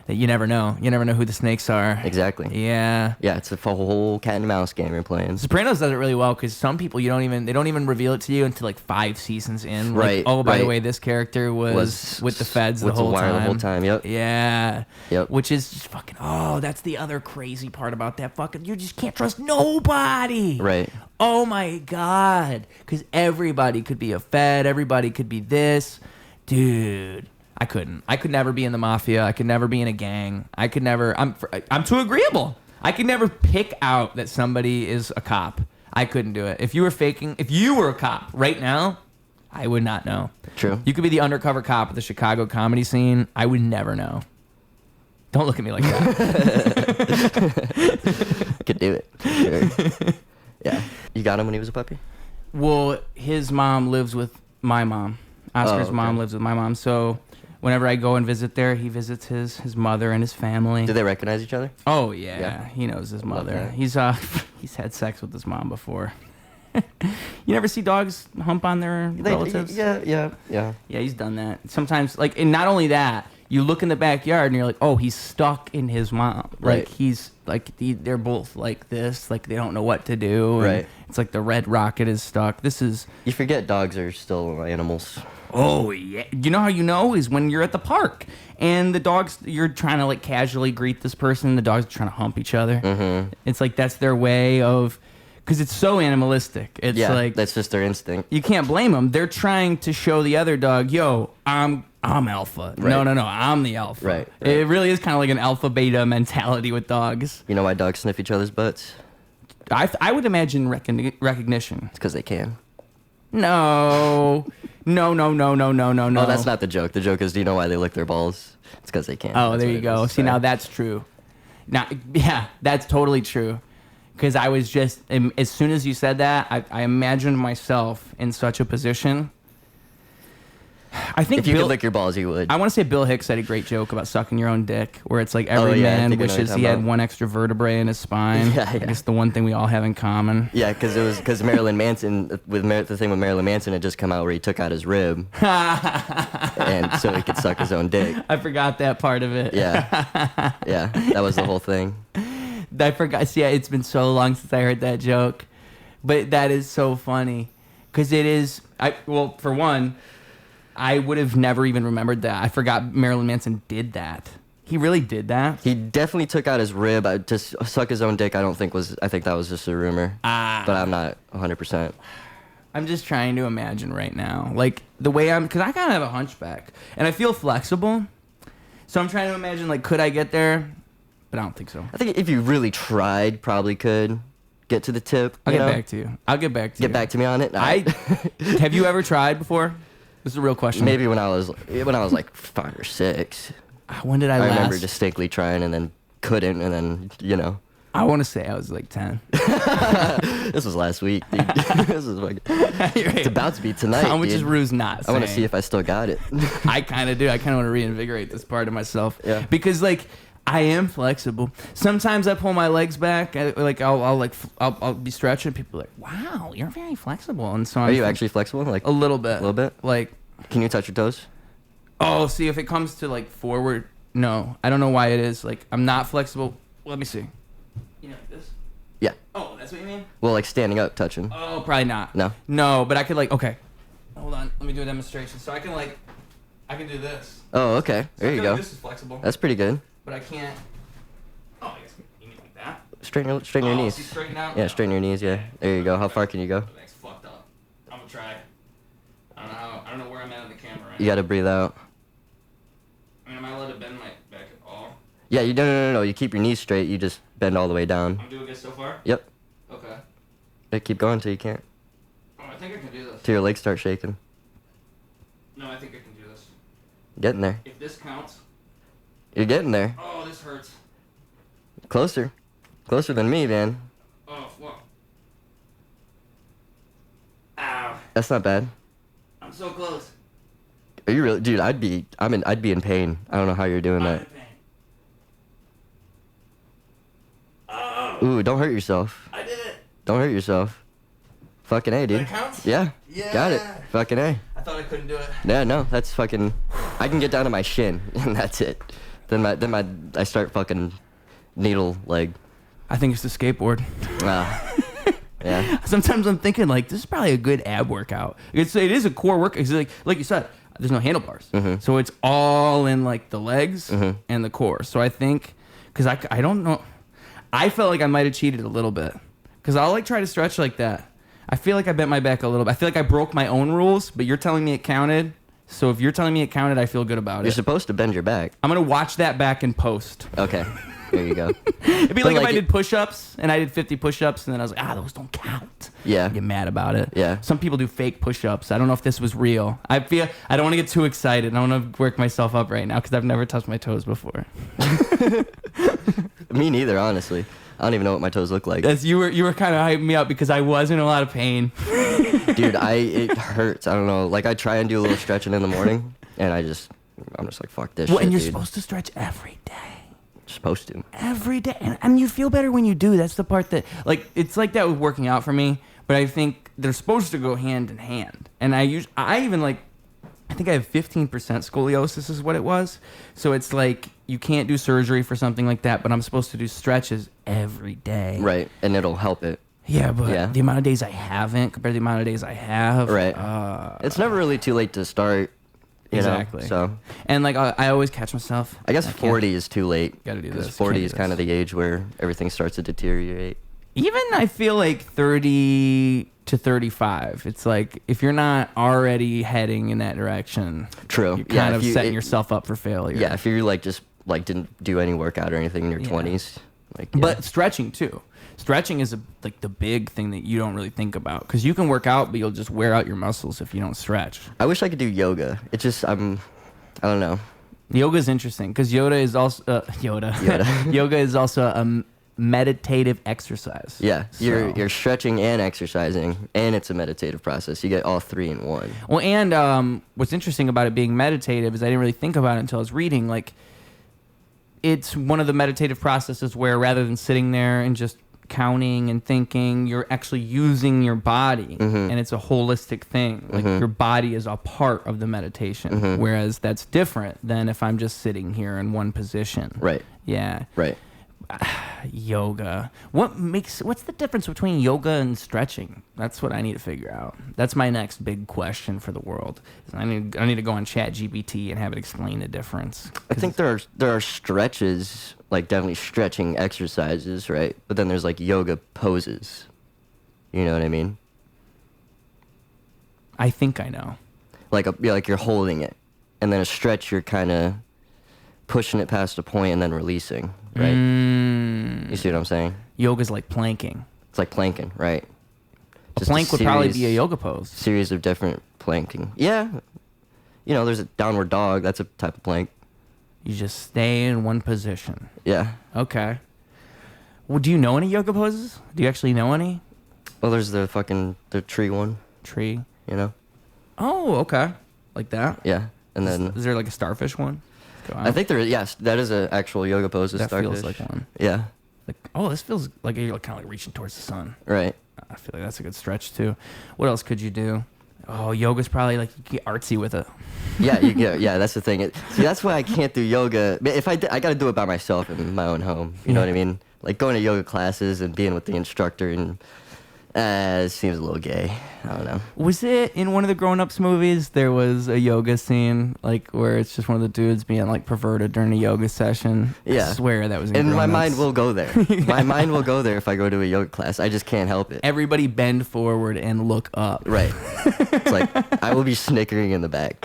you never know. You never know who the snakes are. Exactly. Yeah. Yeah, it's a whole cat and mouse game you're playing. Sopranos does it really well because some people they don't even reveal it to you until like 5 seasons in. Right. Like, oh, by the way, this character was with the feds the whole time. The whole time. Yep. Yeah. Yep. Which is just fucking. Oh, that's the other crazy part about that fucking. You just can't trust nobody. Right. Oh my god. Because everybody could be a fed. Everybody could be this, dude. I couldn't. I could never be in the mafia. I could never be in a gang. I could never. I'm too agreeable. I could never pick out that somebody is a cop. I couldn't do it. If you were a cop right now, I would not know. True. You could be the undercover cop of the Chicago comedy scene. I would never know. Don't look at me like that. I could do it. Sure. Yeah. You got him when he was a puppy? Well, his mom lives with my mom. Oscar's mom lives with my mom. So whenever I go and visit there, he visits his mother and his family. Do they recognize each other? Oh yeah. He knows his mother. He's had sex with his mom before. You never see dogs hump on their relatives? Yeah. Yeah, he's done that. Sometimes, like, and not only that, you look in the backyard and you're like, oh, he's stuck in his mom. Right. Like, he's like, they're both like this, like they don't know what to do. Right. It's like the red rocket is stuck. You forget dogs are still animals. Oh yeah. You know how you know is when you're at the park and the dogs, you're trying to like casually greet this person. The dogs are trying to hump each other. Mm-hmm. It's like that's their way of, because it's so animalistic. It's like that's just their instinct. You can't blame them. They're trying to show the other dog, yo, I'm alpha. Right. No, I'm the alpha. Right. It really is kind of like an alpha beta mentality with dogs. You know why dogs sniff each other's butts? I would imagine recognition. It's because they can. No. No. Oh, that's not the joke. The joke is, do you know why they lick their balls? It's because they can. Oh, there you go. See, now that's true. Now, yeah, that's totally true. Because I was just, as soon as you said that, I imagined myself in such a position. I think if you could lick your balls, you would. I want to say Bill Hicks had a great joke about sucking your own dick, where it's like every man wishes he had one extra vertebrae in his spine. Yeah. I guess the one thing we all have in common. Yeah, because Marilyn Manson, the thing with Marilyn Manson had just come out where he took out his rib, and so he could suck his own dick. I forgot that part of it. Yeah, that was the whole thing. I forgot. See, it's been so long since I heard that joke, but that is so funny because it is. Well, for one, I would have never even remembered that. I forgot Marilyn Manson did that. He really did that. He definitely took out his rib to suck his own dick. I think that was just a rumor. But I'm not 100%. I'm just trying to imagine right now, like the way because I kind of have a hunchback and I feel flexible, so I'm trying to imagine like could I get there. But I don't think so. I think if you really tried, probably could get to the tip. I'll get back to you. Get back to me on it. Have you ever tried before? This is a real question. Maybe when I was like 5 or 6. When did I last? remember distinctly trying and then couldn't and then I want to say I was like 10. This was last week, dude. This is like, it's about to be tonight. How much is Ruse not saying? I want to see if I still got it. I kind of do. I kind of want to reinvigorate this part of myself. Yeah. Because like I am flexible. Sometimes I pull my legs back. I'll be stretching. People are like, "Wow, you're very flexible." And so are you actually flexible? Like a little bit. A little bit. Like, can you touch your toes? Oh, see, if it comes to like forward, no. I don't know why it is. Like I'm not flexible. Let me see. You know, like this? Yeah. Oh, that's what you mean? Well, like standing up, touching. Oh, probably not. No? No, but I could like, okay. Hold on. Let me do a demonstration. So I can do this. Oh, okay. There you go. This is flexible. That's pretty good. But I can't. Oh, I guess you mean like that? Straighten your knees. See, straighten out? Yeah, straighten your knees, yeah. There you go. How far can you go? That's fucked up. I'm gonna try. I don't know where I'm at on the camera right You gotta breathe out. I mean, am I allowed to bend my back at all? Yeah, you no. You keep your knees straight. You just bend all the way down. I'm doing good so far? Yep. Okay. Yeah, keep going until you can't. Oh, I think I can do this. Till your legs start shaking. No, I think I can do this. Getting there. If this counts. You're getting there. Oh, this hurts. Closer. Closer than me, man. Oh, fuck. Ow. That's not bad. I'm so close. Are you really, dude? I'd be in pain. I don't know how you're doing that. I'm in pain. Oh. Ooh, don't hurt yourself. I did it. Don't hurt yourself. Fucking A, dude. That counts? Yeah. Yeah. Got it. Fucking A. I thought I couldn't do it. Yeah, no, that's fucking. I can get down to my shin, and that's it. Then I start fucking needle leg. I think it's the skateboard. Yeah. Sometimes I'm thinking like this is probably a good ab workout. It is a core work. It's like you said, there's no handlebars, so it's all in like the legs and the core. So I think because I don't know, I felt like I might have cheated a little bit because I'll like try to stretch like that. I feel like I bent my back a little bit. I feel like I broke my own rules, but you're telling me it counted. So if you're telling me it counted, I feel good about it. You're supposed to bend your back. I'm gonna watch that back in post. Okay. There you go. It'd be like if I did push-ups and I did 50 push-ups and then I was like, those don't count. Yeah. Get mad about it. Yeah. Some people do fake push-ups. I don't know if this was real. I don't want to get too excited. I want to work myself up right now because I've never touched my toes before. Me neither, honestly. I don't even know what my toes look like. You were kind of hyping me up because I was in a lot of pain. Dude, it hurts. I don't know. Like I try and do a little stretching in the morning and I'm just like, fuck this shit, and you're dude. supposed to stretch every day. Supposed to every day, and you feel better when you do. That's the part that like it's like that with working out for me, but I think they're supposed to go hand in hand. And I think I have 15% scoliosis is what it was, so it's like you can't do surgery for something like that, but I'm supposed to do stretches every day, right? And it'll help it. Yeah, but the amount of days I haven't compared to the amount of days I have, right? It's never really too late to start. Exactly. So, and like I always catch myself. I guess 40 is too late. Gotta do this. 40 is kind of the age where everything starts to deteriorate. Even I feel like 30 to 35. It's like if you're not already heading in that direction, true. You're kind of setting yourself up for failure. Yeah, if you're like just like didn't do any workout or anything in your 20s, like. Yeah. But stretching too. Stretching is like the big thing that you don't really think about because you can work out, but you'll just wear out your muscles if you don't stretch. I wish I could do yoga. It just I don't know. Yoga is interesting because yoga is also yoga is also a meditative exercise. Yeah, you're stretching and exercising, and it's a meditative process. You get all three in one. Well, and what's interesting about it being meditative is I didn't really think about it until I was reading. Like, it's one of the meditative processes where rather than sitting there and just counting and thinking, you're actually using your body, and it's a holistic thing. Like your body is a part of the meditation, whereas that's different than if I'm just sitting here in one position. Right. Yeah. Right. Yoga. What's the difference between yoga and stretching? That's what I need to figure out. That's my next big question for the world. I need to go on ChatGPT and have it explain the difference. I think there are stretches, like definitely stretching exercises, right? But then there's like yoga poses. You know what I mean? I think I know. Like you're holding it, and then a stretch you're kind of pushing it past a point and then releasing, right? You see what I'm saying? Yoga's like planking. It's like planking, right? A plank would probably be a yoga pose. Series of different planking. Yeah. You know, there's a downward dog. That's a type of plank. You just stay in one position. Yeah. Okay. Well, do you know any yoga poses? Do you actually know any? Well, there's the tree one. Tree. You know? Oh, okay. Like that? Yeah. And then... Is there like a starfish one? I think there is. Yes, that is an actual yoga pose. That starfish. feels like one. Yeah. Like, oh, this feels like you're kind of like reaching towards the sun. Right. I feel like that's a good stretch too. What else could you do? Oh, yoga's probably like you get artsy with it. Yeah, that's the thing. See, that's why I can't do yoga. If I got to do it by myself in my own home. You know what I mean? Like going to yoga classes and being with the instructor and it seems a little gay. I don't know. Was it in one of the Grown Ups movies? There was a yoga scene, like where it's just one of the dudes being like perverted during a yoga session. Yeah, I swear that was. In and Grown my Ups. mind will go there. My mind will go there if I go to a yoga class. I just can't help it. Everybody bend forward and look up. Right. It's like I will be snickering in the back.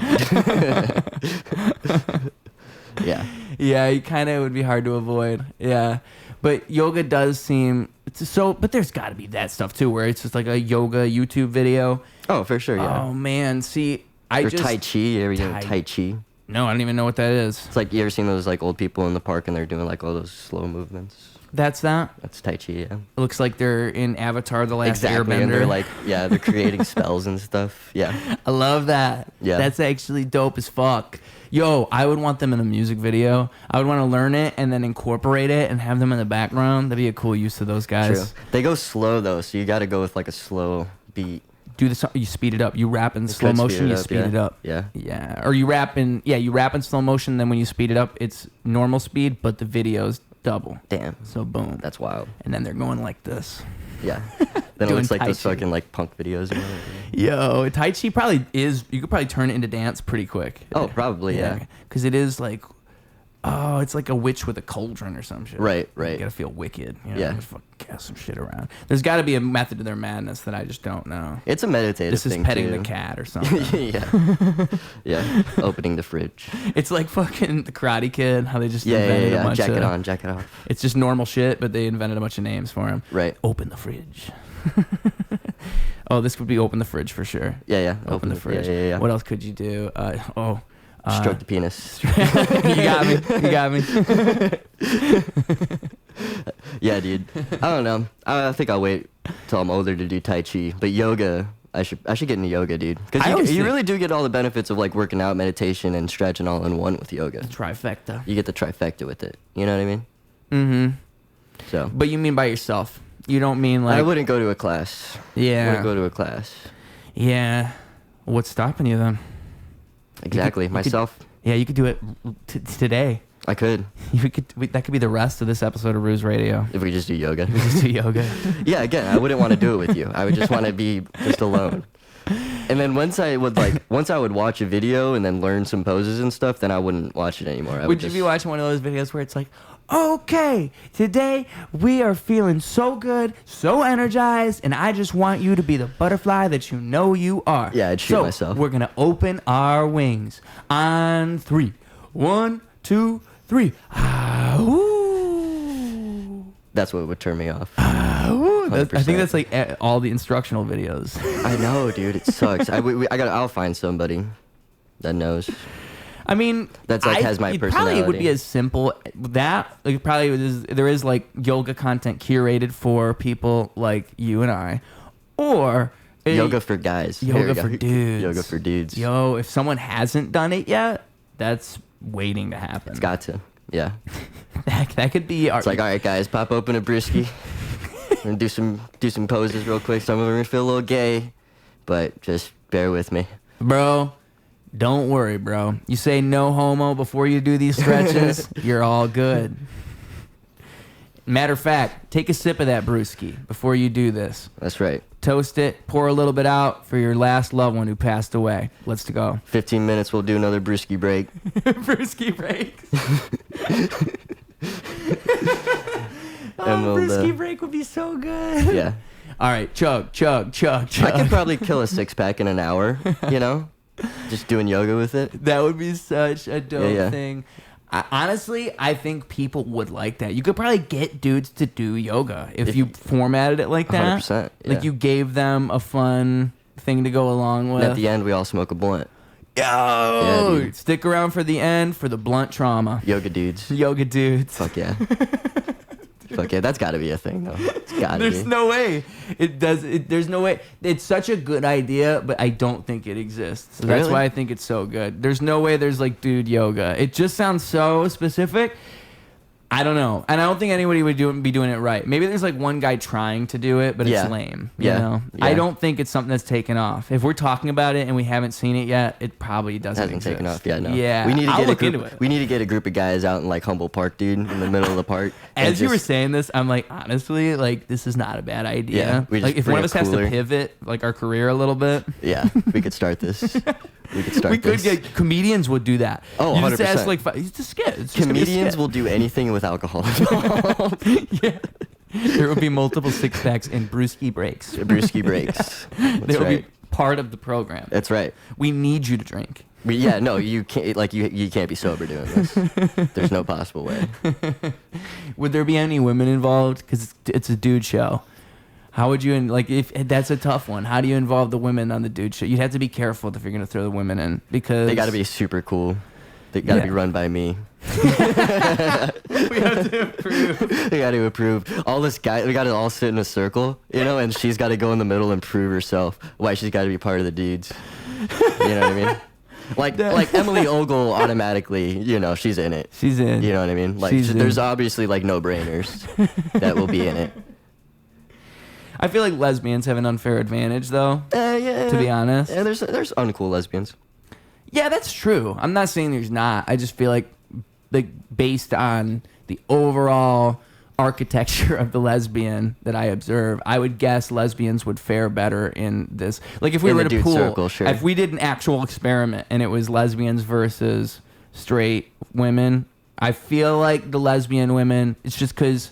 Yeah. Yeah, you kind of would be hard to avoid. Yeah, but yoga does seem. But there's got to be that stuff too, where it's just like a yoga YouTube video. Oh, for sure, yeah. Oh man, see, or Tai Chi. You ever heard of Tai Chi? No, I don't even know what that is. It's like you ever seen those like old people in the park and they're doing like all those slow movements. That's that. That's Tai Chi. Yeah. It looks like they're in Avatar: The Last Airbender. And they're like, they're creating spells and stuff. Yeah. I love that. Yeah. That's actually dope as fuck. Yo, I would want them in a music video. I would want to learn it and then incorporate it and have them in the background. That'd be a cool use of those guys. True. They go slow though, so you got to go with like a slow beat. Do this. You speed it up. You rap in slow motion. You speed it up. Yeah. Yeah. Or you rap in slow motion. Then when you speed it up, it's normal speed, but the video's double. Damn. So boom. That's wild. And then they're going like this. Yeah. Then it looks like those fucking like punk videos. Yo, Tai Chi probably is. You could probably turn it into dance pretty quick. Oh, probably, yeah. Because it is like, it's like a witch with a cauldron or some shit. Right. You gotta feel wicked. You know? Yeah. Just fucking cast some shit around. There's got to be a method to their madness that I just don't know. It's a meditative thing. This is petting too. the cat or something. Yeah. Opening the fridge. It's like fucking the Karate Kid. How they just invented a bunch jack of. it on, jack it off. It's just normal shit, but they invented a bunch of names for him. Right. Open the fridge. Oh, this would be open the fridge for sure. Yeah. Open the fridge. Yeah. What else could you do? Stroke the penis. You got me. Yeah, dude. I don't know. I think I'll wait till I'm older to do Tai Chi. But yoga, I should get into yoga, dude. Because you really do get all the benefits of like working out, meditation, and stretching all in one with yoga. Trifecta. You get the trifecta with it. You know what I mean? Mm-hmm. So. But you mean by yourself? You don't mean like... I wouldn't go to a class. Yeah. I wouldn't go to a class. Yeah. What's stopping you then? Exactly. Myself. You could do it today. I could. That could be the rest of this episode of Ruse Radio. If we just do yoga. Yeah, again, I wouldn't want to do it with you. I would just want to be just alone. And then once I would watch a video and then learn some poses and stuff, then I wouldn't watch it anymore. Would you be watching one of those videos where it's like, okay, today we are feeling so good, so energized, and I just want you to be the butterfly that you know you are. Yeah, I'd shoot myself. We're going to open our wings on 3. 1, 2, 3. Ah-ooh. That's what would turn me off. I think that's like all the instructional videos. I know, dude. It sucks. I'll find somebody that knows. I mean, that's like has my personality. Probably would be as simple that like there is like yoga content curated for people like you and I, or yoga for guys. Yoga for dudes. Yoga for dudes. Yo, if someone hasn't done it yet, that's waiting to happen. It's got to. Yeah. that could be. It's like, all right, guys, pop open a brisky and do some poses real quick. Some of them are gonna feel a little gay, but just bear with me, bro. Don't worry, bro. You say no homo before you do these stretches, you're all good. Matter of fact, take a sip of that brewski before you do this. That's right. Toast it, pour a little bit out for your last loved one who passed away. Let's go. 15 minutes, we'll do another brewski break. Brewski break. Brewski break would be so good. Yeah. All right, chug. I could probably kill a 6-pack in an hour, you know? Just doing yoga with it. That would be such a dope thing. Honestly, I think people would like that. You could probably get dudes to do yoga if you formatted it like that. 100%. Yeah. Like you gave them a fun thing to go along with. And at the end, we all smoke a blunt. Yo, stick around for the end for the blunt trauma. Yoga dudes. Yoga dudes. Fuck yeah. Fuck yeah, that's got to be a thing though. It's got to be. There's no way it does. There's no way. It's such a good idea, but I don't think it exists. So that's why I think it's so good. There's no way there's like dude yoga. It just sounds so specific. I don't know. And I don't think anybody would be doing it right. Maybe there's like one guy trying to do it, but it's lame. You know? Yeah. I don't think it's something that's taken off. If we're talking about it and we haven't seen it yet, it probably doesn't exist. Taken off. Yeah, no. Yeah. We need to get a group of guys out in like Humboldt Park, dude, in the middle of the park. As you were saying this, I'm like, honestly, like this is not a bad idea. Yeah, like if one of us has to pivot like our career a little bit. Yeah, we could start this. We could get comedians would do that. Oh, 100%. Just ask like it's a skit. It's comedians will do anything with alcohol involved. Yeah. There will be multiple six packs and brewski breaks. Brewski breaks. They will be part of the program. That's right. We need you to drink. No, you can't. Like you can't be sober doing this. There's no possible way. Would there be any women involved? Because it's a dude show. How would you, if that's a tough one, how do you involve the women on the dude show? You'd have to be careful if you're going to throw the women in because... They got to be super cool. They got to be run by me. We have to approve. We got to approve. All this guy, we got to all sit in a circle, and she's got to go in the middle and prove herself why she's got to be part of the dudes. You know what I mean? Like Emily Ogle automatically, she's in it. She's in. You know what I mean? Like there's obviously like no-brainers that will be in it. I feel like lesbians have an unfair advantage, though. Yeah. To be honest. Yeah, there's uncool lesbians. Yeah, that's true. I'm not saying there's not. I just feel like based on the overall architecture of the lesbian that I observe, I would guess lesbians would fare better in this. Like if we were to pool, circle, sure. If we did an actual experiment and it was lesbians versus straight women, I feel like the lesbian women, it's just because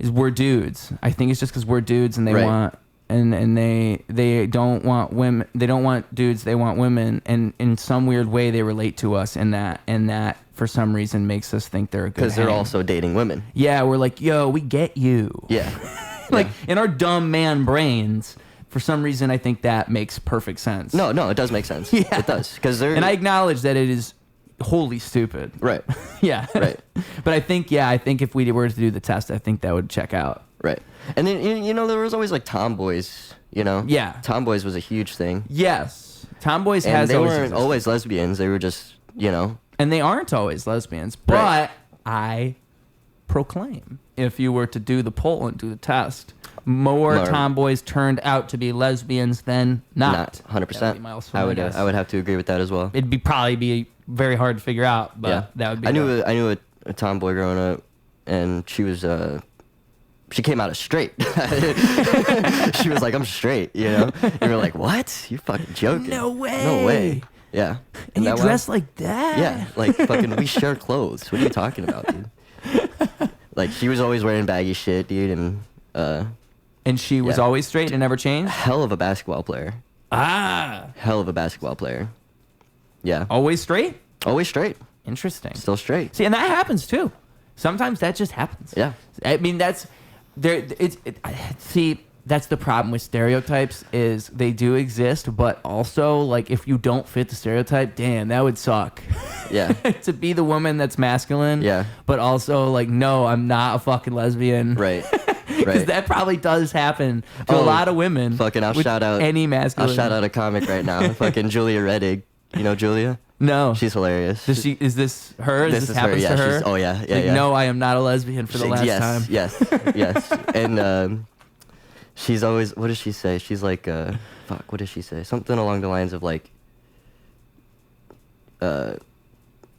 we're dudes. I think it's just because we're dudes and they want and they don't want women. They don't want dudes. They want women. And in some weird way, they relate to us in that for some reason makes us think they're a good. Because they're also dating women. Yeah, we're like, yo, we get you. Yeah. In our dumb man brains, for some reason, I think that makes perfect sense. No, it does make sense. Yeah. It does because they're. And I acknowledge that it is wholly stupid. Right. Yeah. Right. But I think if we were to do the test, I think that would check out. Right. And then, there was always like tomboys, Yeah. Tomboys was a huge thing. Yes. Tomboys and they weren't always lesbians. They were just, And they aren't always lesbians. But I proclaim, if you were to do the poll and do the test, more tomboys turned out to be lesbians than not. 100%. I would have to agree with that as well. It'd probably be very hard to figure out, but that would be. I knew a tomboy growing up, and she was she came out as straight. She was like, "I'm straight," And we're like, "What? You're fucking joking? No way! No way!" Yeah. And you dress like that? Yeah, like fucking. We share clothes. What are you talking about, dude? Like she was always wearing baggy shit, dude, and she was always straight and never changed? Hell of a basketball player. Hell of a basketball player. Yeah. Always straight? Always straight. Interesting. Still straight. See, and that happens too. Sometimes that just happens. Yeah. I mean, that's the problem with stereotypes is they do exist, but also like if you don't fit the stereotype, damn, that would suck. Yeah. To be the woman that's masculine. Yeah. But also like, no, I'm not a fucking lesbian. Right. Because that probably does happen to a lot of women. Fucking, I'll shout out any masculine. I'll shout out a comic right now. Fucking Julia Reddig. You know Julia? No. She's hilarious. Is this her? This happens her. Yeah, to her? Oh yeah, yeah. No, I am not a lesbian for the last time. Yes. And she's always. What does she say? She's like, fuck. What does she say? Something along the lines of like,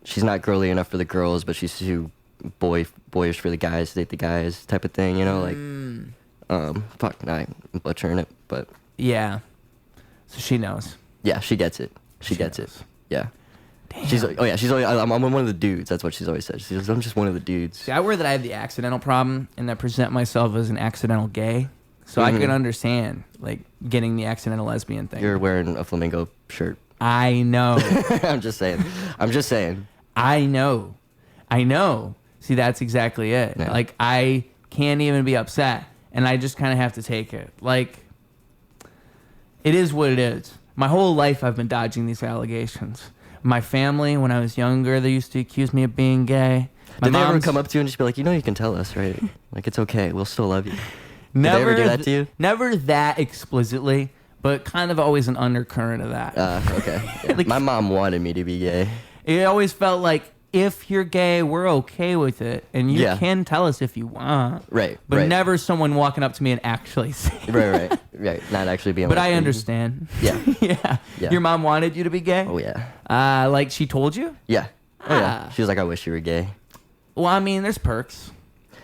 she's not girly enough for the girls, but she's too boyish for the guys to date the guys, type of thing. Fuck. Nah, I'm butchering it, but yeah. So she knows. Yeah, she gets it. She gets knows. it. Yeah. Damn. She's like, she's always, I'm one of the dudes. That's what she's always said. She says, I'm just one of the dudes. See, I worry that I have the accidental problem and I present myself as an accidental gay. So I can understand, like, getting the accidental lesbian thing. You're wearing a flamingo shirt. I know. I'm just saying. I know. See, that's exactly it. Yeah. Like, I can't even be upset. And I just kind of have to take it. Like, it is what it is. My whole life I've been dodging these allegations. My family, when I was younger, they used to accuse me of being gay. Did they ever come up to you and just be like, you can tell us, right? Like, it's okay. We'll still love you. Did they ever do that to you? Never that explicitly, but kind of always an undercurrent of that. Okay. Yeah. Like, my mom wanted me to be gay. It always felt like, if you're gay, we're okay with it, and you can tell us if you want. Right. But never someone walking up to me and actually saying. Right. Not actually being. But I understand. Yeah. Yeah. Your mom wanted you to be gay? Oh yeah. Like she told you? Yeah. Oh yeah. She was like, I wish you were gay. Well, I mean, there's perks.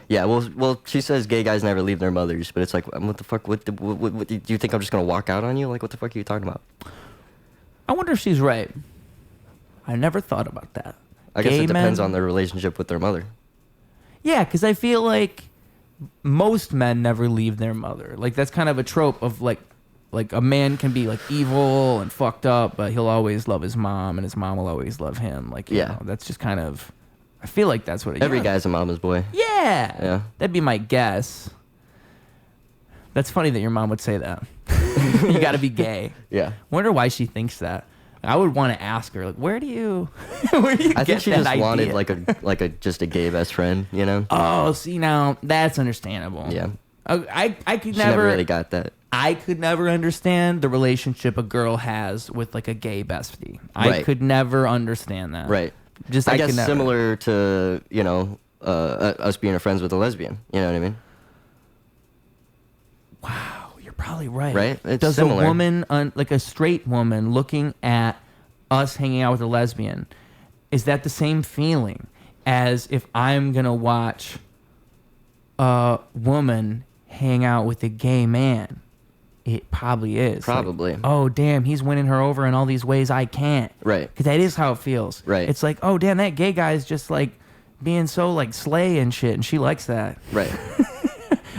Yeah. Well, she says gay guys never leave their mothers, but it's like, what the fuck? What do you think I'm just gonna walk out on you? Like, what the fuck are you talking about? I wonder if she's right. I never thought about that. I guess it depends on their relationship with their mother. Yeah, because I feel like most men never leave their mother. Like, that's kind of a trope of, like a man can be, like, evil and fucked up, but he'll always love his mom, and his mom will always love him. Like, you know, that's just kind of... I feel like that's what it is. Every guy's a mama's boy. Yeah. That'd be my guess. That's funny that your mom would say that. You gotta be gay. Yeah. Wonder why she thinks that. I would want to ask her, like, where do you get that idea? I think she just wanted like just a gay best friend, you know? Oh, see, now that's understandable. Yeah. I could she never really got that. I could never understand the relationship a girl has with like a gay bestie. I could never understand that. Right. Just I guess similar to us being friends with a lesbian. You know what I mean? Wow. Probably right. Right? It's Does similar. A woman, like a straight woman, looking at us hanging out with a lesbian, is that the same feeling as if I'm going to watch a woman hang out with a gay man? It probably is. Probably. Like, oh, damn, he's winning her over in all these ways I can't. Right. Because that is how it feels. Right. It's like, oh, damn, that gay guy's just like being so like slay and shit, and she likes that. Right.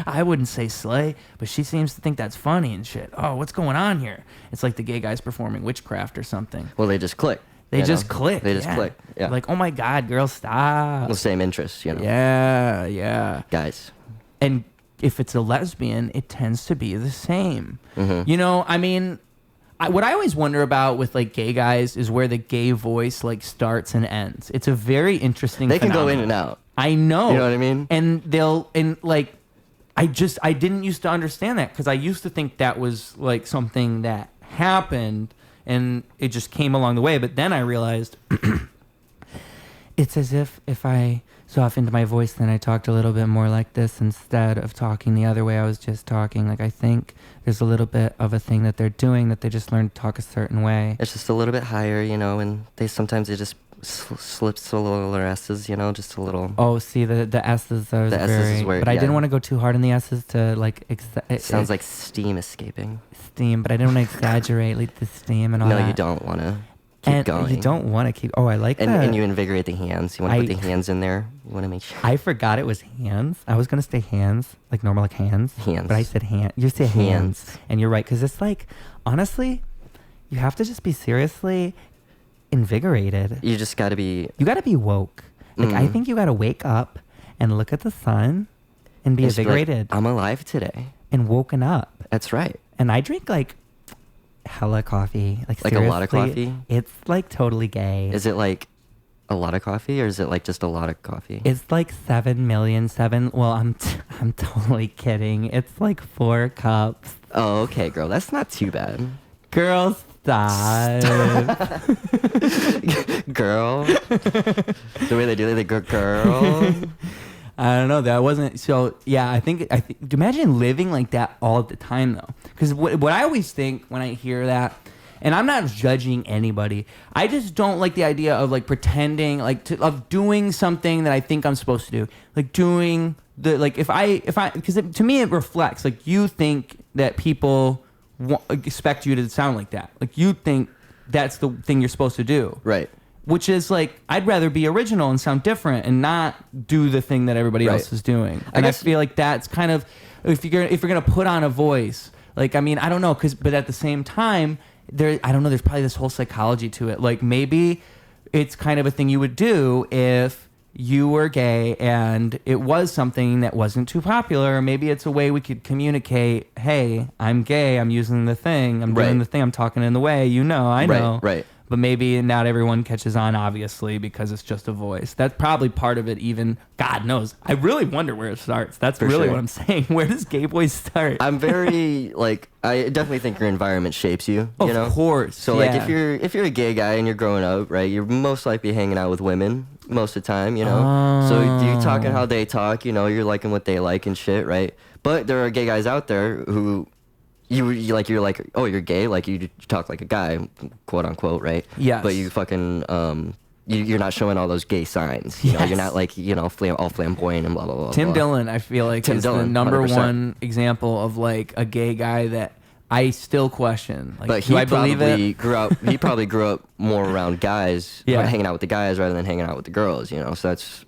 I wouldn't say slay, but she seems to think that's funny and shit. Oh, what's going on here? It's like the gay guys performing witchcraft or something. Well, they just click. They just click. They just click. Yeah. Like, oh my God, girl, stop. The same interests, you know. Yeah. Guys. And if it's a lesbian, it tends to be the same. Mm-hmm. You know, I mean, what I always wonder about with like gay guys is where the gay voice like starts and ends. It's a very interesting They can phenomenon. go in and out. I know. You know what I mean? And like, I didn't used to understand that because I used to think that was like something that happened and it just came along the way. But then I realized it's as if I softened my voice, then I talked a little bit more like this instead of talking the other way I was just talking. Like, I think there's a little bit of a thing that they're doing that they just learned to talk a certain way. It's just a little bit higher, you know, and sometimes they just slips a little S's, you know, just a little. Oh, see, the S's are the very... S's is where, but I didn't want to go too hard on the S's to, like... It sounds like steam escaping. Steam, but I didn't want to exaggerate, like, the steam and all that. No, you don't want to keep going. You don't want to keep... Oh, I like that. And you invigorate the hands. You want to put the hands in there. You want to make sure. I forgot it was hands. I was going to say hands, like normal, like hands. Hands. But I said hand. You say hands. And you're right, because it's like, honestly, you have to just be seriously... invigorated. You just gotta be... You gotta be woke. Like, I think you gotta wake up and look at the sun and be invigorated. Like, I'm alive today. And woken up. That's right. And I drink, like, hella coffee. Like a lot of coffee? It's, like, totally gay. Is it, like, a lot of coffee, or is it, like, just a lot of coffee? It's, like, 7 million. Well, I'm totally kidding. It's, like, 4 cups. Oh, okay, girl. That's not too bad. Girl, stop. Girl. The way they do it, they go, girl. I don't know. That wasn't... So, yeah, I think imagine living like that all the time, though. Because what I always think when I hear that, and I'm not judging anybody, I just don't like the idea of, like, pretending, like, of doing something that I think I'm supposed to do. Like, doing the... Like, if I... Because to me, it reflects. Like, you think that people... expect you to sound like that. Like, you think that's the thing you're supposed to do. Right. Which is like, I'd rather be original and sound different and not do the thing that everybody else is doing. And I feel like that's kind of, if you're gonna put on a voice, like, I mean, I don't know, but at the same time, I don't know, there's probably this whole psychology to it. Like, maybe it's kind of a thing you would do if you were gay and it was something that wasn't too popular. Maybe it's a way we could communicate, hey, I'm gay, I'm using the thing, I'm doing the thing, I'm talking in the way, I know. Right. but maybe not everyone catches on, obviously, because it's just a voice. That's probably part of it. Even God knows. I really wonder where it starts. That's For really sure. what I'm saying. Where does gay boy start? I'm very like I definitely think your environment shapes you. You know? Of course. So like if you're a gay guy and you're growing up, right, you're most likely hanging out with women most of the time. You know. So you're talking how they talk. You know, you're liking what they like and shit, right? But there are gay guys out there who. You're like, oh, you're gay, like you talk like a guy, quote unquote, right? Yeah. But you fucking you're not showing all those gay signs. You know, you're not like all flamboyant and blah blah blah. Tim blah. Dillon, I feel like, is the number 100%. One example of like a gay guy that I still question. Like, but do I believe it? He probably grew up more around guys, hanging out with the guys rather than hanging out with the girls. You know, so that's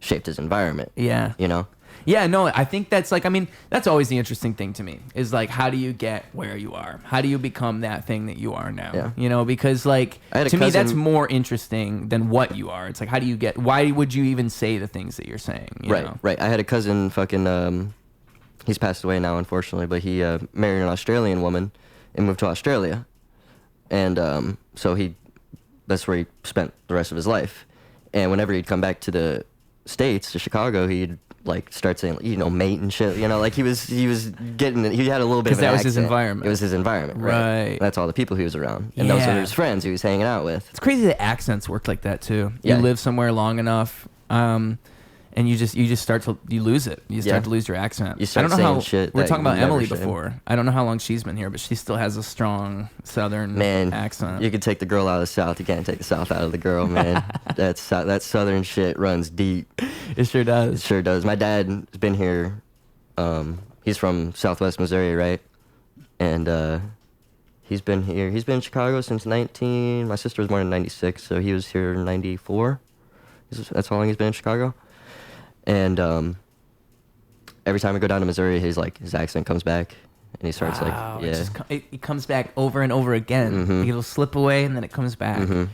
shaped his environment. Yeah. You know. Yeah, no, I think that's like, I mean, that's always the interesting thing to me is like, how do you get where you are? How do you become that thing that you are now? Yeah. You know, because like, to me, that's more interesting than what you are. It's like, how do you get, why would you even say the things that you're saying? You know? Right. I had a cousin fucking, he's passed away now, unfortunately, but he married an Australian woman and moved to Australia. And so that's where he spent the rest of his life. And whenever he'd come back to the States, to Chicago, he'd like start saying, you know, mate and shit, you know, like he was getting, he had a little bit of an accent. Because that was his environment. It was his environment, right? That's all the people he was around, and those are his friends he was hanging out with. It's crazy that accents work like that too. You live somewhere long enough, and you just start to lose it. You start to lose your accent. You start I don't know saying how, shit. We were talking about Emily before. I don't know how long she's been here, but she still has a strong Southern accent. You could take the girl out of the South. You can't take the South out of the girl, man. that Southern shit runs deep. It sure does. It sure does. My dad's been here. He's from Southwest Missouri, right? And he's been here. He's been in Chicago since My sister was born in '96, so he was here in '94. That's how long he's been in Chicago. And every time I go down to Missouri, his accent comes back, and he starts it comes back over and over again. Mm-hmm. It'll slip away, and then it comes back. Mm-hmm.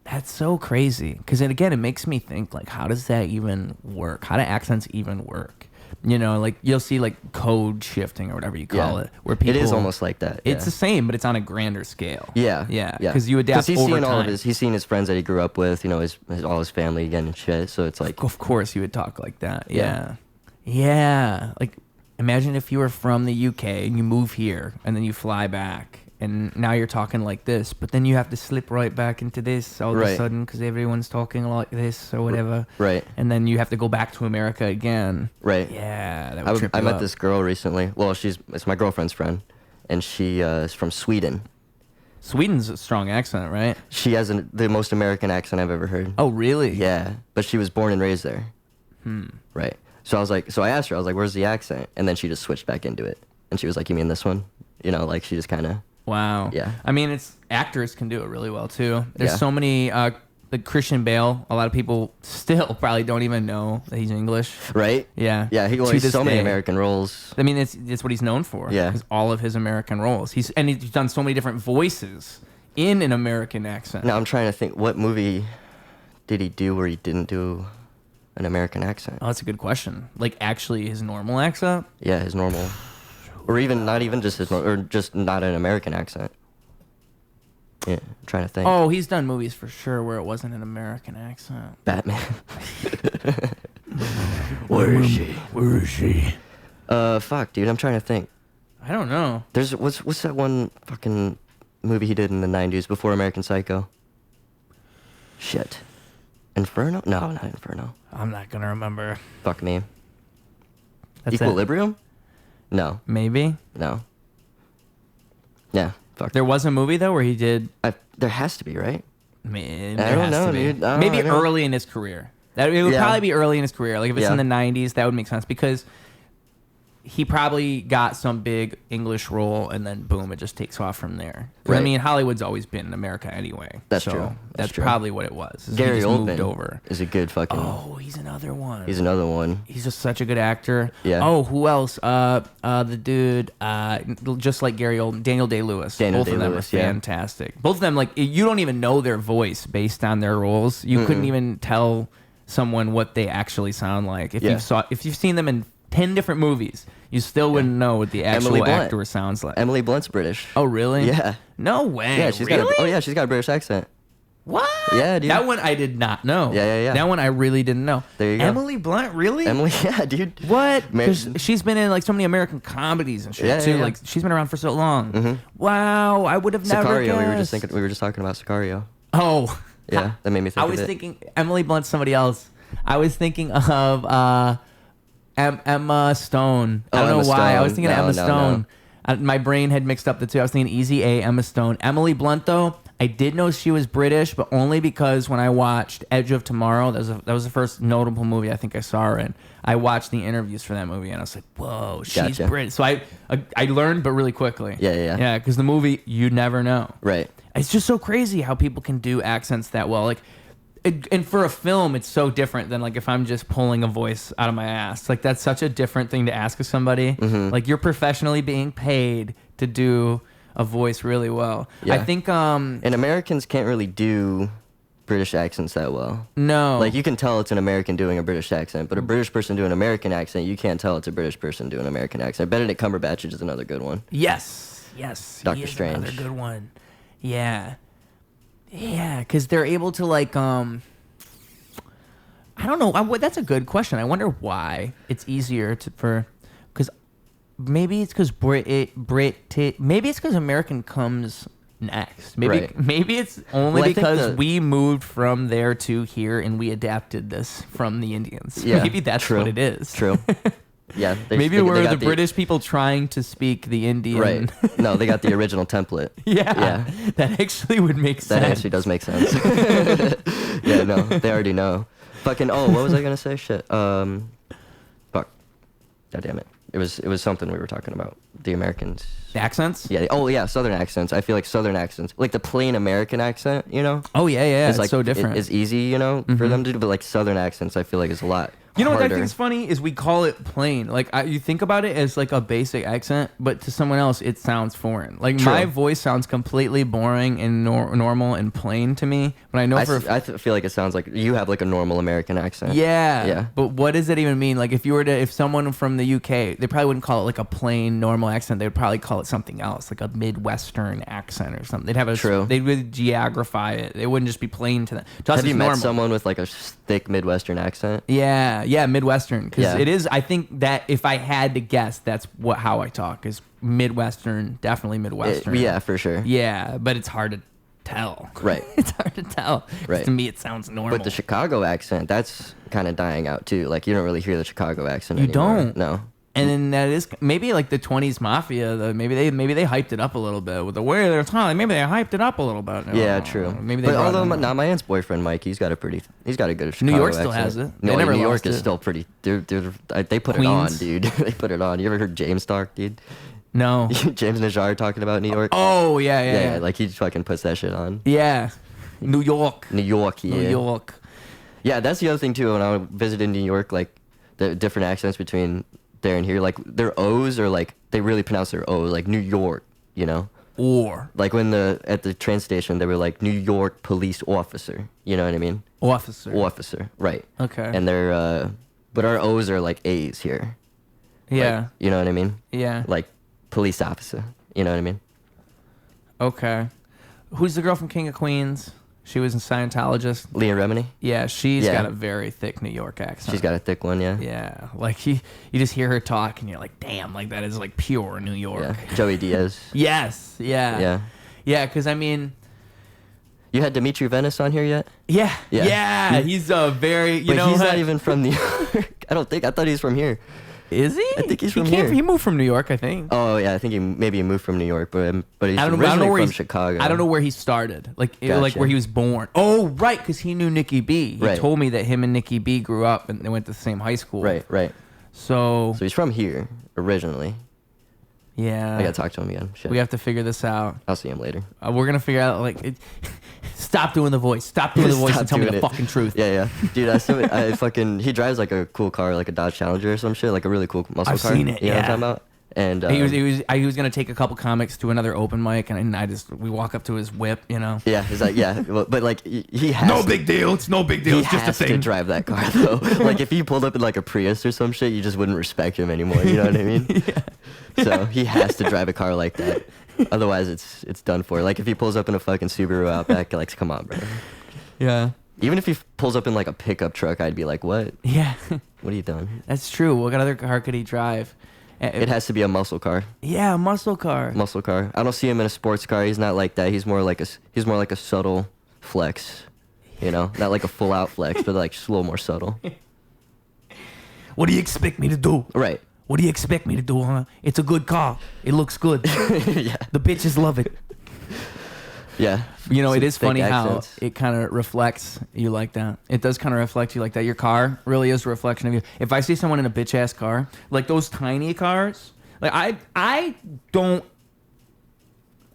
That's so crazy. Because again, it makes me think like, how does that even work? How do accents even work? You know, like you'll see like code shifting or whatever you call it, where people. It is almost like that. It's the same, but it's on a grander scale. Yeah. Because you adapt over time. He's seen his friends that he grew up with. You know, all his family again and shit. So it's like. Of course, you would talk like that. Yeah. Like, imagine if you were from the UK and you move here and then you fly back. And now you're talking like this, but then you have to slip right back into this all of a sudden because everyone's talking like this or whatever. Right. And then you have to go back to America again. Right. Yeah. That would trip I met this girl recently. Well, it's my girlfriend's friend, and she is from Sweden. Sweden's a strong accent, right? She has the most American accent I've ever heard. Oh, really? Yeah. But she was born and raised there. Right. So I asked her, I was like, where's the accent? And then she just switched back into it. And she was like, you mean this one? You know, like she just kind of. Wow. Yeah. I mean, actors can do it really well too. There's so many. Like Christian Bale, a lot of people still probably don't even know that he's English. Right. Yeah. Yeah. He's so many American roles. I mean, it's what he's known for. Yeah. All of his American roles. He's done so many different voices in an American accent. Now I'm trying to think, what movie did he do where he didn't do an American accent? Oh, that's a good question. Like actually his normal accent? Yeah, his normal. Or even not even just or just not an American accent. Yeah, I'm trying to think. Oh, he's done movies for sure where it wasn't an American accent. Batman. Where is she? Fuck, dude, I'm trying to think. I don't know. There's what's that one fucking movie he did in the '90s before American Psycho? Shit. Inferno? No, not Inferno. I'm not gonna remember. Fuck me. That's Equilibrium? No. Maybe? No. Yeah, fuck. There was a movie, though, where he did... there has to be, right? Man, I don't know, dude. Maybe early in his career. It would probably be early in his career. Like, if it's in the 90s, that would make sense. Because he probably got some big English role, and then, boom, it just takes off from there. Right. I mean, Hollywood's always been in America anyway. That's true. That's probably what it was. Gary Oldman moved over. is a good fucking... Oh, he's another one. He's just such a good actor. Yeah. Oh, who else? The dude, just like Gary Oldman, Daniel Day-Lewis. Both of them are fantastic. Both of them, like, you don't even know their voice based on their roles. You couldn't even tell someone what they actually sound like. If you've seen them in 10 different movies, You still wouldn't know what the actual actor sounds like. Emily Blunt's British. Oh, really? Yeah. No way. Yeah, she's really? she's got a British accent. What? Yeah, dude. That one I did not know. Yeah. That one I really didn't know. There you go. Emily Blunt, really? Emily, yeah, dude. What? Because she's been in like so many American comedies and shit too. Yeah. Like she's been around for so long. Mm-hmm. Wow, I would have never guessed. We were just talking about Sicario. Oh. Yeah, that made me think. I was thinking Emily Blunt's somebody else. I was thinking of Emma Stone. I don't know why. I was thinking of Emma Stone. My brain had mixed up the two. I was thinking Easy A, Emma Stone. Emily Blunt, though, I did know she was British, but only because when I watched Edge of Tomorrow, that was the first notable movie I think I saw her in. I watched the interviews for that movie, and I was like, whoa, she's British. So I learned, but really quickly. Yeah. Yeah, because the movie, you never know. Right. It's just so crazy how people can do accents that well. Like, and for a film, it's so different than like if I'm just pulling a voice out of my ass. Like that's such a different thing to ask of somebody. Mm-hmm. Like you're professionally being paid to do a voice really well. Yeah. I think and Americans can't really do British accents that well. No. Like you can tell it's an American doing a British accent, but a British person doing an American accent, you can't tell it's a British person doing an American accent. Benedict Cumberbatch is another good one. Yes. Doctor Strange. Another good one. Yeah. Yeah, because they're able to like I don't know. That's a good question. I wonder why it's easier because maybe it's because maybe it's because American comes next. Maybe it's only because we moved from there to here and we adapted this from the Indians. Yeah, maybe that's what it is. True. Yeah, maybe we're the British people trying to speak the Indian. Right. No, they got the original template. Yeah. That actually would make sense. That actually does make sense. Yeah, no, they already know. Fucking, what was I gonna say? Shit. Fuck. God damn it. It was something we were talking about. The Americans. Accents? Yeah. Oh, yeah, Southern accents. I feel like Southern accents, like the plain American accent, you know? Oh, yeah. It's like, so different. It's easy, you know, for them to do, but like Southern accents, I feel like is a lot You know harder. what I think is funny is we call it plain. Like you think about it as like a basic accent, but to someone else it sounds foreign. Like my voice sounds completely boring and normal and plain to me. But I know I feel like it sounds like you have like a normal American accent. Yeah. But what does it even mean? Like if someone from the UK, they probably wouldn't call it like a plain normal accent. They'd probably call it something else, like a Midwestern accent or something. They'd have they would geography it. It wouldn't just be plain to them. Have you met someone with like a thick Midwestern accent? Yeah, Midwestern. Because it is, I think that if I had to guess, that's how I talk, is Midwestern, definitely Midwestern. Yeah, for sure. Yeah, but it's hard to tell. Right. It's hard to tell. Right. To me, it sounds normal. But the Chicago accent, that's kind of dying out too. Like, you don't really hear the Chicago accent anymore. You don't? No. And then that is maybe like the 20s Mafia. Maybe they hyped it up a little bit with the way they're talking. Maybe they hyped it up a little bit. Yeah, true. Maybe but although my aunt's boyfriend Mike, he's got a good Chicago New York still accent. has it. No, New York is still pretty. They put it on, dude. They put it on. You ever heard James talk, dude? No. James Najjar talking about New York. Oh yeah. Like he fucking puts that shit on. Yeah, New York. Yeah. New York. Yeah, that's the other thing too. When I visited New York, like the different accents between there and here, like their O's are like they really pronounce their O's, like New York, you know. Or like when at the train station they were like New York police officer, you know what I mean? Officer, right? Okay. And they're but our O's are like A's here. Yeah. Like, you know what I mean? Yeah. Like police officer, you know what I mean? Okay. Who's the girl from King of Queens? She was a Scientologist. Leah Remini? Yeah, she's got a very thick New York accent. She's got a thick one, yeah. Yeah, like you just hear her talk and you're like, damn, like that is like pure New York. Yeah. Joey Diaz. Yes, yeah. Yeah. Yeah, because I mean... You had Dimitri Venis on here yet? Yeah. He's a very, he's not even from New York. I thought he was from here. Is he? I think he's from here. He moved from New York, I think. Oh yeah, I think he moved from New York, but he's originally from Chicago. I don't know where he stared, like where he was born. Oh right, because he knew Nikki B. He told me that him and Nikki B grew up and they went to the same high school. Right. So he's from here originally. Yeah. I gotta talk to him again. Shit. We have to figure this out. I'll see him later. We're gonna figure out stop doing the voice. Stop doing the voice and tell me the fucking truth. Yeah. Dude, he drives like a cool car, like a Dodge Challenger or some shit, like a really cool muscle car. I've seen it, You know what I'm talking about? And he was gonna take a couple comics to another open mic, and we walk up to his whip, you know. Yeah, he's like, yeah, but like he has. No big deal. It's no big deal. It's just a thing. He has to drive that car though. Like if he pulled up in like a Prius or some shit, you just wouldn't respect him anymore. You know what I mean? Yeah. So he has to drive a car like that. Otherwise, it's done for. Like if he pulls up in a fucking Subaru Outback, like come on, bro. Yeah. Even if he pulls up in like a pickup truck, I'd be like, what? Yeah. What are you doing? That's true. What other car could he drive? It has to be a muscle car. Yeah, a muscle car. Muscle car. I don't see him in a sports car. He's not like that. He's more like a subtle flex. You know, not like a full out flex, but like just a little more subtle. What do you expect me to do? Right. What do you expect me to do, huh? It's a good car. It looks good. Yeah. The bitches love it. Yeah. You know, it is funny how it kind of reflects you like that. It does kind of reflect you like that. Your car really is a reflection of you. If I see someone in a bitch ass car, like those tiny cars, like I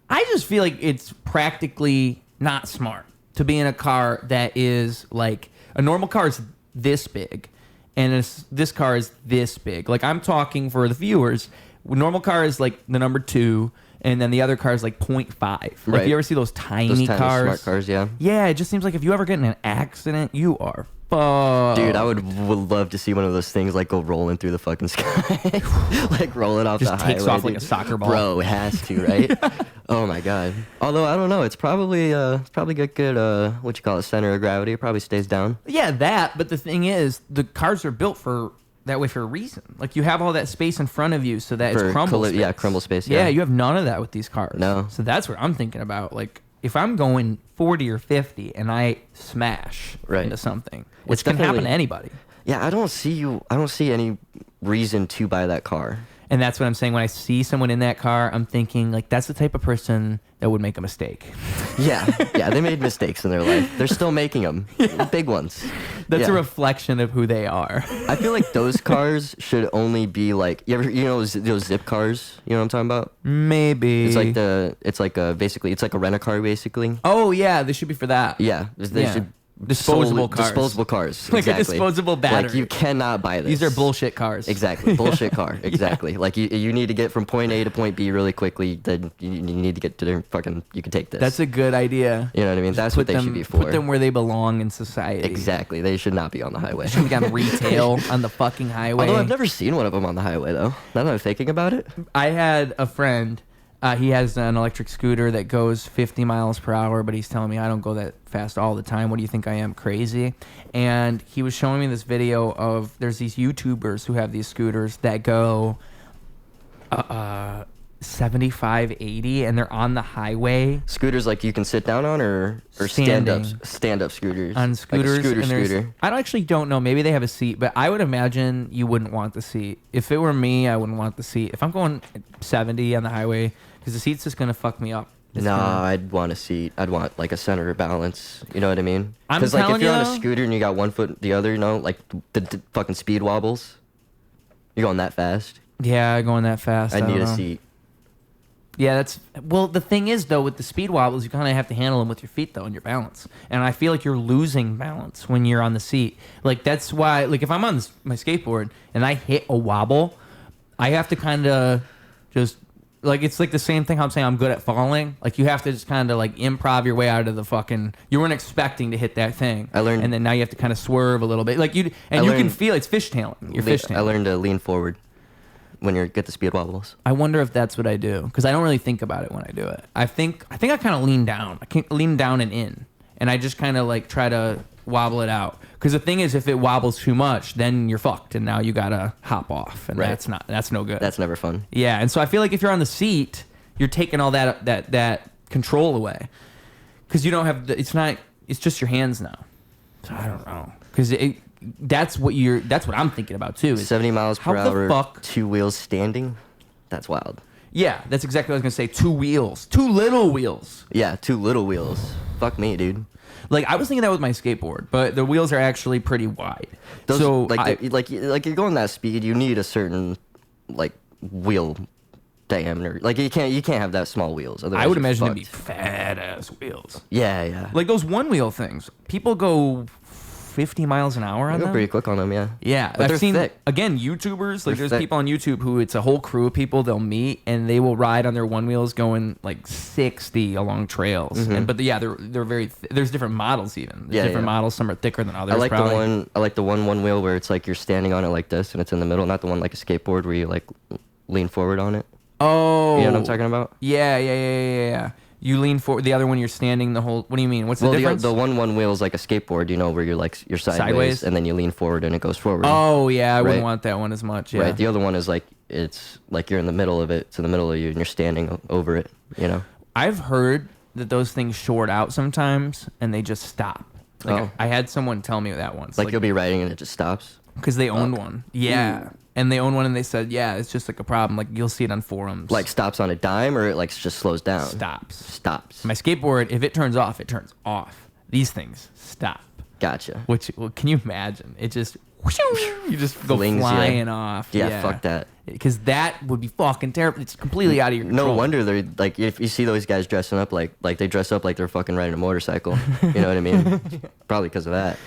just feel like it's practically not smart to be in a car that is like a normal car is this big, and this car is this big. Like I'm talking for the viewers, normal car is like the number 2. And then the other car is like 0.5. Like, right. You ever see those tiny cars? Smart cars, yeah. Yeah, it just seems like if you ever get in an accident, you are fucked. Dude, I would love to see one of those things like go rolling through the fucking sky. Like rolling off the highway. Just takes off like a soccer ball. Bro, it has to, right? Oh my god. Although, I don't know. It's probably got good, what you call it, center of gravity. It probably stays down. Yeah, that. But the thing is, the cars are built that way for a reason. Like you have all that space in front of you so that it's crumble space. Yeah, crumble space. Yeah, you have none of that with these cars. No. So that's what I'm thinking about. Like if I'm going 40 or 50 and I smash into something, which can happen to anybody. Yeah, I don't see any reason to buy that car. And that's what I'm saying. When I see someone in that car, I'm thinking, like, that's the type of person that would make a mistake. Yeah, they made mistakes in their life. They're still making them. Yeah. Big ones. That's a reflection of who they are. I feel like those cars should only be like, you know those zip cars? You know what I'm talking about? Maybe. It's like a rent-a-car, basically. Oh, yeah, they should be for that. Yeah, they should. Disposable cars. Like exactly. a disposable battery. Like you cannot buy this. These are bullshit cars. Exactly. Bullshit car. Exactly. Yeah. Like you need to get from point A to point B really quickly. Then you need to get to their fucking, you can take this. That's a good idea. You know what I mean? That's what they should be for. Put them where they belong in society. Exactly. They should not be on the highway. They should be on retail on the fucking highway. Although I've never seen one of them on the highway though. Now that I'm thinking about it. I had a friend. He has an electric scooter that goes 50 miles per hour, but he's telling me I don't go that fast all the time. What do you think I am, crazy? And he was showing me this video of there's these YouTubers who have these scooters that go 75, 80, and they're on the highway. Scooters like you can sit down on, or stand-up scooters? On scooters. Like a scooter. I actually don't know. Maybe they have a seat, but I would imagine you wouldn't want the seat. If it were me, I wouldn't want the seat. If I'm going 70 on the highway, because the seat's just going to fuck me up. I'd want a seat. I'd want like a center of balance. You know what I mean? Because like if you're on a scooter and you got one foot the other, you know, like the fucking speed wobbles. You're going that fast. Yeah, going that fast. I need a seat. Yeah, the thing is though, with the speed wobbles, you kind of have to handle them with your feet though, and your balance. And I feel like you're losing balance when you're on the seat. Like that's why, like if I'm on my skateboard and I hit a wobble, I have to kind of just. Like, it's like the same thing how I'm saying I'm good at falling. Like, you have to just kind of, like, improv your way out of the fucking... You weren't expecting to hit that thing. I learned... And then now you have to kind of swerve a little bit. Like, you can feel it's fishtailing. You're fishtailing. I learned to lean forward when you get the speed wobbles. I wonder if that's what I do. Because I don't really think about it when I do it. I think I kind of lean down. I can't lean down and in. And I just kind of, like, try to wobble it out. Because the thing is, if it wobbles too much, then you're fucked, and now you gotta hop off, and that's no good. That's never fun. Yeah, and so I feel like if you're on the seat, you're taking all that control away, because you don't have it's just your hands now. So I don't know, because that's what I'm thinking about too. Is 70 miles per hour, 2 wheels standing. That's wild. Yeah, that's exactly what I was gonna say. 2 wheels, 2 little wheels. Yeah, 2 little wheels. Fuck me, dude. Like I was thinking that with my skateboard, but the wheels are actually pretty wide. So like you're going that speed, you need a certain like wheel diameter. Like you can't have that small wheels. Otherwise I would imagine it'd be fat ass wheels. Yeah. Like those one wheel things. People go 50 miles an hour on They go them. pretty quick on them, yeah. Yeah, but I've seen thick. Again, YouTubers, like They're there's people on YouTube who it's a whole crew of people they'll meet and they will ride on their one wheels going like 60 along trails. And but they're very there's different models even. There's different models. Some are thicker than others. I like the one wheel where it's like you're standing on it like this and it's in the middle, not the one like a skateboard where you like lean forward on it. Oh, you know what I'm talking about? Yeah. You lean forward. The other one, you're standing the whole. What do you mean? What's the difference? The one wheel is like a skateboard, you know, where you're sideways, and then you lean forward and it goes forward. Oh yeah, I wouldn't want that one as much. Yeah. Right. The other one is like it's like you're in the middle of it. It's in the middle of you, and you're standing over it. You know. I've heard that those things short out sometimes, and they just stop. Like I had someone tell me that once. Like you'll be riding and it just stops. Because they owned one. Yeah. And they own one and they said, yeah, it's just like a problem. Like you'll see it on forums. Like stops on a dime or it like just slows down? Stops. My skateboard, if it turns off, it turns off. These things stop. Gotcha. Which, well, can you imagine? It just, you just go Flings, flying off. Yeah, fuck that. Because that would be fucking terrible. It's completely out of your control. No wonder they're like, if you see those guys dressing up like they dress up like they're fucking riding a motorcycle. You know what I mean? Probably because of that.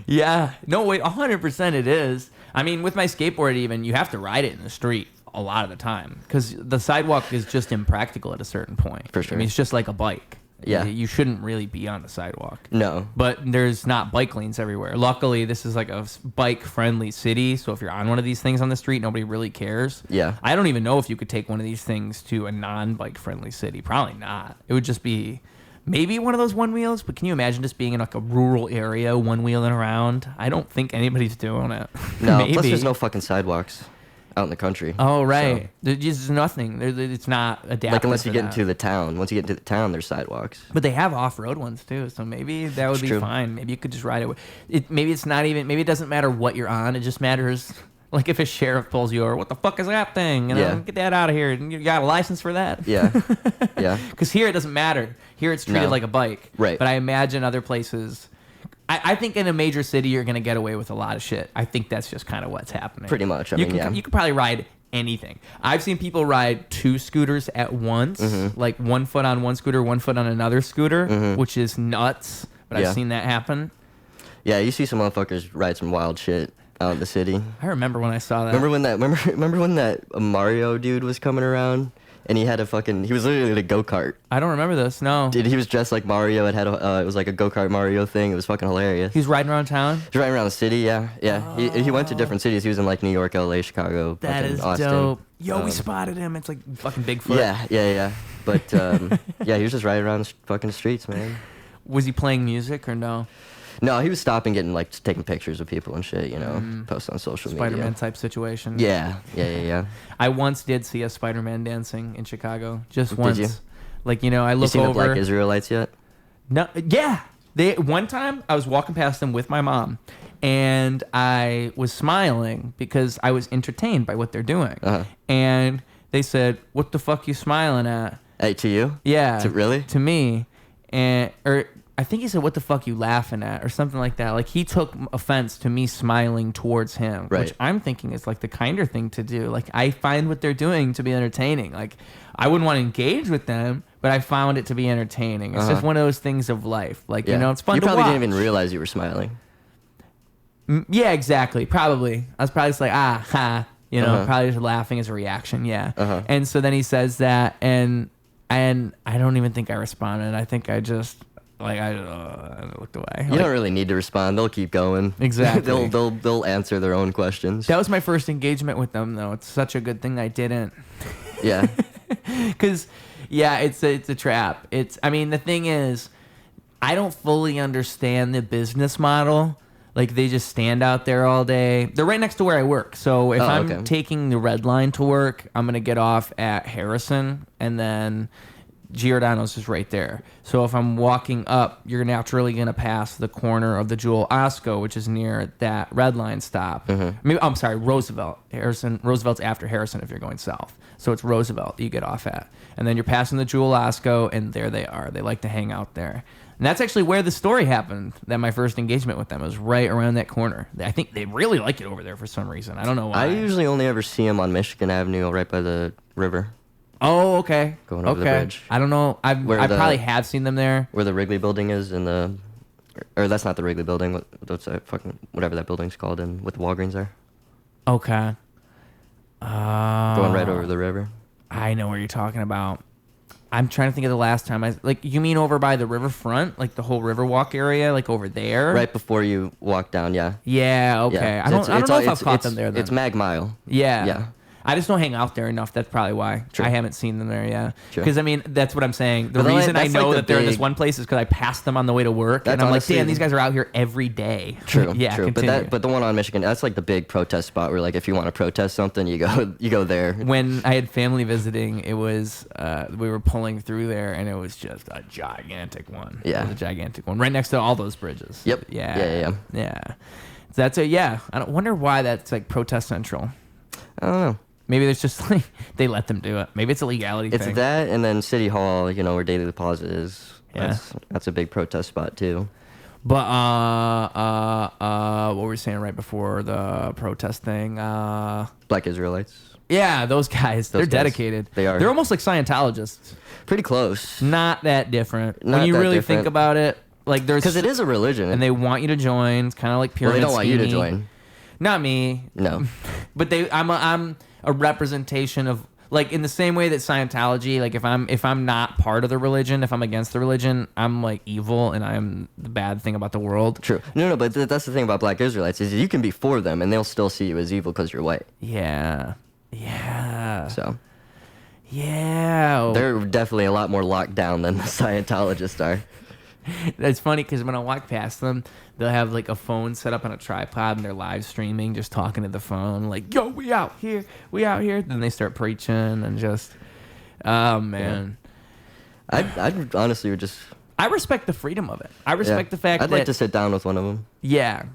Yeah. No, wait, 100% it is. I mean, with my skateboard even, you have to ride it in the street a lot of the time because the sidewalk is just impractical at a certain point. For sure. I mean, it's just like a bike. Yeah. You shouldn't really be on the sidewalk. No. But there's not bike lanes everywhere. Luckily, this is like a bike-friendly city, so if you're on one of these things on the street, nobody really cares. Yeah. I don't even know if you could take one of these things to a non-bike-friendly city. Probably not. It would just be... Maybe one of those one wheels, but can you imagine just being in like a rural area, one wheeling around? I don't think anybody's doing it. No, Maybe. plus there's no fucking sidewalks out in the country. Oh, right. So. There's just nothing. It's not adapted. Like unless you get into the town. Once you get into the town, there's sidewalks. But they have off-road ones too, so maybe that would be fine. Maybe you could just ride it. Maybe it's not even. Maybe it doesn't matter what you're on. It just matters. Like if a sheriff pulls you over, what the fuck is that thing? You know, get that out of here. You got a license for that? Yeah, yeah. Because here it doesn't matter. Here it's treated like a bike. Right. But I imagine other places. I think in a major city you're gonna get away with a lot of shit. I think that's just kind of what's happening. Pretty much. I you mean, you could probably ride anything. I've seen people ride 2 scooters at once, like 1 foot on one scooter, 1 foot on another scooter, which is nuts. But I've seen that happen. Yeah, you see some motherfuckers ride some wild shit out in the city. I remember when I saw that. Remember when that Mario dude was coming around and he had he was literally in a go-kart. I don't remember this. No. Dude, he was dressed like Mario. It was like a go-kart Mario thing. It was fucking hilarious. He's riding around town? He's riding around the city, yeah. Oh. He went to different cities. He was in like New York, LA, Chicago, that is Austin. Dope. Yo, we spotted him. It's like fucking Bigfoot. Yeah. But yeah, he was just riding around the fucking streets, man. Was he playing music or no? No, he was stopping, getting like taking pictures of people and shit, you know, post on social media. Spider-Man type situation. Yeah. I once did see a Spider-Man dancing in Chicago, just once. Did you? Like, you know, I look you seen over. the Black Israelites yet? No, yeah. One time I was walking past them with my mom, and I was smiling because I was entertained by what they're doing. And they said, "What the fuck you smiling at?" Hey, to you? Yeah. Really? To me, or I think he said, "What the fuck you laughing at?" or something like that. Like he took offense to me smiling towards him, right. which I'm thinking is like the kinder thing to do. Like I find what they're doing to be entertaining. Like I wouldn't want to engage with them, but I found it to be entertaining. It's just one of those things of life. Like you know, it's fun. You to probably watch. didn't even realize you were smiling. Yeah, exactly. Probably. I was probably just like ha. You know, probably just laughing as a reaction. Yeah. And so then he says that, and I don't even think I responded. I think I just. Like I looked away. You don't really need to respond. They'll keep going. Exactly. they'll answer their own questions. That was my first engagement with them, though. It's such a good thing I didn't. Yeah. Because, yeah, it's a trap. I mean, the thing is, I don't fully understand the business model. Like they just stand out there all day. They're right next to where I work. So if I'm taking the red line to work, I'm gonna get off at Harrison, and then Giordano's is right there. So if I'm walking up, you're naturally going to pass the corner of the Jewel Osco, which is near that red line stop. Maybe I'm sorry, Roosevelt. Roosevelt's after Harrison if you're going south. So it's Roosevelt that you get off at. And then you're passing the Jewel Osco, and there they are. They like to hang out there. And that's actually where the story happened, that my first engagement with them was right around that corner. I think they really like it over there for some reason. I don't know why. I usually only ever see them on Michigan Avenue right by the river. Oh, okay. Going over the bridge. I don't know. I probably have seen them there. Where the Wrigley building is in the Or that's not the Wrigley building. What's that fucking whatever that building's called and with the Walgreens there. Okay. Going right over the river. I know what you're talking about. I'm trying to think of the last time you mean over by the riverfront, like the whole Riverwalk area, like over there? Right before you walk down, yeah. Yeah, okay. Yeah. I don't know if I've caught them there then. It's Mag Mile. Yeah. Yeah. I just don't hang out there enough. That's probably why. True. I haven't seen them there yet. Because I mean, that's what I'm saying. The reason I know that they're in this one place is because I pass them on the way to work, and I'm honestly, like, damn, these guys are out here every day. True. Yeah. True. Continue. But the one on Michigan, that's like the big protest spot where, like, if you want to protest something, you go there. When I had family visiting, it was we were pulling through there, and it was just a gigantic one. Yeah. It was a gigantic one right next to all those bridges. Yep. Yeah. That's it. Yeah. I don't wonder why that's like protest central. I don't know. Maybe there's just like they let them do it. Maybe it's a legality thing. It's that, and then City Hall, where Daily Deposit is. Yeah. That's a big protest spot too. But what were we saying right before the protest thing? Black Israelites. Yeah, those guys. They're dedicated. They are. They're almost like Scientologists. Pretty close. Not that different. When you really think about it, like there's because it is a religion, and they want you to join. It's kind of like pyramid. Well, they don't want you to join. Not me. No. But I'm a representation of, like, in the same way that Scientology, like, if I'm not part of the religion, if I'm against the religion, I'm like evil and I'm the bad thing about the world. True. No, but that's the thing about Black Israelites is you can be for them and they'll still see you as evil because you're white. Yeah. So. Yeah. They're definitely a lot more locked down than the Scientologists are. It's funny because when I walk past them, they'll have like a phone set up on a tripod and they're live streaming, just talking to the phone, like, yo, we out here. Then they start preaching and just, oh, man. Yeah. I honestly would just... I respect the freedom of it. I respect the fact that... I'd like to sit down with one of them. Yeah.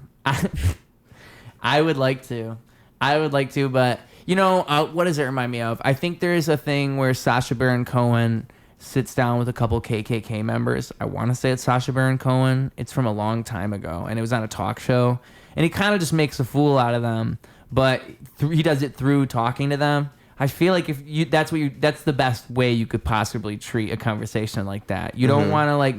I would like to. But, what does it remind me of? I think there is a thing where Sacha Baron Cohen sits down with a couple KKK members. I want to say it's Sacha Baron Cohen. It's from a long time ago, and it was on a talk show. And he kind of just makes a fool out of them, but he does it through talking to them. I feel like that's the best way you could possibly treat a conversation like that. You don't want to like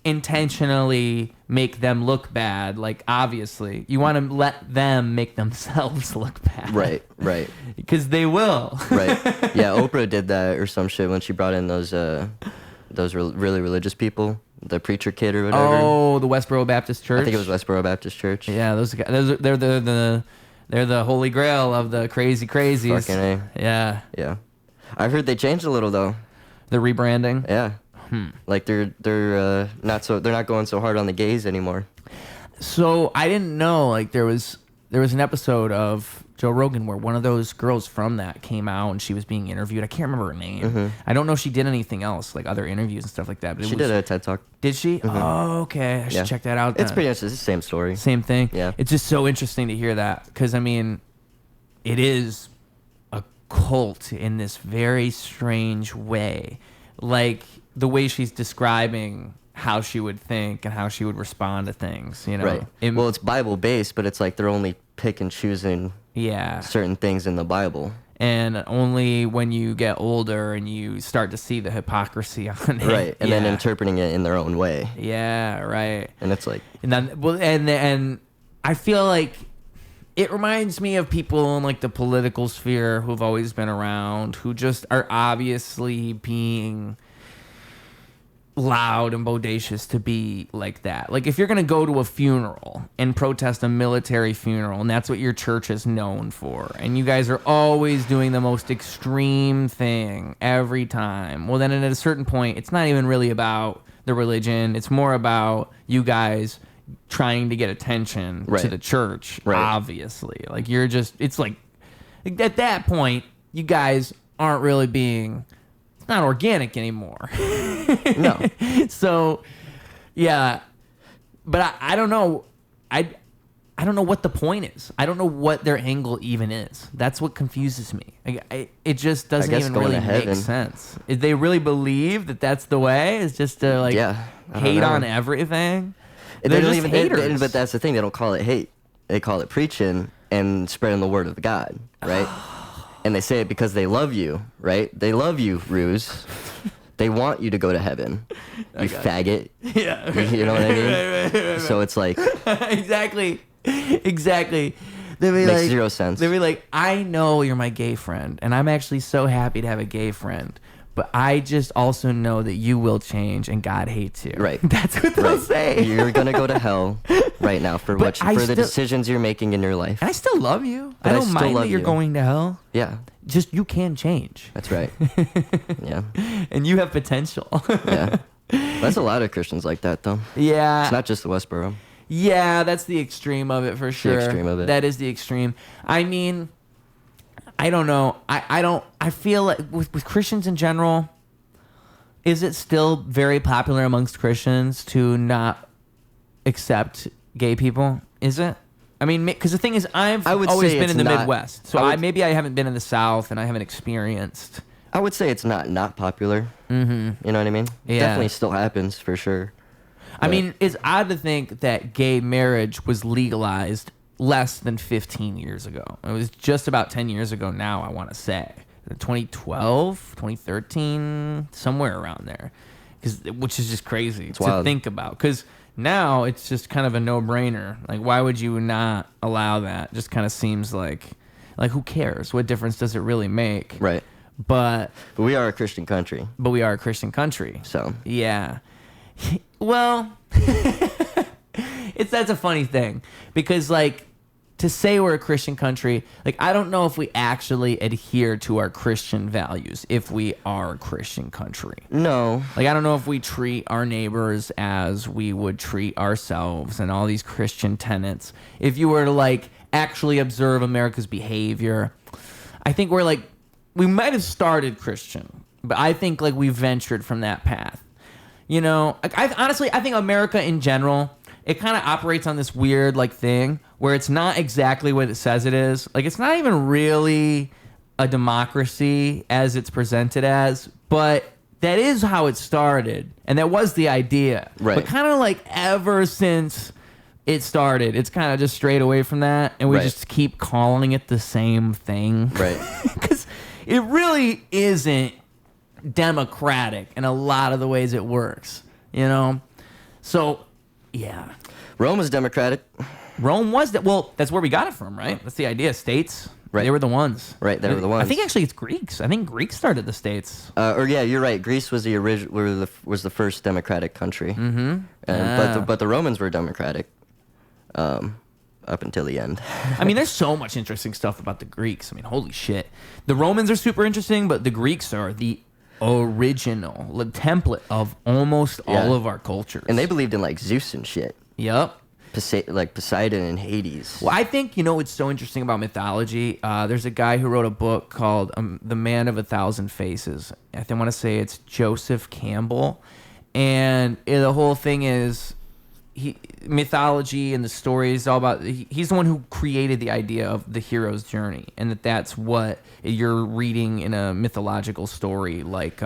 intentionally make them look bad. Like, obviously, you want to let them make themselves look bad. Right. Because they will. Right. Yeah, Oprah did that or some shit when she brought in those really religious people, the preacher kid or whatever. Oh, the Westboro Baptist Church. I think it was Westboro Baptist Church. Yeah, those guys. They're the holy grail of the crazies. Fucking A. Yeah. Yeah. I heard they changed a little though. The rebranding. Yeah. Like they're not going so hard on the gays anymore. So I didn't know, like, there was an episode of Joe Rogan where one of those girls from that came out and she was being interviewed. I can't remember her name. I don't know if she did anything else, like other interviews and stuff like that. But she did a TED Talk. Did she? Oh, okay. I should check that out then. It's pretty much the same story. Same thing. Yeah. It's just so interesting to hear that because, I mean, it is a cult in this very strange way. Like, the way she's describing how she would think and how she would respond to things, Right. Well, it's Bible based, but it's like they're only pick and choosing certain things in the Bible. And only when you get older and you start to see the hypocrisy on it. Right. And then interpreting it in their own way. Yeah, right. And it's like... And then, and I feel like it reminds me of people in like the political sphere who've always been around, who just are obviously being loud and bodacious to be like that. Like, if you're going to go to a funeral and protest a military funeral, and that's what your church is known for, and you guys are always doing the most extreme thing every time, well, then at a certain point, it's not even really about the religion. It's more about you guys trying to get attention to the church, obviously. Like, you're just, it's like at that point, you guys aren't really being... not organic anymore. No. So, yeah. But I don't know. I don't know what the point is. I don't know what their angle even is. That's what confuses me. It just doesn't even really make sense. If they really believe that that's the way, it's just to like hate on everything. They're just haters. But that's the thing. They don't call it hate. They call it preaching and spreading the word of God, right? And they say it because they love you, right? They love you, Ruse. They want you to go to heaven, you faggot. Yeah. You know what I mean? Right. So it's like... Exactly. They'd be Makes zero sense. They'd be like, I know you're my gay friend, and I'm actually so happy to have a gay friend, but I just also know that you will change and God hates you. Right. That's what they'll say. You're going to go to hell right now for the decisions you're making in your life. And I still love you. I don't mind that you're going to hell. Yeah. Just you can change. That's right. Yeah. And you have potential. Yeah. That's a lot of Christians like that, though. Yeah. It's not just the Westboro. Yeah, that's the extreme of it for sure. The extreme of it. That is the extreme. I mean, I don't know. I feel like with Christians in general, is it still very popular amongst Christians to not accept gay people? Is it? I mean, because the thing is, I've always been in the Midwest, so maybe I haven't been in the South and I haven't experienced. I would say it's not popular. Mm-hmm. You know what I mean? Yeah. Definitely still happens for sure. I mean, it's odd to think that gay marriage was legalized less than 15 years ago. It was just about 10 years ago now, I want to say. 2012, 2013, somewhere around there. Which is just crazy to think about. Because now it's just kind of a no-brainer. Like, why would you not allow that? Just kind of seems like who cares? What difference does it really make? Right. But we are a Christian country. So. Yeah. Well, that's a funny thing because like to say we're a Christian country, like I don't know if we actually adhere to our Christian values if we are a Christian country. No. Like I don't know if we treat our neighbors as we would treat ourselves and all these Christian tenets. If you were to like actually observe America's behavior, I think we might have started Christian, but I think like we ventured from that path. You know, honestly, I think America in general, it kind of operates on this weird like thing where it's not exactly what it says it is. Like it's not even really a democracy as it's presented as, but that is how it started. And that was the idea. Right. But kind of like ever since it started, it's kind of just strayed away from that. And we just keep calling it the same thing. Right. Because it really isn't democratic in a lot of the ways it works, you know? So, yeah. Rome was democratic. Rome was well, that's where we got it from, right? That's the idea. States. Right. They were the ones. Right, they were the ones. I think actually it's Greeks. I think Greeks started the states. Yeah, you're right. Greece was was the first democratic country. Mm-hmm. But the Romans were democratic up until the end. I mean, there's so much interesting stuff about the Greeks. I mean, holy shit. The Romans are super interesting, but the Greeks are the original template of almost all of our cultures. And they believed in like Zeus and shit. Yep. Like Poseidon and Hades. Well, I think, what's so interesting about mythology, there's a guy who wrote a book called The Man of a Thousand Faces. I want to say it's Joseph Campbell. And the whole thing is mythology and the story is all about, he's the one who created the idea of the hero's journey, and that's what you're reading in a mythological story like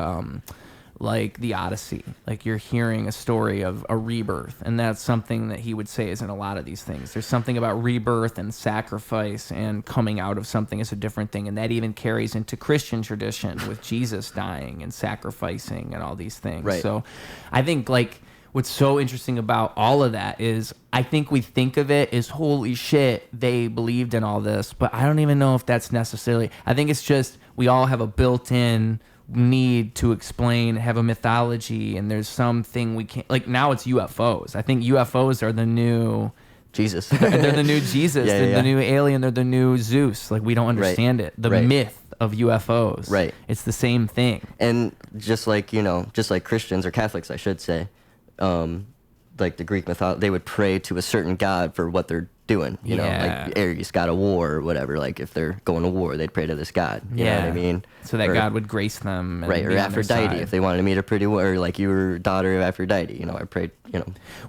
the Odyssey. Like you're hearing a story of a rebirth, and that's something that he would say is in a lot of these things. There's something about rebirth and sacrifice and coming out of something is a different thing, and that even carries into Christian tradition with Jesus dying and sacrificing and all these things. Right. So I think like what's so interesting about all of that is I think we think of it as holy shit, they believed in all this, but I don't even know if that's necessarily. I think it's just we all have a built-in need to explain, have a mythology, and there's something we can't. Like now it's UFOs. I think UFOs are the new Jesus. They're the new Jesus. They're the new alien. They're the new Zeus. Like we don't understand it. The myth of UFOs. Right. It's the same thing. And just like Christians or Catholics, I should say, like the Greek mythology, they would pray to a certain god for what they're doing. You know, like Ares, god of war or whatever. Like if they're going to war, they'd pray to this god. You know what I mean? So that god would grace them. And right. Or Aphrodite, if they wanted to meet a pretty woman, or like you were daughter of Aphrodite. I prayed.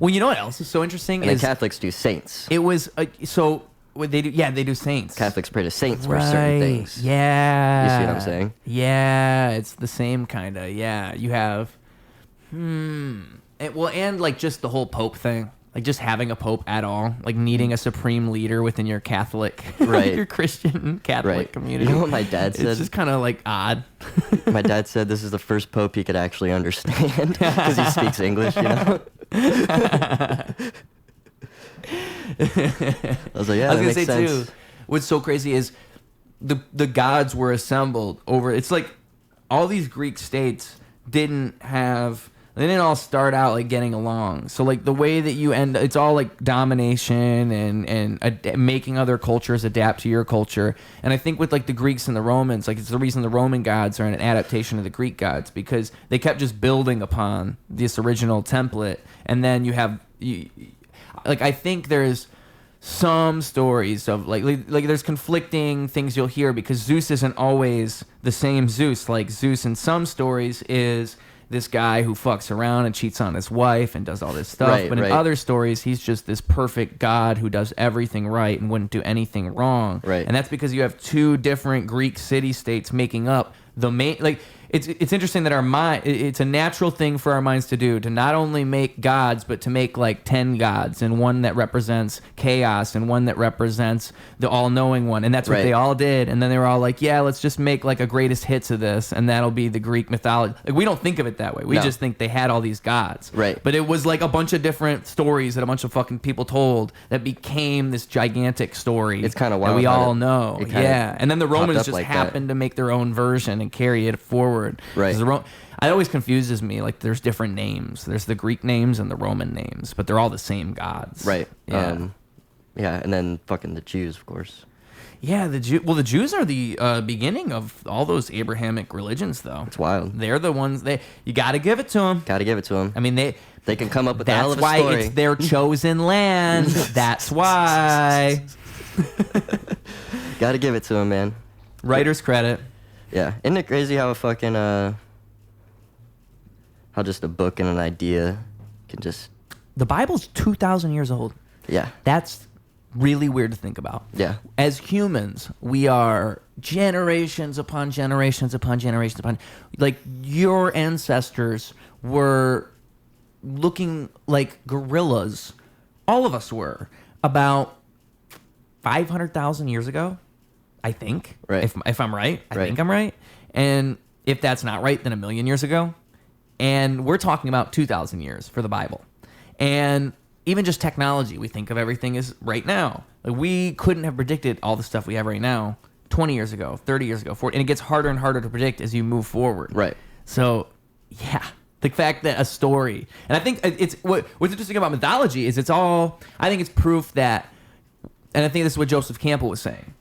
Well, you know what else is so interesting? And the Catholics do saints. It was so. What they do, they do saints. Catholics pray to saints for certain things. Yeah. You see what I'm saying? Yeah, it's the same kind of. Yeah, you have. And like just the whole Pope thing. like just having a pope at all, like needing a supreme leader within your Catholic, right, your Christian Catholic community. You know what my dad said? It's just kind of like odd. My dad said this is the first pope he could actually understand because he speaks English, you know. I was like, yeah, I was gonna say sense. Too. What's so crazy is the gods were assembled over. It's like all these Greek states didn't all start out like getting along. So like the way that you end, it's all like domination and making other cultures adapt to your culture. And I think with like the Greeks and the Romans, like it's the reason the Roman gods are an adaptation of the Greek gods, because they kept just building upon this original template. And then I think there's some stories of like there's conflicting things you'll hear, because Zeus isn't always the same Zeus. Like Zeus in some stories is this guy who fucks around and cheats on his wife and does all this stuff. But in other stories, he's just this perfect god who does everything right and wouldn't do anything wrong. Right. And that's because you have two different Greek city-states making up the main... Like, it's interesting that our mind... It's a natural thing for our minds to do, to not only make gods, but to make like 10 gods, and one that represents chaos and one that represents the all-knowing one. And that's what they all did. And then they were all like, yeah, let's just make like a greatest hits of this, and that'll be the Greek mythology. Like, we don't think of it that way. We just think they had all these gods. Right. But it was like a bunch of different stories that a bunch of fucking people told that became this gigantic story. It's kind of wild. That we all know. Yeah. And then the Romans just happened to make their own version and carry it forward. Right. It always confuses me. Like, there's different names. There's the Greek names and the Roman names, but they're all the same gods. Right. Yeah. And then fucking the Jews, of course. Yeah, the Jews are the beginning of all those Abrahamic religions, though. It's wild. They're the ones you got to give it to them. Got to give it to them. I mean, they can come up with a hell of a story. That's why it's their chosen land. That's why. Got to give it to them, man. Writer's credit. Yeah. Isn't it crazy how a fucking how just a book and an idea can just... The Bible's 2,000 years old. Yeah. That's really weird to think about. Yeah. As humans, we are generations upon generations upon generations upon... Like, your ancestors were looking like gorillas. All of us were. About 500,000 years ago, I think. Right. If I'm right. I think I'm right. And if that's not right, then 1,000,000 years ago. And we're talking about 2,000 years for the Bible. And even just technology, we think of everything as right now. Like, we couldn't have predicted all the stuff we have right now 20 years ago, 30 years ago, 40, and it gets harder and harder to predict as you move forward. Right. So, yeah, the fact that a story, and I think it's what's interesting about mythology is I think it's proof that, and I think this is what Joseph Campbell was saying,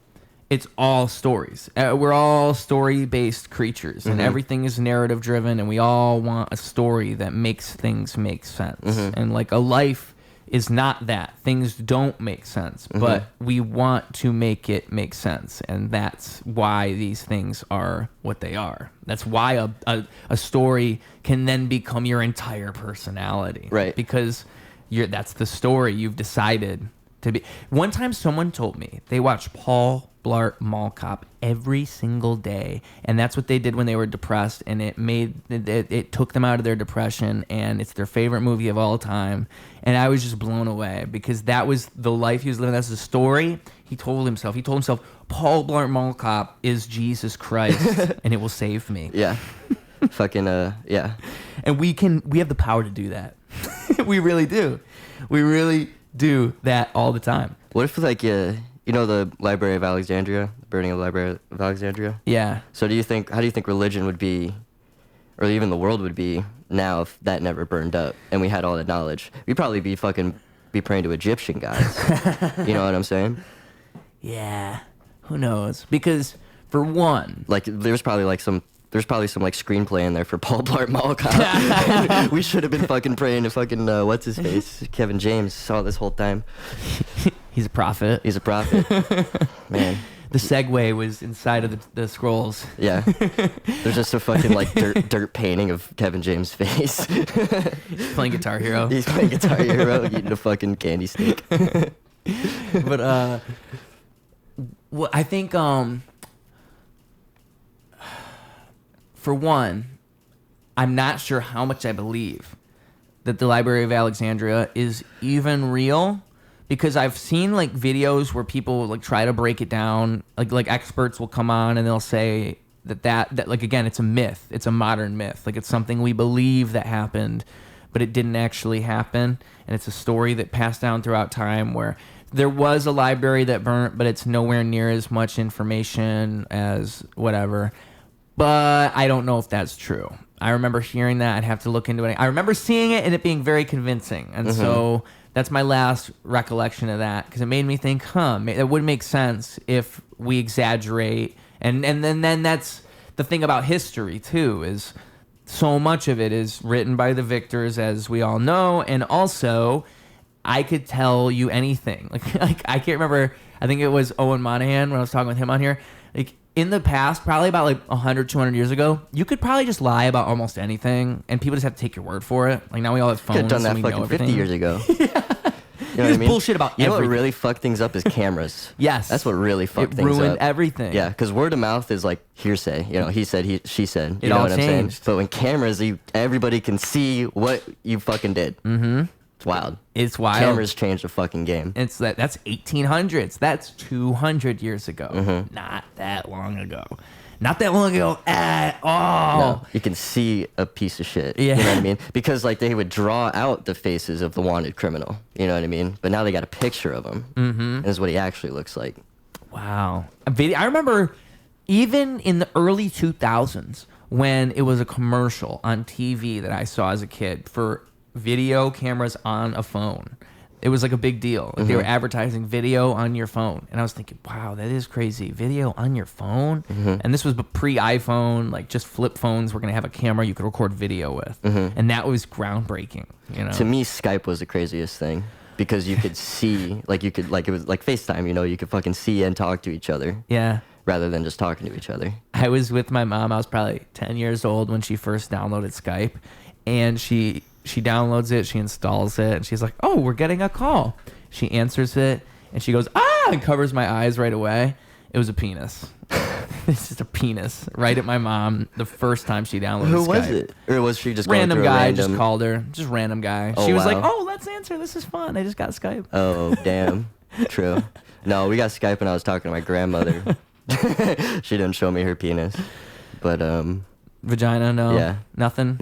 it's all stories. We're all story-based creatures, and everything is narrative-driven, and we all want a story that makes things make sense. And like a life is not that. Things don't make sense, but we want to make it make sense, and that's why these things are what they are. That's why a story can then become your entire personality. Right. Because that's the story you've decided to be. One time someone told me they watched Paul Blart Mall Cop every single day, and that's what they did when they were depressed, and it took them out of their depression, and it's their favorite movie of all time. And I was just blown away, because that was the life he was living. That's the story he told himself. Paul Blart Mall Cop is Jesus Christ and it will save me. Yeah. Fucking yeah. And we have the power to do that. We really do. We really do that all the time. What if, like, you know the Library of Alexandria, the burning of the Library of Alexandria? Yeah. So how do you think religion would be, or even the world would be now if that never burned up and we had all that knowledge? We'd probably be praying to Egyptian gods. You know what I'm saying? Yeah. Who knows? Because for one, like there's probably some screenplay in there for Paul Blart Mall Cop. We should have been fucking praying to fucking what's his face, Kevin James, saw this whole time. He's a prophet. He's a prophet. Man. The segue was inside of the scrolls. Yeah. There's just a fucking like dirt painting of Kevin James' face. He's playing Guitar Hero. He's playing Guitar Hero, eating a fucking candy stick. But well, I think for one, I'm not sure how much I believe that the Library of Alexandria is even real, because I've seen like videos where people like try to break it down. Like experts will come on and they'll say that like, again, it's a myth. It's a modern myth. Like it's something we believe that happened, but it didn't actually happen. And it's a story that passed down throughout time where there was a library that burnt, but it's nowhere near as much information as whatever. But I don't know if that's true. I remember hearing that. I'd have to look into it. I remember seeing it and it being very convincing. And so that's my last recollection of that, because it made me think, it would make sense if we exaggerate. And then that's the thing about history, too, is so much of it is written by the victors, as we all know. And also, I could tell you anything. Like I can't remember. I think it was Owen Monahan when I was talking with him on here. Like in the past, probably about like 100, 200 years ago, you could probably just lie about almost anything, and people just have to take your word for it. Like now we all have phones. Could have done that and we fucking know 50 years ago. You know what I mean? Bullshit about everything. You know what really fucked things up is cameras. Yes. That's what really fucked things up. It ruined everything. Yeah, because word of mouth is like hearsay. You know, he said, she said. You it know all what changed. I'm saying? But when cameras, everybody can see what you fucking did. Mm-hmm. It's wild. It's wild. Cameras changed the fucking game. That's 1800s. That's 200 years ago. Mm-hmm. Not that long ago. Not that long ago at all. No, you can see a piece of shit. Yeah. You know what I mean? Because like they would draw out the faces of the wanted criminal. You know what I mean? But now they got a picture of him. Mm-hmm. And this is what he actually looks like. Wow. I remember even in the early 2000s when it was a commercial on TV that I saw as a kid for video cameras on a phone. It was like a big deal. Like they were advertising video on your phone. And I was thinking, wow, that is crazy. Video on your phone? Mm-hmm. And this was pre-iPhone, like just flip phones were going to have a camera you could record video with. Mm-hmm. And that was groundbreaking. You know? To me, Skype was the craziest thing. Because you could see, it was like FaceTime, you know, you could fucking see and talk to each other. Yeah. Rather than just talking to each other. I was with my mom. I was probably 10 years old when she first downloaded Skype. And she downloads it, she installs it, and she's like, oh, we're getting a call. She answers it, and she goes, and covers my eyes right away. It was a penis. It's just a penis right at my mom the first time she downloaded Who Skype. Was it? Or was she just random going through guy? Random... Just called her. Just random guy. Oh, she was wow. like, oh, let's answer. This is fun. I just got Skype. Oh, damn. True. No, we got Skype when I was talking to my grandmother. She didn't show me her penis. But, Vagina, no? Yeah. Nothing?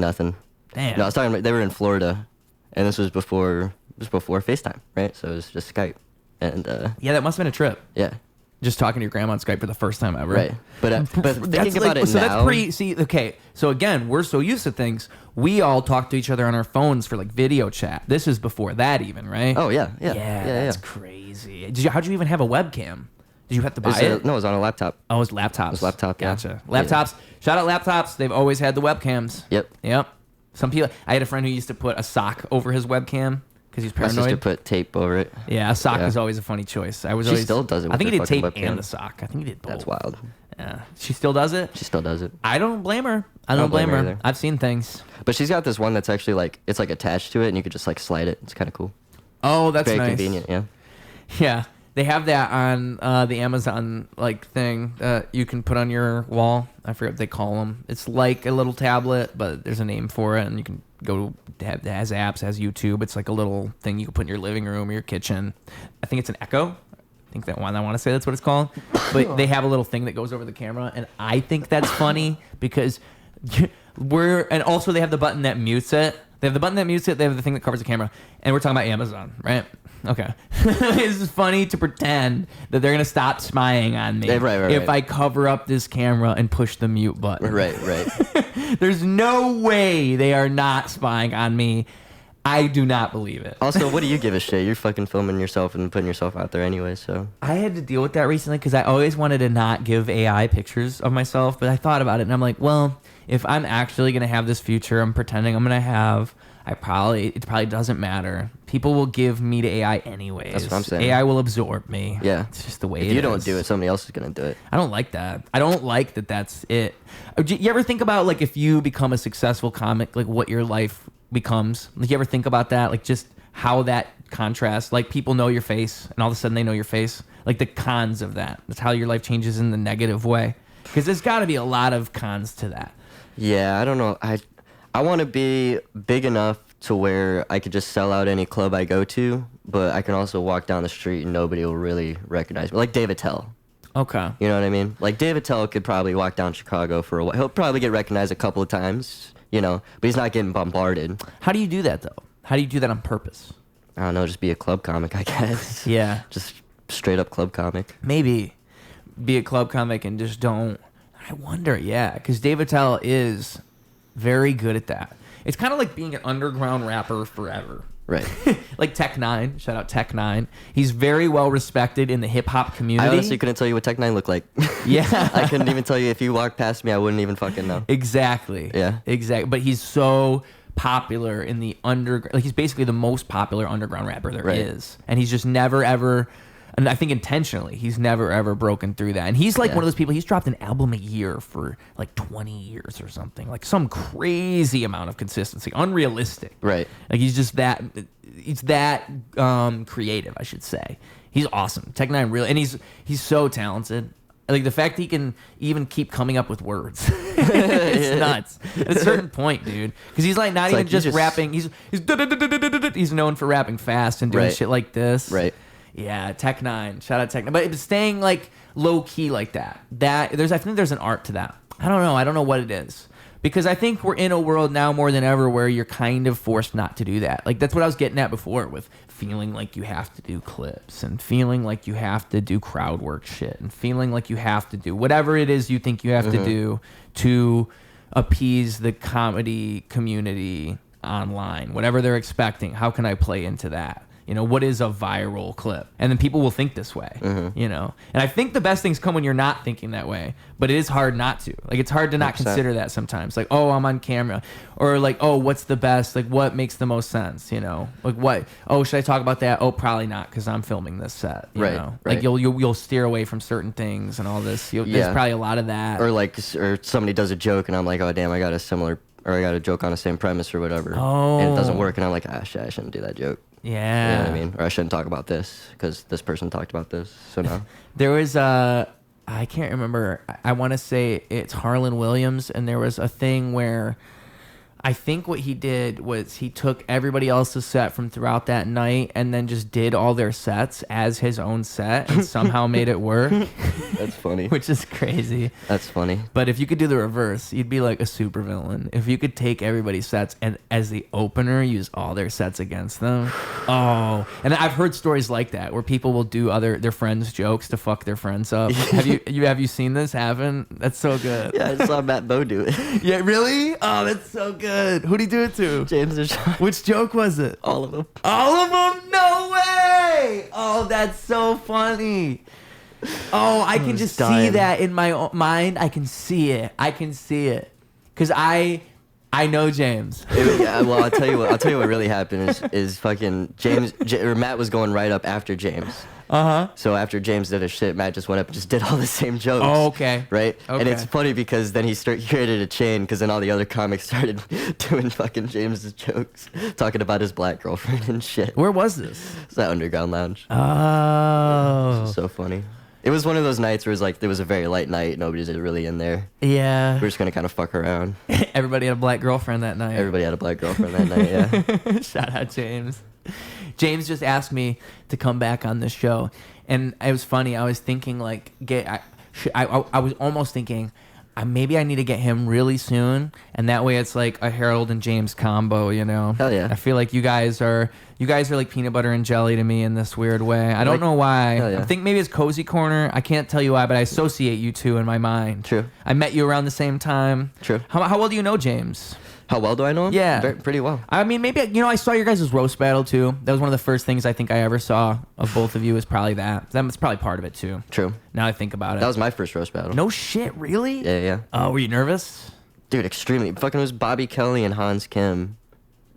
Damn. No, I was talking about, they were in Florida, and this was before FaceTime, right? So it was just Skype. And, yeah, that must have been a trip. Yeah. Just talking to your grandma on Skype for the first time ever. Right. But thinking about it so now... okay. So again, we're so used to things. We all talk to each other on our phones for like video chat. This is before that even, right? Oh, yeah. That's crazy. How'd you even have a webcam? Did you have to buy it? No, it was on a laptop. Oh, it was laptops. It was laptop, Gotcha. Yeah. Laptops. Shout out laptops. They've always had the webcams. Yep. Some people... I had a friend who used to put a sock over his webcam because he's paranoid. My sister put tape over it. Yeah, a sock is always a funny choice. She still does it with I think he did tape webcam. and the sock. I think he did both. That's wild. Yeah. She still does it? She still does it. I don't blame her. I don't blame her either. I've seen things. But she's got this one that's actually like... It's like attached to it, and you could just like slide it. It's kind of cool. Oh, that's very nice. Convenient, yeah. Yeah. They have that on the Amazon like thing that you can put on your wall. I forget what they call them. It's like a little tablet, but there's a name for it, and you can go. It has apps, has YouTube. It's like a little thing you can put in your living room or your kitchen. I think it's an Echo. I think that one. I want to say that's what it's called. But they have a little thing that goes over the camera, and I think that's funny because and also they have the button that mutes it. They have the button that mutes it. They have the thing that covers the camera, and we're talking about Amazon, right? Okay. It's funny to pretend that they're going to stop spying on me if I cover up this camera and push the mute button. Right. There's no way they are not spying on me. I do not believe it. Also, what do you give a shit? You're fucking filming yourself and putting yourself out there anyway, so. I had to deal with that recently because I always wanted to not give AI pictures of myself, but I thought about it and I'm like, well, if I'm actually going to have this future I'm pretending I'm going to have, it probably doesn't matter. People will give me to AI anyways. That's what I'm saying. AI will absorb me. Yeah. It's just the way it is. If you don't do it, somebody else is going to do it. I don't like that. I don't like that that's it. You ever think about, like, if you become a successful comic, like, what your life becomes? Like, you ever think about that? Like, just how that contrasts? Like, people know your face, and all of a sudden they know your face. Like, the cons of that. That's how your life changes in the negative way. Because there's got to be a lot of cons to that. Yeah, I don't know. I want to be big enough to where I could just sell out any club I go to, but I can also walk down the street and nobody will really recognize me. Like David Tell. Okay. You know what I mean? Like David Tell could probably walk down Chicago for a while. He'll probably get recognized a couple of times, but he's not getting bombarded. How do you do that, though? How do you do that on purpose? I don't know, just be a club comic, I guess. Yeah. Just straight up club comic. Maybe be a club comic and just don't. I wonder, yeah, because David Tell is very good at that. It's kind of like being an underground rapper forever. Right. Like Tech Nine. Shout out Tech Nine. He's very well respected in the hip hop community. I honestly couldn't tell you what Tech Nine looked like. Yeah. I couldn't even tell you if you walked past me, I wouldn't even fucking know. Exactly. Yeah. Exactly. But he's so popular in the underground. Like, he's basically the most popular underground rapper there is. And he's just never, ever... And I think intentionally, he's never, ever broken through that. And he's like one of those people, he's dropped an album a year for like 20 years or something. Like some crazy amount of consistency. Unrealistic. Right. Like he's that creative, I should say. He's awesome. Tech Nine really, and he's so talented. Like the fact he can even keep coming up with words. It's nuts. At a certain point, dude. Because he's like not even just rapping. He's known for rapping fast and doing shit like this. Right. Yeah, Tech Nine. Shout out Tech Nine. But staying like low key like that. I think there's an art to that. I don't know. I don't know what it is. Because I think we're in a world now more than ever where you're kind of forced not to do that. Like that's what I was getting at before with feeling like you have to do clips and feeling like you have to do crowd work shit and feeling like you have to do whatever it is you think you have to do to appease the comedy community online. Whatever they're expecting. How can I play into that? What is a viral clip? And then people will think this way, And I think the best things come when you're not thinking that way, but it is hard not to. Like, it's hard to not 100%. Consider that sometimes. Like, oh, I'm on camera. Or like, oh, what's the best? Like, what makes the most sense, Like, what? Oh, should I talk about that? Oh, probably not, because I'm filming this set, you know? Like, you'll steer away from certain things and all this. There's probably a lot of that. Or somebody does a joke, and I'm like, oh, damn, I got a joke on the same premise or whatever. Oh. And it doesn't work, and I'm like, shit, I shouldn't do that joke. Yeah. You know what I mean? Or I shouldn't talk about this because this person talked about this. So no. There was I can't remember. I want to say it's Harlan Williams, and there was a thing where I think what he did was he took everybody else's set from throughout that night and then just did all their sets as his own set and somehow made it work. That's funny. Which is crazy. That's funny. But if you could do the reverse, you'd be like a supervillain. If you could take everybody's sets and as the opener use all their sets against them. Oh, and I've heard stories like that where people will do their friends' jokes to fuck their friends up. Have you seen this happen? That's so good. Yeah, I saw Matt Bo do it. Yeah, really? Oh, that's so good. Who'd he do it to? James and Sean. Which joke was it? All of them. All of them? No way! Oh, that's so funny. Oh, I can just see that in my mind. I can see it. Because I know James. Well, I'll tell you what really happened is fucking Matt was going right up after James. So after James did his shit, Matt just went up and just did all the same jokes. Oh, okay. Right? Okay. And it's funny because then he created a chain because then all the other comics started doing fucking James's jokes, talking about his black girlfriend and shit. Where was this? It's that underground lounge. Oh. So funny. It was one of those nights where it was like, it was a very light night. Nobody's really in there. Yeah. We're just going to kind of fuck around. Everybody had a black girlfriend that night. Everybody had a black girlfriend that night, yeah. Shout out James. James just asked me to come back on this show. And it was funny. I was thinking, like, I was almost thinking, maybe I need to get him really soon. And that way it's like a Harold and James combo, Hell yeah. I feel like you guys are like peanut butter and jelly to me in this weird way. I don't know why. Hell yeah. I think maybe it's Cozy Corner. I can't tell you why, but I associate you two in my mind. True. I met you around the same time. True. How well do you know James? How well do I know him? Yeah. Pretty well. I mean, maybe, I saw your guys' roast battle, too. That was one of the first things I think I ever saw of both of you is probably that. That's probably part of it, too. True. Now I think about it. That was my first roast battle. No shit, really? Yeah. Oh, were you nervous? Dude, extremely. Fucking it was Bobby Kelly and Hans Kim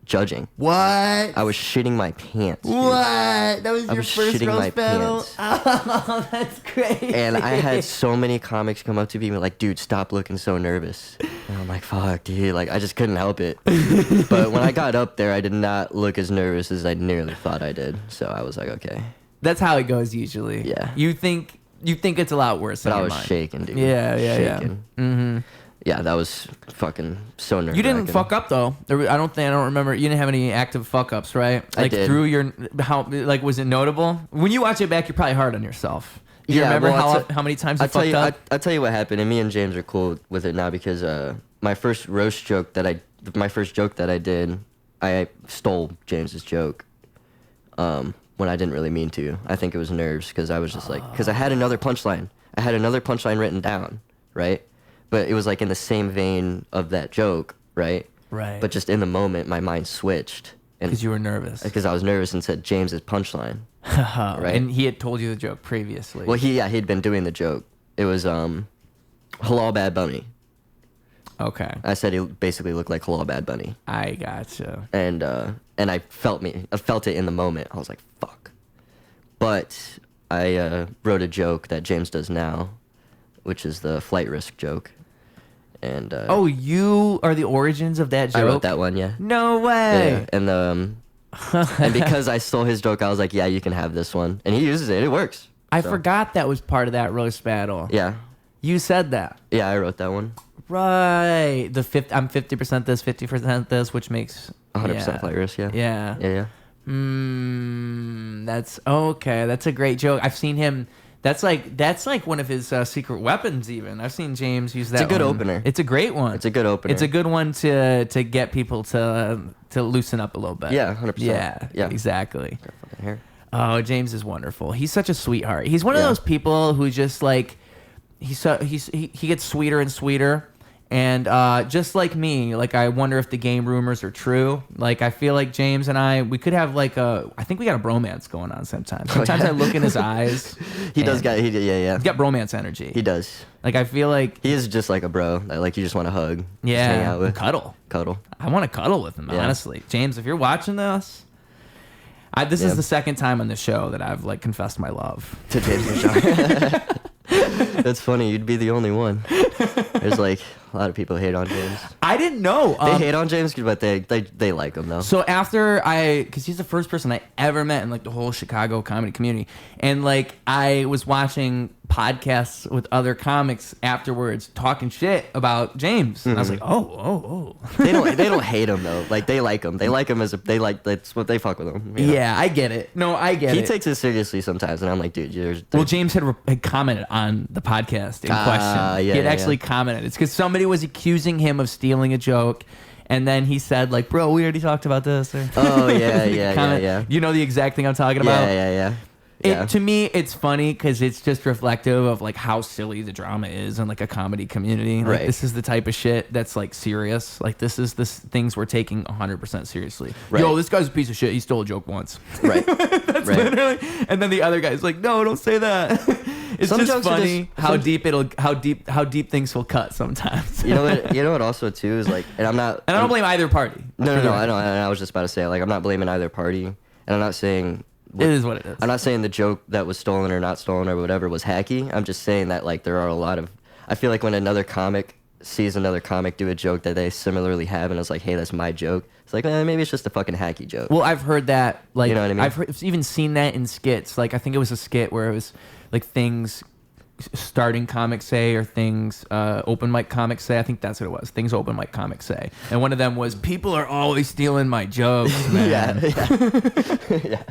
judging. What? I was shitting my pants. Dude. What? That was your first roast battle? Pants. Oh, that's crazy. And I had so many comics come up to me and be like, dude, stop looking so nervous. And I'm like, fuck, dude. Like, I just couldn't help it. But when I got up there, I did not look as nervous as I nearly thought I did. So I was like, okay. That's how it goes usually. Yeah. You think it's a lot worse but than I was mind. shaking, dude. Yeah. Shaking. Mm-hmm. Yeah, that was fucking so nerve-wracking. You didn't fuck up though. I don't remember. You didn't have any active fuck ups, right? Like I did. through your was it notable? When you watch it back, you're probably hard on yourself. Do you remember how many times you fucked up? I'll tell you what happened, and me and James are cool with it now because my first joke that I did, I stole James's joke. When I didn't really mean to. I think it was nerves because I was just because I had another punchline. I had another punchline written down, right? But it was like in the same vein of that joke, right? Right. But just in the moment, my mind switched. Because you were nervous. Because I was nervous and said James's punchline. Right? And he had told you the joke previously. Well, he'd been doing the joke. It was Halal Bad Bunny. Okay. I said he basically looked like Halal Bad Bunny. I gotcha. And I felt it in the moment. I was like, fuck. But I wrote a joke that James does now, which is the flight risk joke. And you are the origins of that joke? I wrote that one, yeah. No way. Yeah. And and because I stole his joke, I was like, yeah, you can have this one. And he uses it. It works. I forgot that was part of that roast battle. Yeah. You said that. Yeah, I wrote that one. Right. I'm 50% this, 50% this, which makes 100% flight risk, yeah. Yeah. Yeah. That's okay. That's a great joke. I've seen him. That's like one of his secret weapons. Even I've seen James use that. It's a good one. opener. It's a great one. It's a good opener. It's a good one to get people to loosen up a little bit. Yeah, 100%. Yeah, exactly. Fucking hair. Oh, James is wonderful. He's such a sweetheart. He's one of those people who just like he gets sweeter and sweeter. And just like me, like I wonder if the game rumors are true. Like I feel like James and we could have I think we got a bromance going on sometimes. Sometimes I look in his eyes. He's got bromance energy. He does. Like I feel like he is just like a bro. Like you just want to hug. Yeah, just hang out with. Cuddle. I want to cuddle with him. Honestly, James, if you're watching this, this is the second time on the show that I've like confessed my love to James Michon. That's funny. You'd be the only one. There's like a lot of people hate on James. I didn't know. They hate on James, but they like him though. So after because he's the first person I ever met in like the whole Chicago comedy community, and like I was watching podcasts with other comics afterwards talking shit about James, and I was like, oh. They don't hate him though. Like they like him. They like him that's what they fuck with him. You know? Yeah, I get it. No, I get it. He takes it seriously sometimes, and I'm like, dude, well, James had commented on the podcast in question. He had actually commented. It's because somebody was accusing him of stealing a joke. And then he said, like, bro, we already talked about this. Or oh, yeah. You know the exact thing I'm talking about? Yeah. To me, it's funny because it's just reflective of, like, how silly the drama is in, like, a comedy community. Like, right. This is the type of shit that's, like, serious. Like, this is things we're taking 100% seriously. Right. Yo, this guy's a piece of shit. He stole a joke once. Right. That's literally... And then the other guy's like, no, don't say that. It's some just funny how deep things will cut sometimes. You know what also too is like, and I don't blame either party. No, I know. And I was just about to say, like, I'm not blaming either party, and I'm not saying it is what it is. I'm not saying the joke that was stolen or not stolen or whatever was hacky. I'm just saying that like there are a lot of. I feel like when another comic sees another comic do a joke that they similarly have, and it's like, hey, that's my joke. It's like, maybe it's just a fucking hacky joke. Well, I've heard that. Like, you know what I mean? I've even seen that in skits. Like, I think it was a skit where it was like things starting comics say, or things open mic comics say. I think that's what it was. Things open mic comics say. And one of them was, people are always stealing my jokes, man. Yeah.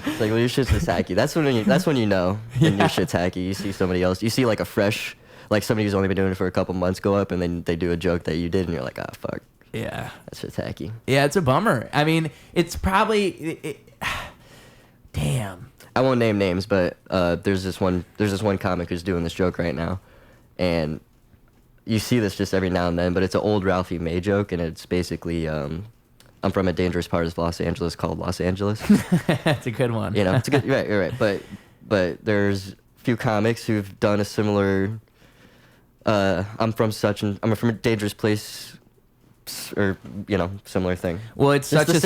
It's like, well, your shit's just hacky. That's when you know when your shit's hacky. You see somebody else. You see like a fresh, like somebody who's only been doing it for a couple months go up, and then they do a joke that you did, and you're like, ah, fuck. Yeah. That's just hacky. Yeah, it's a bummer. I mean, it's probably... Damn. I won't name names, but there's this one comic who's doing this joke right now, and you see this just every now and then. But it's an old Ralphie May joke, and it's basically I'm from a dangerous part of Los Angeles called Los Angeles. That's a good one. You know, it's a good. You're right. But there's a few comics who've done a similar. I'm from a dangerous place. Or similar thing. Well, it's such a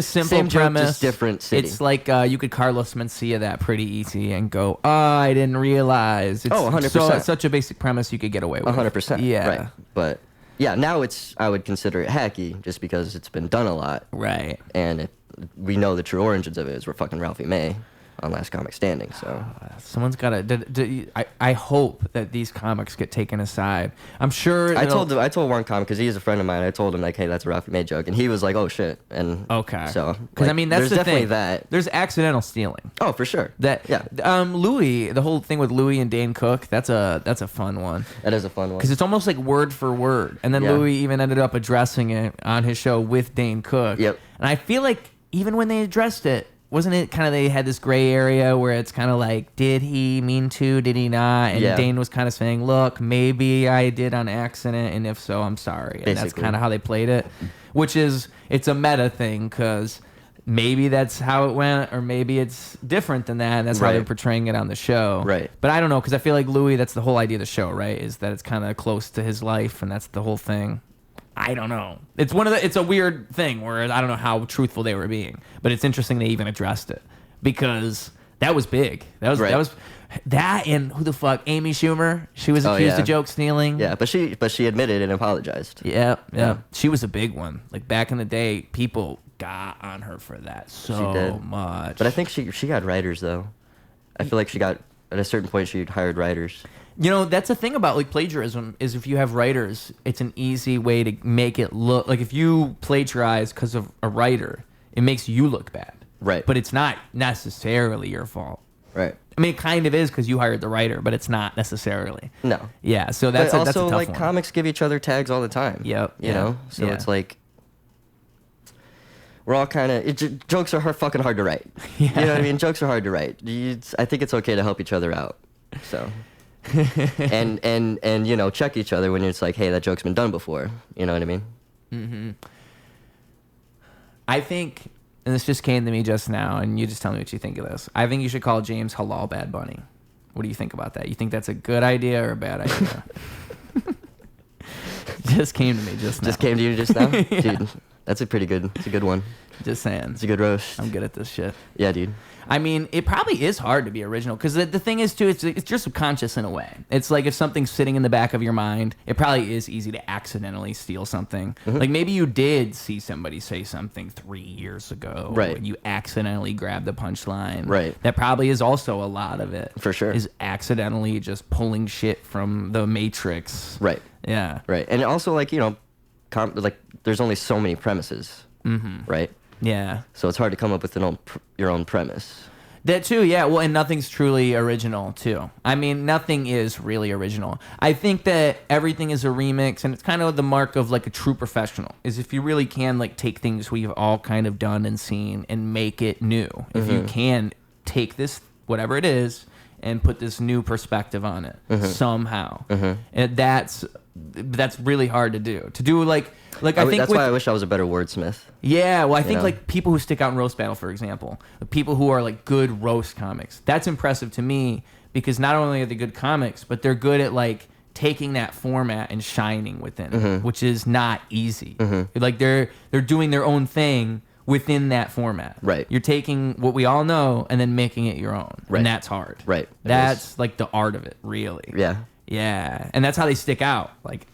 simple premise. Just different city. It's like you could Carlos Mencia that pretty easy and go, oh, I didn't realize. It's 100%. So it's such a basic premise you could get away with. 100%. Yeah. Right. But yeah, now I would consider it hacky just because it's been done a lot. Right. And we know the true origins of it is we're fucking Ralphie May. on Last Comic Standing. So someone's got to. I hope that these comics get taken aside. I'm sure. I told one comic, because he is a friend of mine. I told him like, hey, that's a Ralphie May joke, and he was like, oh shit. And okay. So because I mean that's there's the definitely thing. that. There's accidental stealing. Oh, for sure. Louis, the whole thing with Louis and Dane Cook. That's a fun one. That is a fun one because it's almost like word for word, and then Louis even ended up addressing it on his show with Dane Cook. Yep. And I feel like even when they addressed it, wasn't it kind of they had this gray area where it's kind of like, did he mean to, did he not? And Dane was kind of saying, look, maybe I did on accident, and if so, I'm sorry. And that's kind of how they played it, which is, it's a meta thing, because maybe that's how it went, or maybe it's different than that, and that's how they're portraying it on the show. Right. But I don't know, because I feel like Louis, that's the whole idea of the show, right? Is that it's kind of close to his life, and that's the whole thing. I don't know. It's a weird thing where I don't know how truthful they were being, but it's interesting they even addressed it, because that was big. That was and who the fuck, Amy Schumer? She was accused of joke stealing. Yeah, but she admitted and apologized. Yeah. She was a big one. Like back in the day, people got on her for that so much. But I think she got writers though. I feel like she got at a certain point she hired writers. You know, that's the thing about like plagiarism is if you have writers, it's an easy way to make it look like if you plagiarize because of a writer, it makes you look bad. Right. But it's not necessarily your fault. Right. I mean, it kind of is because you hired the writer, but it's not necessarily. No. Yeah. So that's also that's a tough like one. Comics give each other tags all the time. Yep. You know, so it's like we're all kind of jokes are fucking hard to write. Yeah. You know what I mean? Jokes are hard to write. I think it's okay to help each other out. So. and you know, check each other when it's like, hey, that joke's been done before. You know what I mean? Mm-hmm. I think, and this just came to me just now, and you just tell me what you think of this. I think you should call James Halal Bad Bunny. What do you think about that? You think that's a good idea or a bad idea? Just came to me just now. Just came to you just now? Yeah. Dude, it's a good one. Just saying. It's a good roast. I'm good at this shit. Yeah, dude. I mean, it probably is hard to be original because the thing is, too, it's just subconscious in a way. It's like if something's sitting in the back of your mind, it probably is easy to accidentally steal something. Mm-hmm. Like maybe you did see somebody say something 3 years ago. Right. And you accidentally grabbed the punchline. Right. That probably is also a lot of it. For sure. Is accidentally just pulling shit from the Matrix. Right. Yeah. Right. And also, like, you know, like there's only so many premises. Mm-hmm. Right. Yeah. So it's hard to come up with your own premise. That too, yeah. Well, and nothing's truly original, too. I mean, nothing is really original. I think that everything is a remix, and it's kind of the mark of, like, a true professional, is if you really can, like, take things we've all kind of done and seen and make it new. Mm-hmm. If you can take this, whatever it is, and put this new perspective on it somehow. Mm-hmm. And that's really hard to do. To do, like I think that's why I wish I was a better wordsmith. Yeah, well, I think like people who stick out in roast battle, for example, people who are like good roast comics. That's impressive to me because not only are they good comics, but they're good at like taking that format and shining within it, which is not easy. Mm-hmm. Like they're doing their own thing within that format. Right. You're taking what we all know and then making it your own. Right. And that's hard. Right. That's like the art of it, really. Yeah. Yeah. And that's how they stick out. Like,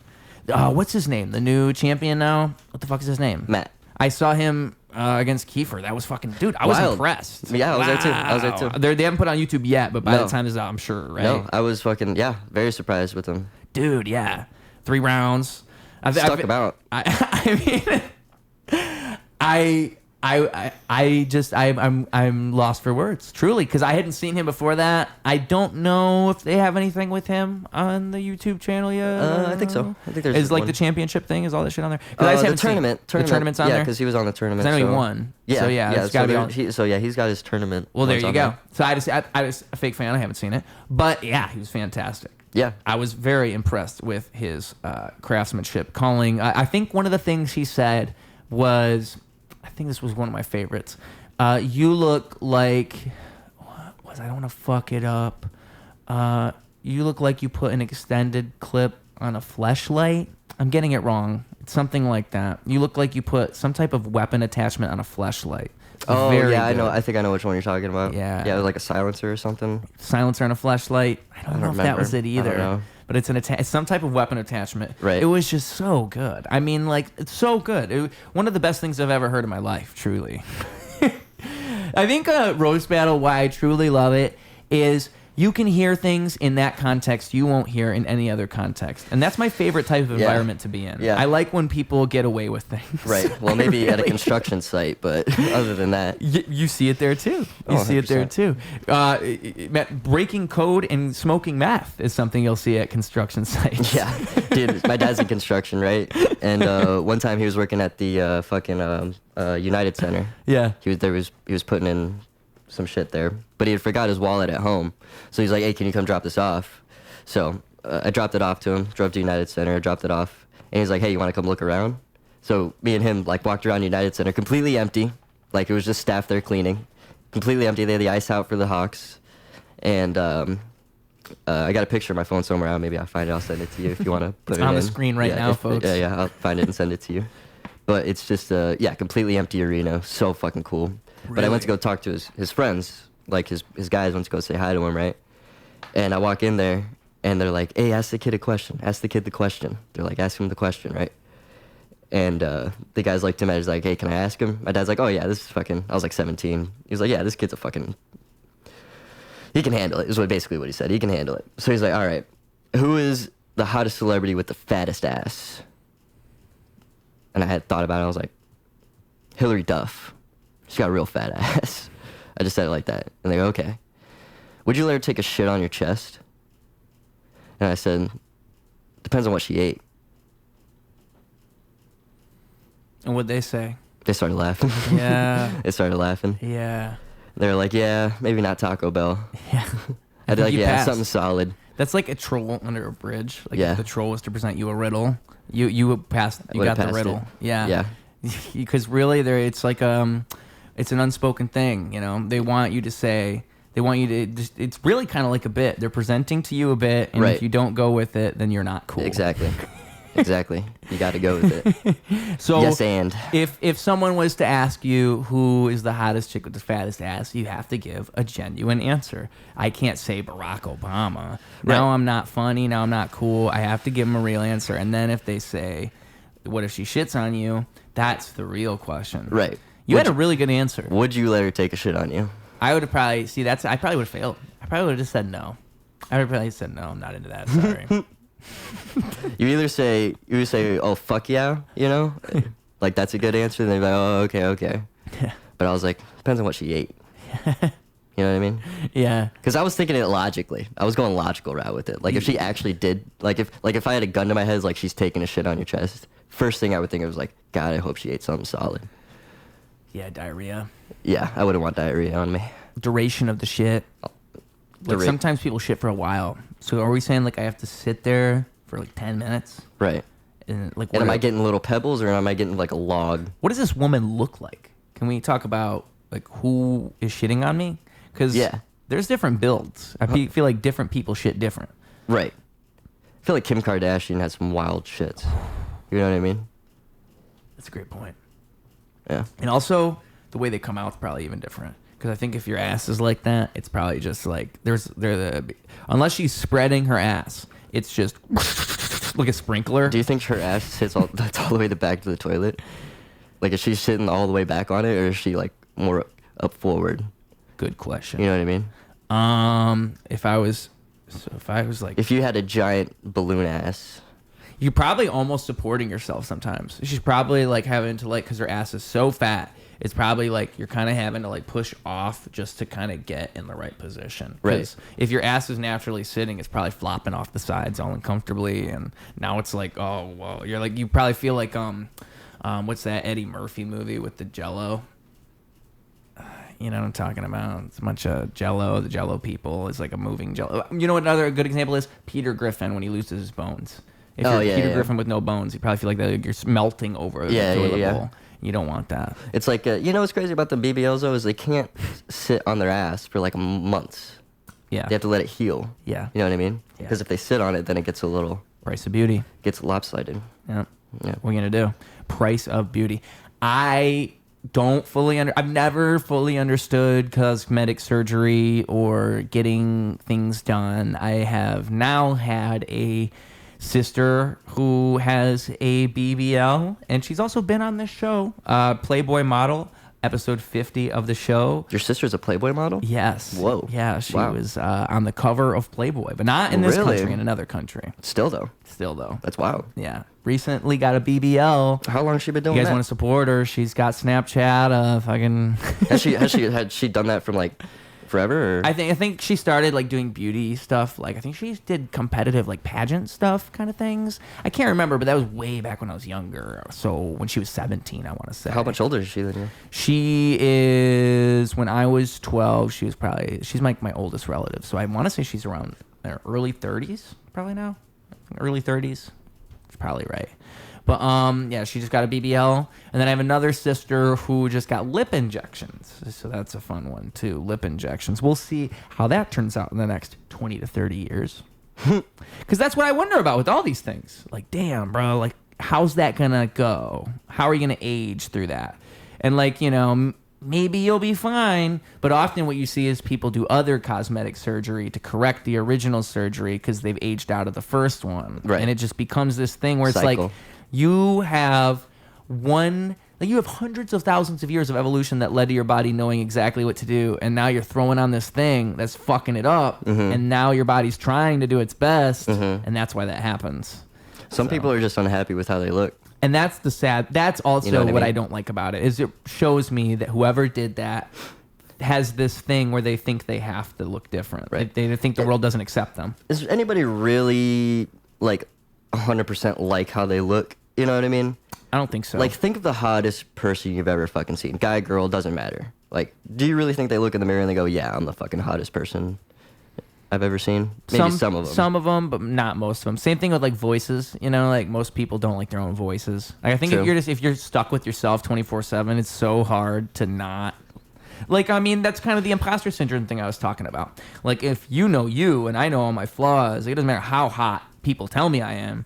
what's his name? The new champion now? What the fuck is his name? Matt. I saw him against Kiefer. That was fucking... Dude, I was impressed. Yeah, I was there too. They haven't put it on YouTube yet, but by the time this is out, I'm sure, right? No, I was fucking... Yeah, very surprised with him. Dude, yeah. 3 rounds. Stuck him out. I mean... I'm lost for words, truly, because I hadn't seen him before that. I don't know if they have anything with him on the YouTube channel yet. I think so. I think there's is like one. The championship thing. Is all that shit on there? The tournament. The tournament's on there. Yeah, because he was on the tournament. I know he won. Yeah, so yeah, it's gotta be on. He's got his tournament. Well, there you go. So I was a fake fan. I haven't seen it, but yeah, he was fantastic. Yeah, I was very impressed with his craftsmanship. Calling. I think one of the things he said was. I think this was one of my favorites. You look like... What was I don't want to fuck it up. You look like you put an extended clip on a fleshlight. I'm getting it wrong. It's something like that. You look like you put some type of weapon attachment on a fleshlight. Oh, yeah, good. I know. I think I know which one you're talking about. Yeah. Yeah, like a silencer or something. Silencer on a fleshlight. I don't know if that was it either. I don't know. But it's it's some type of weapon attachment. Right. It was just so good. I mean, like, it's so good. One of the best things I've ever heard in my life, truly. I think a roast battle, why I truly love it, is you can hear things in that context you won't hear in any other context. And that's my favorite type of environment to be in. Yeah. I like when people get away with things. Right. Well, maybe really. At a construction site, but other than that. You see it there, too. You see 100%. It there, too. Breaking code and smoking meth is something you'll see at construction sites. Yeah. Dude, my dad's in construction, right? And one time he was working at the fucking United Center. Yeah. He was putting in some shit there, but he had forgot his wallet at home. So he's like, hey, can you come drop this off? So I dropped it off to him, drove to United Center, dropped it off. And he's like, hey, you want to come look around? So me and him like walked around United Center, completely empty. Like it was just staff there cleaning. Completely empty. They had the ice out for the Hawks. And I got a picture of my phone somewhere. Maybe I'll find it. I'll send it to you if you want to put it in. It's on the screen right now, folks. Yeah, I'll find it and send it to you. But it's just, completely empty arena. So fucking cool. Really? But I went to go talk to his friends, like his guys went to go say hi to him, right? And I walk in there, and they're like, hey, ask the kid a question. Ask the kid the question. They're like, ask him the question, right? And the guy's like to him, he's like, hey, can I ask him? My dad's like, oh, yeah, this is fucking, I was like 17. He was like, yeah, this kid's a fucking, he can handle it, is basically what he said. He can handle it. So he's like, all right, who is the hottest celebrity with the fattest ass? And I had thought about it. I was like, Hillary Duff. She's got a real fat ass. I just said it like that. And they go, okay. Would you let her take a shit on your chest? And I said, depends on what she ate. And what'd they say? They started laughing. Yeah. They started laughing. Yeah. They were like, yeah, maybe not Taco Bell. Yeah. I'd be like, yeah, passed. Something solid. That's like a troll under a bridge. Like if the troll was to present you a riddle, you would pass. You got the riddle. It. Yeah. Yeah. Because really, it's like it's an unspoken thing. You know, they want you to say. They want you to. It's really kind of like a bit. They're presenting to you a bit, and if you don't go with it, then you're not cool. Exactly. Exactly. You got to go with it. So yes, and if someone was to ask you who is the hottest chick with the fattest ass, you have to give a genuine answer. I can't say Barack Obama. Now I'm not funny. Now I'm not cool. I have to give them a real answer. And then if they say, "What if she shits on you?" That's the real question. Right. You had a really good answer. Would you let her take a shit on you? I would have probably I probably would have failed. I probably would have just said no. I would have probably said no. I'm not into that. Sorry. You say, oh, fuck yeah, you know? Like, that's a good answer. And they'd be like, oh, okay. Yeah. But I was like, depends on what she ate. You know what I mean? Yeah. Because I was thinking it logically. I was going logical route with it. Like, if she actually did, if I had a gun to my head, like, she's taking a shit on your chest, first thing I would think was like, God, I hope she ate something solid. Yeah, diarrhea. Yeah, I wouldn't want diarrhea on me. Duration of the shit. Like sometimes people shit for a while. So are we saying like I have to sit there for like 10 minutes? Right. And like, am I getting little pebbles or am I getting like a log? What does this woman look like? Can we talk about like who is shitting on me? Because there's different builds. I feel like different people shit different. Right. I feel like Kim Kardashian has some wild shits. You know what I mean? That's a great point. Yeah. And also the way they come out is probably even different. Because I think if your ass is like that, it's probably just like unless she's spreading her ass, it's just like a sprinkler. Do you think her ass sits all the way back to the toilet? Like, is she sitting all the way back on it, or is she like more up forward? Good question. You know what I mean? If I was like, if you had a giant balloon ass, you're probably almost supporting yourself sometimes. She's probably like having to because her ass is so fat. It's probably like you're kind of having to like push off just to kind of get in the right position. Right. If your ass is naturally sitting, it's probably flopping off the sides all uncomfortably, and now it's like, oh, well, you're like, you probably feel like what's that Eddie Murphy movie with the Jello? You know what I'm talking about? It's a bunch of Jello. The Jello people is like a moving Jello. You know what another good example is? Peter Griffin when he loses his bones. If you're Peter Griffin with no bones, you probably feel like that you're melting over the toilet bowl. You don't want that. It's like, you know what's crazy about the BBLs, though, is they can't sit on their ass for like months. Yeah. They have to let it heal. Yeah. You know what I mean? Because if they sit on it, then it gets a little... Price of beauty. Gets lopsided. Yeah. What are you going to do? Price of beauty. I don't fully I've never fully understood cosmetic surgery or getting things done. I have now had a sister who has a BBL, and she's also been on this show, Playboy model. episode 50 of the show. Your sister's a Playboy model? Yes. Whoa. Yeah, she was on the cover of Playboy, but not in this country, in another country. Still though. That's wild. Yeah. Recently got a BBL. How long has she been doing that? You guys want to support her? She's got Snapchat. Fucking. Had she done that from like forever? Or? I think she started like doing beauty stuff. Like I think she did competitive like pageant stuff kind of things. I can't remember, but that was way back when I was younger. So when she was 17, I want to say. How much older is she than you? She is, when I was 12, she's like my oldest relative. So I want to say she's around her early 30s probably now. Early 30s. That's probably right. But yeah, she just got a BBL, and then I have another sister who just got lip injections. So that's a fun one too, lip injections. We'll see how that turns out in the next 20 to 30 years. Because that's what I wonder about with all these things. Like, damn, bro, like, how's that gonna go? How are you gonna age through that? And like, you know, maybe you'll be fine, but often what you see is people do other cosmetic surgery to correct the original surgery because they've aged out of the first one. Right. And it just becomes this thing where it's Cycle. like, you have hundreds of thousands of years of evolution that led to your body knowing exactly what to do, and now you're throwing on this thing that's fucking it up, and now your body's trying to do its best, and that's why that happens. Some people are just unhappy with how they look. And that's that's also what I don't like about it, is it shows me that whoever did that has this thing where they think they have to look different. Right. They think the world doesn't accept them. Is anybody really like 100% like how they look? You know what I mean? I don't think so. Like, think of the hottest person you've ever fucking seen. Guy, girl, doesn't matter. Like, do you really think they look in the mirror and they go, yeah, I'm the fucking hottest person I've ever seen? Maybe some of them. Some of them, but not most of them. Same thing with like voices. You know, like most people don't like their own voices. Like, I think if you're stuck with yourself 24/7, it's so hard to not. Like, I mean, that's kind of the imposter syndrome thing I was talking about. Like, if you know you and I know all my flaws, like, it doesn't matter how hot people tell me I am.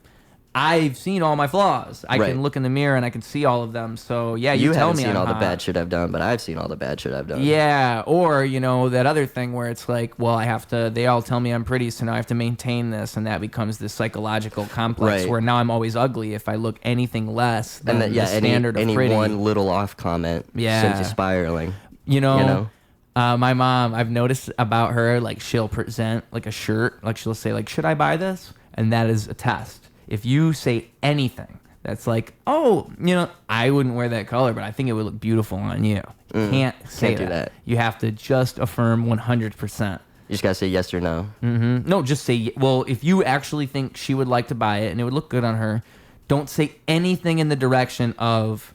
I've seen all my flaws. I can look in the mirror and I can see all of them. So yeah, you tell me haven't seen all the bad shit I've done, but I've seen all the bad shit I've done. Yeah, or you know that other thing where it's like, well, I have to. They all tell me I'm pretty, so now I have to maintain this, and that becomes this psychological complex where now I'm always ugly if I look anything less than the standard of pretty. Any one little off comment sends you spiraling. You know? My mom, I've noticed about her, like she'll present like a shirt, like she'll say like, should I buy this? And that is a test. If you say anything that's like, oh, you know, I wouldn't wear that color, but I think it would look beautiful on you. You can't say that. You have to just affirm 100%. You just got to say yes or no. Mm-hmm. No, just say, well, if you actually think she would like to buy it and it would look good on her, don't say anything in the direction of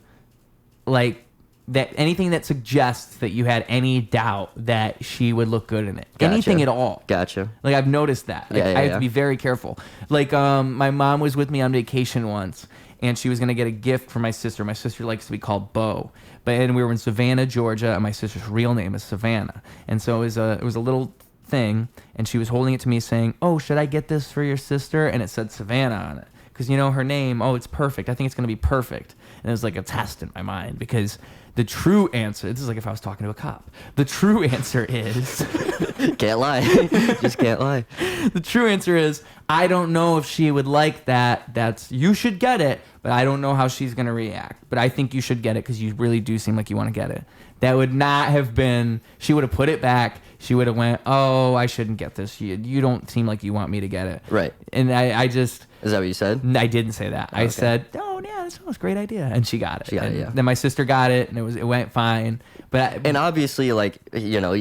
like, that anything that suggests that you had any doubt that she would look good in it. Gotcha. Anything at all. Gotcha. Like, I've noticed that. Like, I have to be very careful. Like, my mom was with me on vacation once, and she was going to get a gift for my sister. My sister likes to be called Bo. And we were in Savannah, Georgia, and my sister's real name is Savannah. And so it was a little thing, and she was holding it to me saying, oh, should I get this for your sister? And it said Savannah on it. Because, you know, her name, oh, it's perfect. I think it's going to be perfect. And it was like a test in my mind because the true answer, this is like if I was talking to a cop. The true answer is... Can't lie. Just can't lie. The true answer is, I don't know if she would like that. You should get it, but I don't know how she's going to react. But I think you should get it because you really do seem like you want to get it. That would not have been... She would have put it back. She would have went, oh, I shouldn't get this. You don't seem like you want me to get it. Right. And I just... Is that what you said? I didn't say that. I said, oh, yeah, this was a great idea. And she got it. She got it, yeah. Then my sister got it, and it went fine. And obviously, like, you know,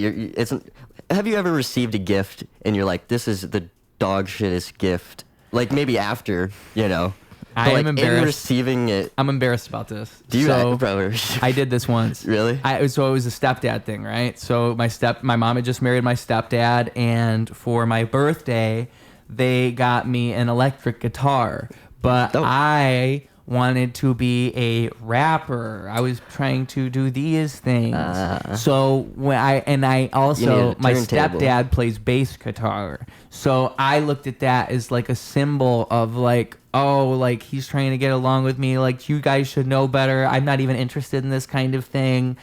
have you ever received a gift, and you're like, this is the dog shittest gift? Like, maybe after, you know. I am embarrassed. In receiving it. I'm embarrassed about this. Do you? I did this once. Really? So it was a stepdad thing, right? So my mom had just married my stepdad, and for my birthday, they got me an electric guitar. But I wanted to be a rapper. I was trying to do these things. So when my stepdad plays bass guitar. So I looked at that as like a symbol of like, oh, like he's trying to get along with me. Like, you guys should know better. I'm not even interested in this kind of thing.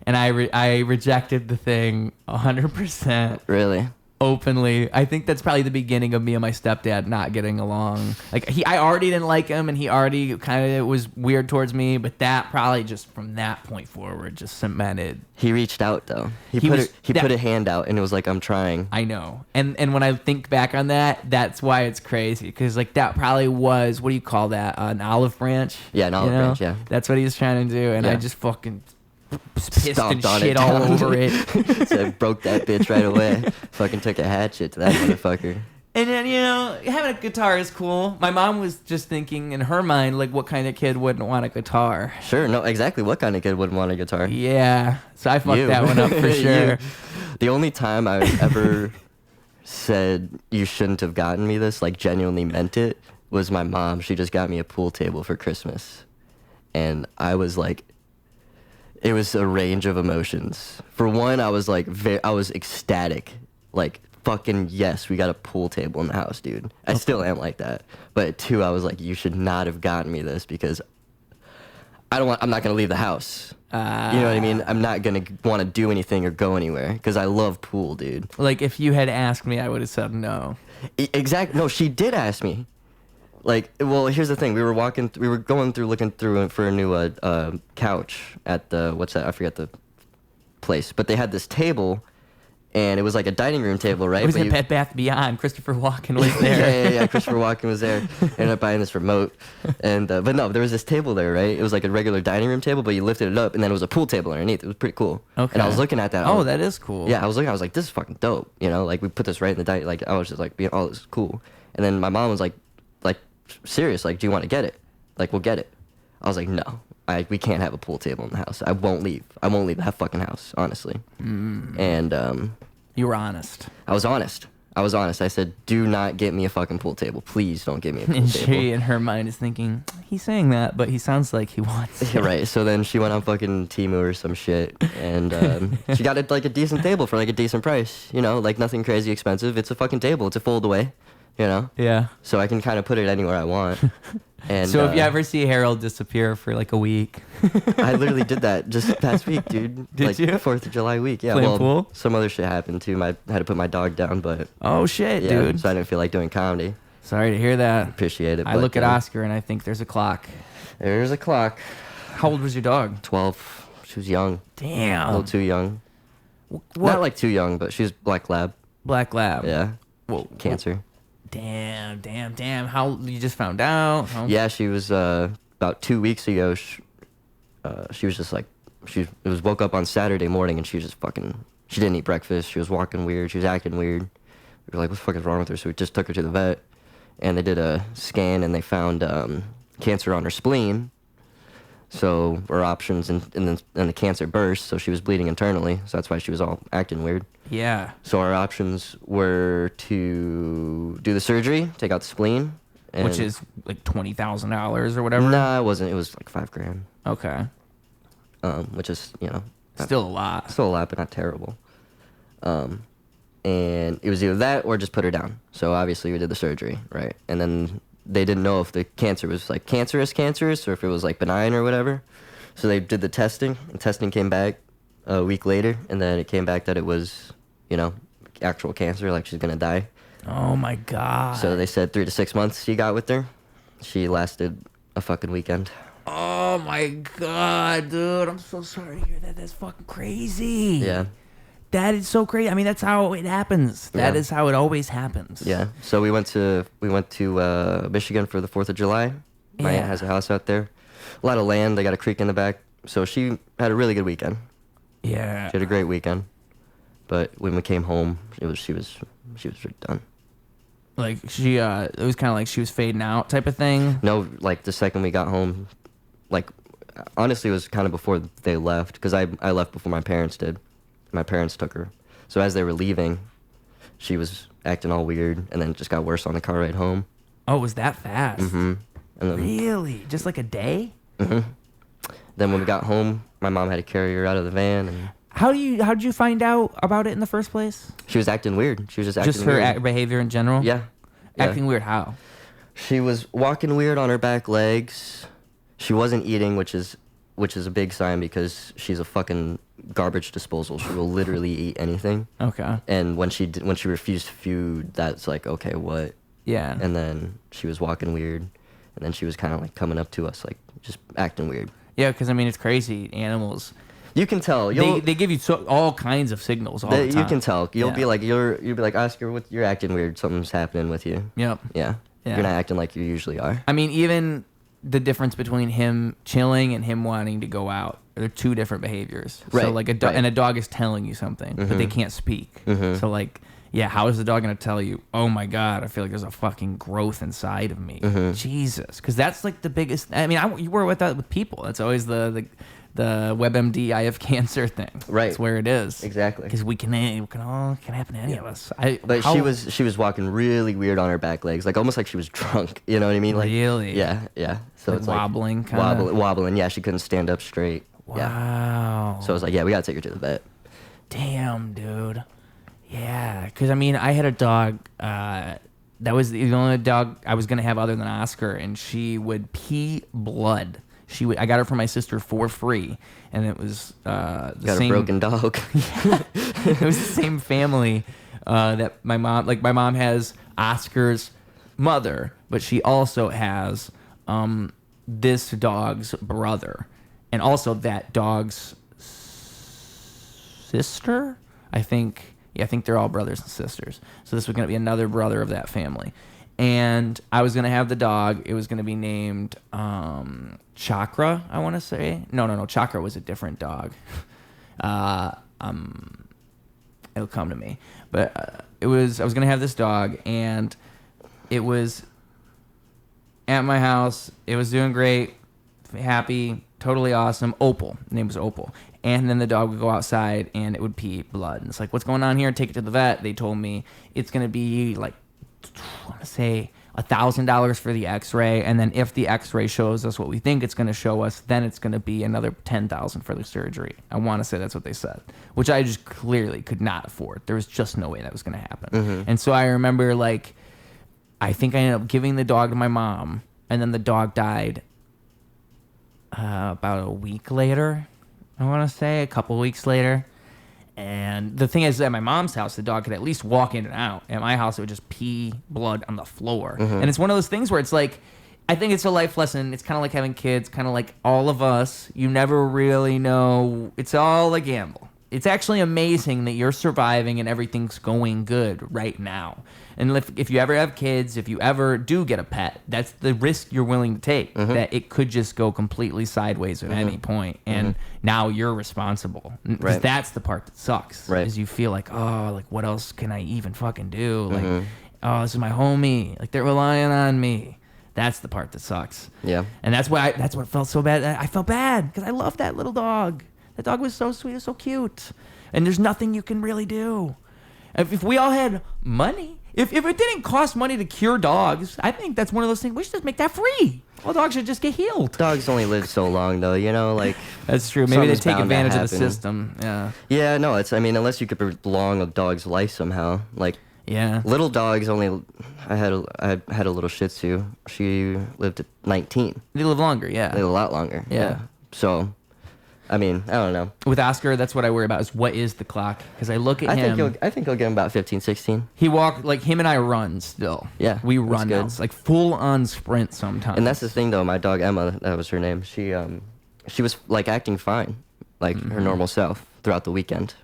And I rejected the thing 100%. Really? openly. I think that's probably the beginning of me and my stepdad not getting along. Like I already didn't like him, and he already kind of was weird towards me. But that probably just from that point forward just cemented. He reached out though. He put a hand out, and it was like, I'm trying. I know, and when I think back on that, that's why it's crazy, because like that probably was, what do you call that? An olive branch. Yeah, an olive branch. Yeah, that's what he was trying to do, and I just fucking pissed stomped and shit all over it. So I broke that bitch right away. Fucking took a hatchet to that motherfucker. And then, having a guitar is cool. My mom was just thinking in her mind, like, what kind of kid wouldn't want a guitar? Sure, no, exactly. What kind of kid wouldn't want a guitar? Yeah, so I fucked that one up for sure. The only time I've ever said you shouldn't have gotten me this, like genuinely meant it, was my mom. She just got me a pool table for Christmas. And I was like, it was a range of emotions. For one, I was like, I was ecstatic. Like, fucking yes, we got a pool table in the house, dude. I still am like that. But two, I was like, you should not have gotten me this, because I'm not going to leave the house. You know what I mean? I'm not going to want to do anything or go anywhere, because I love pool, dude. Like, if you had asked me, I would have said no. Exactly. No, she did ask me. Like, well, here's the thing. We were looking through for a new couch at the, what's that? I forget the place. But they had this table, and it was like a dining room table, right? It was at Bed Bath Beyond. Christopher Walken was there. yeah. Christopher Walken was there. Ended up buying this remote. And but no, there was this table there, right? It was like a regular dining room table, but you lifted it up, and then it was a pool table underneath. It was pretty cool. Okay. And I was looking at that. That is cool. Yeah, I was like, this is fucking dope. Like, we put this right in the dining. Like, I was just like, this is cool. And then my mom was like, serious, like, do you want to get it? Like, we'll get it. I was like, no, we can't have a pool table in the house. I won't leave that fucking house, honestly. And you were honest. I was honest. I said, do not get me a fucking pool table. Please don't get me a pool and table. She in her mind is thinking, he's saying that, but he sounds like he wants it. Yeah, right. So then she went on fucking Temu or some shit, and she got it, like, a decent table for like a decent price. Like, nothing crazy expensive. It's a fucking table. It's a fold away. Yeah. So I can kind of put it anywhere I want. And so if you ever see Harold disappear for like a week. I literally did that just past week, dude. Did you? 4th of July week. Yeah. Playing pool? Some other shit happened too. I had to put my dog down, but oh shit, yeah, dude. So I didn't feel like doing comedy. Sorry to hear that. Appreciate it. I look at Oscar and I think there's a clock. There's a clock. How old was your dog? 12. She was young. Damn. A little too young. What? Not like too young, but she's black lab. Black lab. Yeah. Whoa. Cancer. Damn. How, you just found out? Huh? Yeah, she was about 2 weeks ago. She was just like, woke up on Saturday morning, and she was just fucking, she didn't eat breakfast. She was walking weird. She was acting weird. We were like, what the fuck is wrong with her? So we just took her to the vet, and they did a scan, and they found cancer on her spleen. So our options, and then the cancer burst, so she was bleeding internally. So that's why she was all acting weird. Yeah. So our options were to do the surgery, take out the spleen. Which is like $20,000 or whatever? Nah, it wasn't. It was like $5,000. Okay. Which is, still a lot. Still a lot, but not terrible. And it was either that or just put her down. So obviously we did the surgery, right? And then they didn't know if the cancer was like cancerous, or if it was like benign or whatever. So they did the testing, and testing came back a week later, and then it came back that it was, actual cancer, like she's gonna die. Oh my God. So they said 3 to 6 months she got with her. She lasted a fucking weekend. Oh my God, dude. I'm so sorry to hear that. That's fucking crazy. Yeah. That is so crazy. I mean, that's how it happens. That is how it always happens. Yeah. So we went to Michigan for the 4th of July. My aunt has a house out there. A lot of land. They got a creek in the back. So she had a really good weekend. Yeah. She had a great weekend. But when we came home, she was done. Like it was kind of like she was fading out type of thing. No, like the second we got home, like honestly, it was kind of before they left, because I left before my parents did. My parents took her. So as they were leaving, she was acting all weird, and then it just got worse on the car ride home. Oh, it was that fast? Mm-hmm. And then, really? Just like a day? Mm-hmm. Then when we got home, my mom had to carry her out of the van. And how did you find out about it in the first place? She was acting weird. She was just acting weird. weird. Just her behavior in general? Yeah. Acting weird how? She was walking weird on her back legs. She wasn't eating, which is a big sign, because she's a fucking garbage disposal. She will literally eat anything. Okay. And when she refused food, that's like, okay, what? Yeah. And then she was walking weird, and then she was kind of like coming up to us, like just acting weird. Yeah, because I mean, it's crazy. Animals. You can tell. They give you all kinds of signals all the time. You can tell. You'll be like Oscar, you're acting weird. Something's happening with you. Yep. Yeah. You're not acting like you usually are. I mean, even the difference between him chilling and him wanting to go out, they're two different behaviors. Right. So like and a dog is telling you something, but they can't speak. So like, yeah, how is the dog going to tell you, oh my God, I feel like there's a fucking growth inside of me. Jesus. Because that's like the biggest, I mean, you were with that with people. That's always the WebMD, I have cancer thing. Right. That's where it is. Exactly. Because it can happen to any of us. But she was walking really weird on her back legs, like almost like she was drunk. You know what I mean? Like, really? Yeah. So like it's wobbling, like kind of wobbling. Yeah, she couldn't stand up straight. Wow. Yeah. So I was like, yeah, we gotta take her to the vet. Damn, dude. Yeah, because I mean, I had a dog. That was the only dog I was gonna have other than Oscar, and she would pee blood. I got her from my sister for free, and it was the same. A broken dog. It was the same family that my mom. Like my mom has Oscar's mother, but she also has this dog's brother, and also that dog's sister. I think they're all brothers and sisters. So this was going to be another brother of that family. And I was going to have the dog. It was going to be named Chakra, I want to say. No. Chakra was a different dog. It'll come to me. But I was going to have this dog, and it was at my house. It was doing great, happy, totally awesome. Opal. The name was Opal. And then the dog would go outside, and it would pee blood. And it's like, what's going on here? Take it to the vet. They told me it's going to be like, I want to say $1,000 for the x-ray, and then if the x-ray shows us what we think it's going to show us, then it's going to be another $10,000 for the surgery. I want to say that's what they said, which I just clearly could not afford. There was just no way that was going to happen. And so I remember, like, I think I ended up giving the dog to my mom, and then the dog died about a week later, I want to say, a couple weeks later. And the thing is, at my mom's house, the dog could at least walk in and out. At my house, it would just pee blood on the floor. And it's one of those things where it's like, I think it's a life lesson. It's kind of like having kids, kind of like all of us. You never really know. It's all a gamble. It's actually amazing that you're surviving and everything's going good right now. And if you ever have kids, if you ever do get a pet, that's the risk you're willing to take, that it could just go completely sideways at any point, and now you're responsible. Because that's the part that sucks, is you feel like, oh, like what else can I even fucking do? Like, oh, this is my homie. Like they're relying on me. That's the part that sucks. Yeah. And that's what felt so bad. I felt bad because I love that little dog. That dog was so sweet, so cute. And there's nothing you can really do. If we all had money, if it didn't cost money to cure dogs, I think that's one of those things. We should just make that free. All dogs should just get healed. Dogs only live so long, though. You know, like that's true. Maybe they take advantage of the system. Yeah. Yeah. No. I mean, unless you could prolong a dog's life somehow. Like. Yeah. Little dogs only. I had a little Shih Tzu. She lived at 19. They live longer. Yeah. They live a lot longer. Yeah. So. I mean, I don't know. With Oscar, that's what I worry about, is what is the clock? Because I look at him. I think he'll get him about 15, 16. He walked, like, him and I run still. Yeah. We run now. It's like full-on sprint sometimes. And that's the thing, though. My dog, Emma, that was her name, she was, like, acting fine, like, her normal self throughout the weekend.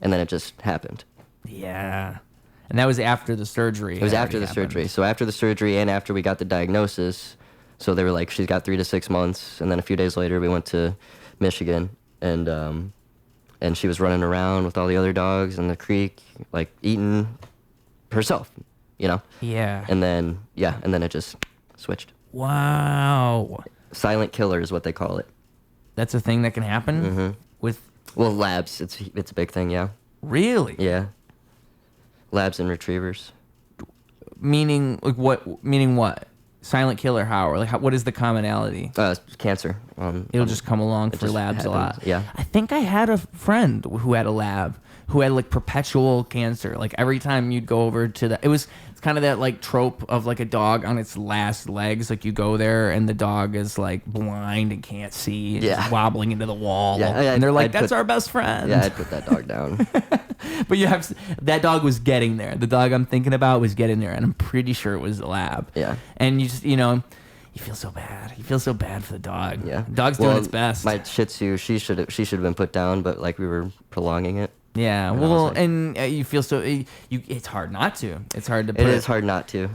And then it just happened. Yeah. And that was after the surgery. It was after the surgery. So after the surgery and after we got the diagnosis, so they were like, she's got 3 to 6 months. And then a few days later, we went to Michigan, and she was running around with all the other dogs in the creek, like eating herself, you know? Yeah. And then it just switched. Wow. Silent killer is what they call it. That's a thing that can happen with. Well, labs. It's a big thing. Yeah. Really? Yeah. Labs and retrievers. Meaning like what? Meaning what? silent killer how? Or like what is the commonality? Cancer. It'll just come along for labs a lot. Yeah. I think I had a friend who had a lab who had like perpetual cancer. Like every time you'd go over to it's kind of that like trope of like a dog on its last legs. Like you go there and the dog is like blind and can't see, and just wobbling into the wall. Yeah, and they're like, "That's our best friend." Yeah, I'd put that dog down. But that dog was getting there. The dog I'm thinking about was getting there, and I'm pretty sure it was the lab. Yeah. And you just you feel so bad. You feel so bad for the dog. Yeah. The dog's doing its best. My Shih Tzu, she should have been put down, but like we were prolonging it. Yeah, and you feel so it's hard not to. It's hard to. It is hard not to.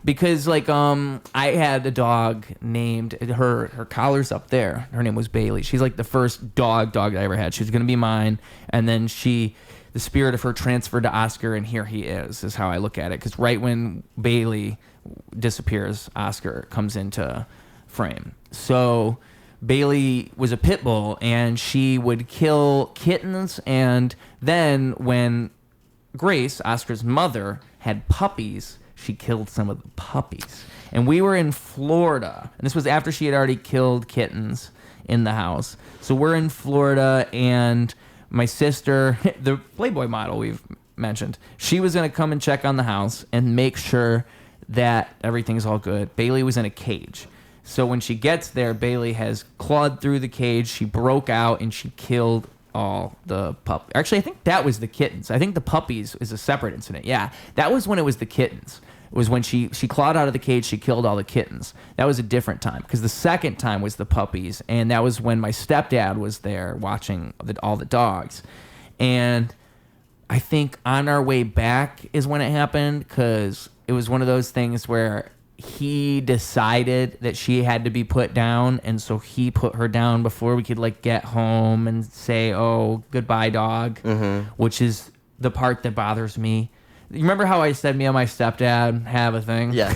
Because like I had a dog named her collar's up there. Her name was Bailey. She's like the first dog I ever had. She was gonna be mine, and then the spirit of her transferred to Oscar, and here he is how I look at it. Because right when Bailey disappears, Oscar comes into frame. So Bailey was a pit bull, and she would kill kittens. And then when Grace, Oscar's mother, had puppies, she killed some of the puppies. And we were in Florida, and this was after she had already killed kittens in the house. So we're in Florida, and my sister, the Playboy model we've mentioned, she was going to come and check on the house and make sure that everything's all good. Bailey was in a cage. So when she gets there, Bailey has clawed through the cage. She broke out and she killed all the puppies. Actually, I think that was the kittens. I think the puppies is a separate incident. Yeah, that was when it was the kittens. It was when she clawed out of the cage, she killed all the kittens. That was a different time, because the second time was the puppies, and that was when my stepdad was there watching all the dogs. And I think on our way back is when it happened, because it was one of those things where he decided that she had to be put down, and so he put her down before we could like get home and say, "Oh, goodbye, dog," which is the part that bothers me. You remember how I said me and my stepdad have a thing? Yeah.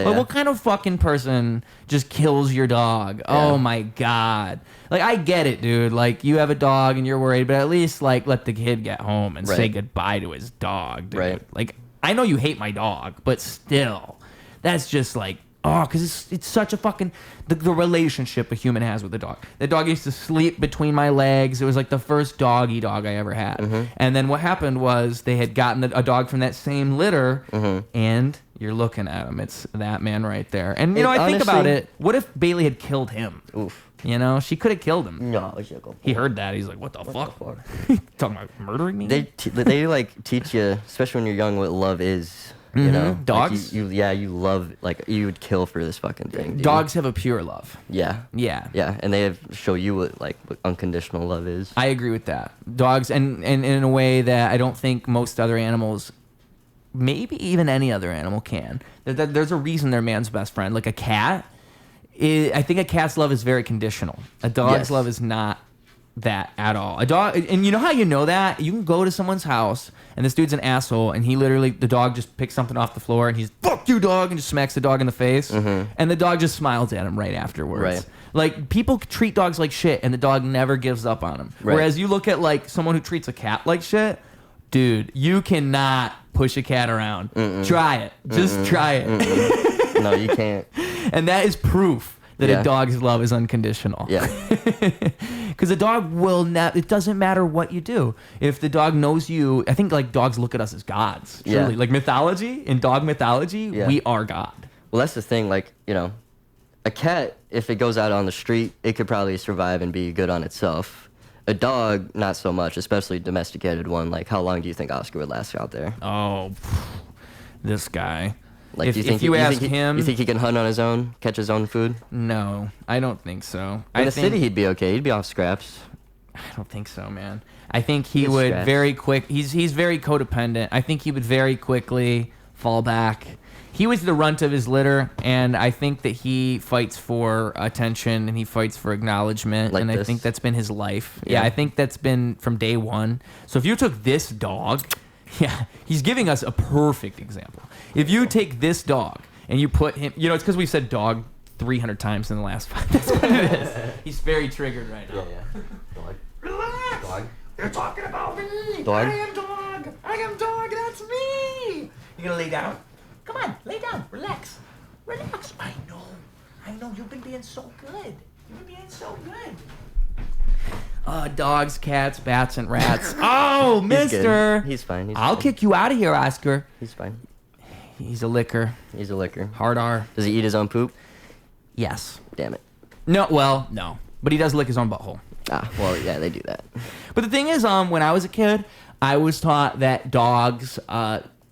But what kind of fucking person just kills your dog? Yeah. Oh my God. Like, I get it, dude. Like, you have a dog and you're worried, but at least like let the kid get home and say goodbye to his dog, dude. Right. Like, I know you hate my dog, but still. That's just like, because it's such a fucking, the relationship a human has with the dog. The dog used to sleep between my legs. It was like the first doggy dog I ever had. And then what happened was they had gotten a dog from that same litter, and you're looking at him. It's that man right there. And, I think about it. What if Bailey had killed him? Oof. She could have killed him. No, he heard that. He's like, what the fuck? Talking about murdering me? They like teach you, especially when you're young, what love is. Dogs. Like you love, like, you would kill for this fucking thing. Dude. Dogs have a pure love. Yeah, and they show you what unconditional love is. I agree with that. Dogs, and in a way that I don't think most other animals, maybe even any other animal, can. There's a reason they're man's best friend. Like a cat, I think a cat's love is very conditional. A dog's love is not that at all. A dog, and you know how you know that? You can go to someone's house and this dude's an asshole, and the dog just picks something off the floor and he's, "Fuck you, dog," and just smacks the dog in the face, and the dog just smiles at him right afterwards. Right. Like, people treat dogs like shit and the dog never gives up on him. Right. Whereas you look at like someone who treats a cat like shit, dude, you cannot push a cat around. Try it. Just try it. No, you can't. And that is proof that a dog's love is unconditional. Yeah. Because a dog will not, it doesn't matter what you do. If the dog knows you, I think like dogs look at us as gods. Truly. Like mythology, in dog mythology, we are God. Well, that's the thing. Like, a cat, if it goes out on the street, it could probably survive and be good on itself. A dog, not so much, especially a domesticated one. Like, how long do you think Oscar would last out there? Oh, this guy. Like, you think he can hunt on his own, catch his own food? No, I don't think so. In the city, he'd be okay. He'd be off scraps. I don't think so, man. I think he would very quick. He's very codependent. I think he would very quickly fall back. He was the runt of his litter, and I think that he fights for attention and he fights for acknowledgement, and I think that's been his life. Yeah, I think that's been from day one. So if you took this dog, he's giving us a perfect example. If you take this dog and you put him, it's because we said dog 300 times in the last 5. That's what it is. He's very triggered right now. Yeah. Dog. Relax. Dog. You're talking about me. Dog. I am dog. That's me. You gonna lay down? Come on, lay down. Relax. Relax. I know. You've been being so good. Dogs, cats, bats, and rats. Oh, mister. He's fine. I'll kick you out of here, Oscar. He's fine. He's a licker. Hard R. Does he eat his own poop? Yes. Damn it. No. But he does lick his own butthole. Well, yeah, they do that. But the thing is, when I was a kid, I was taught that dogs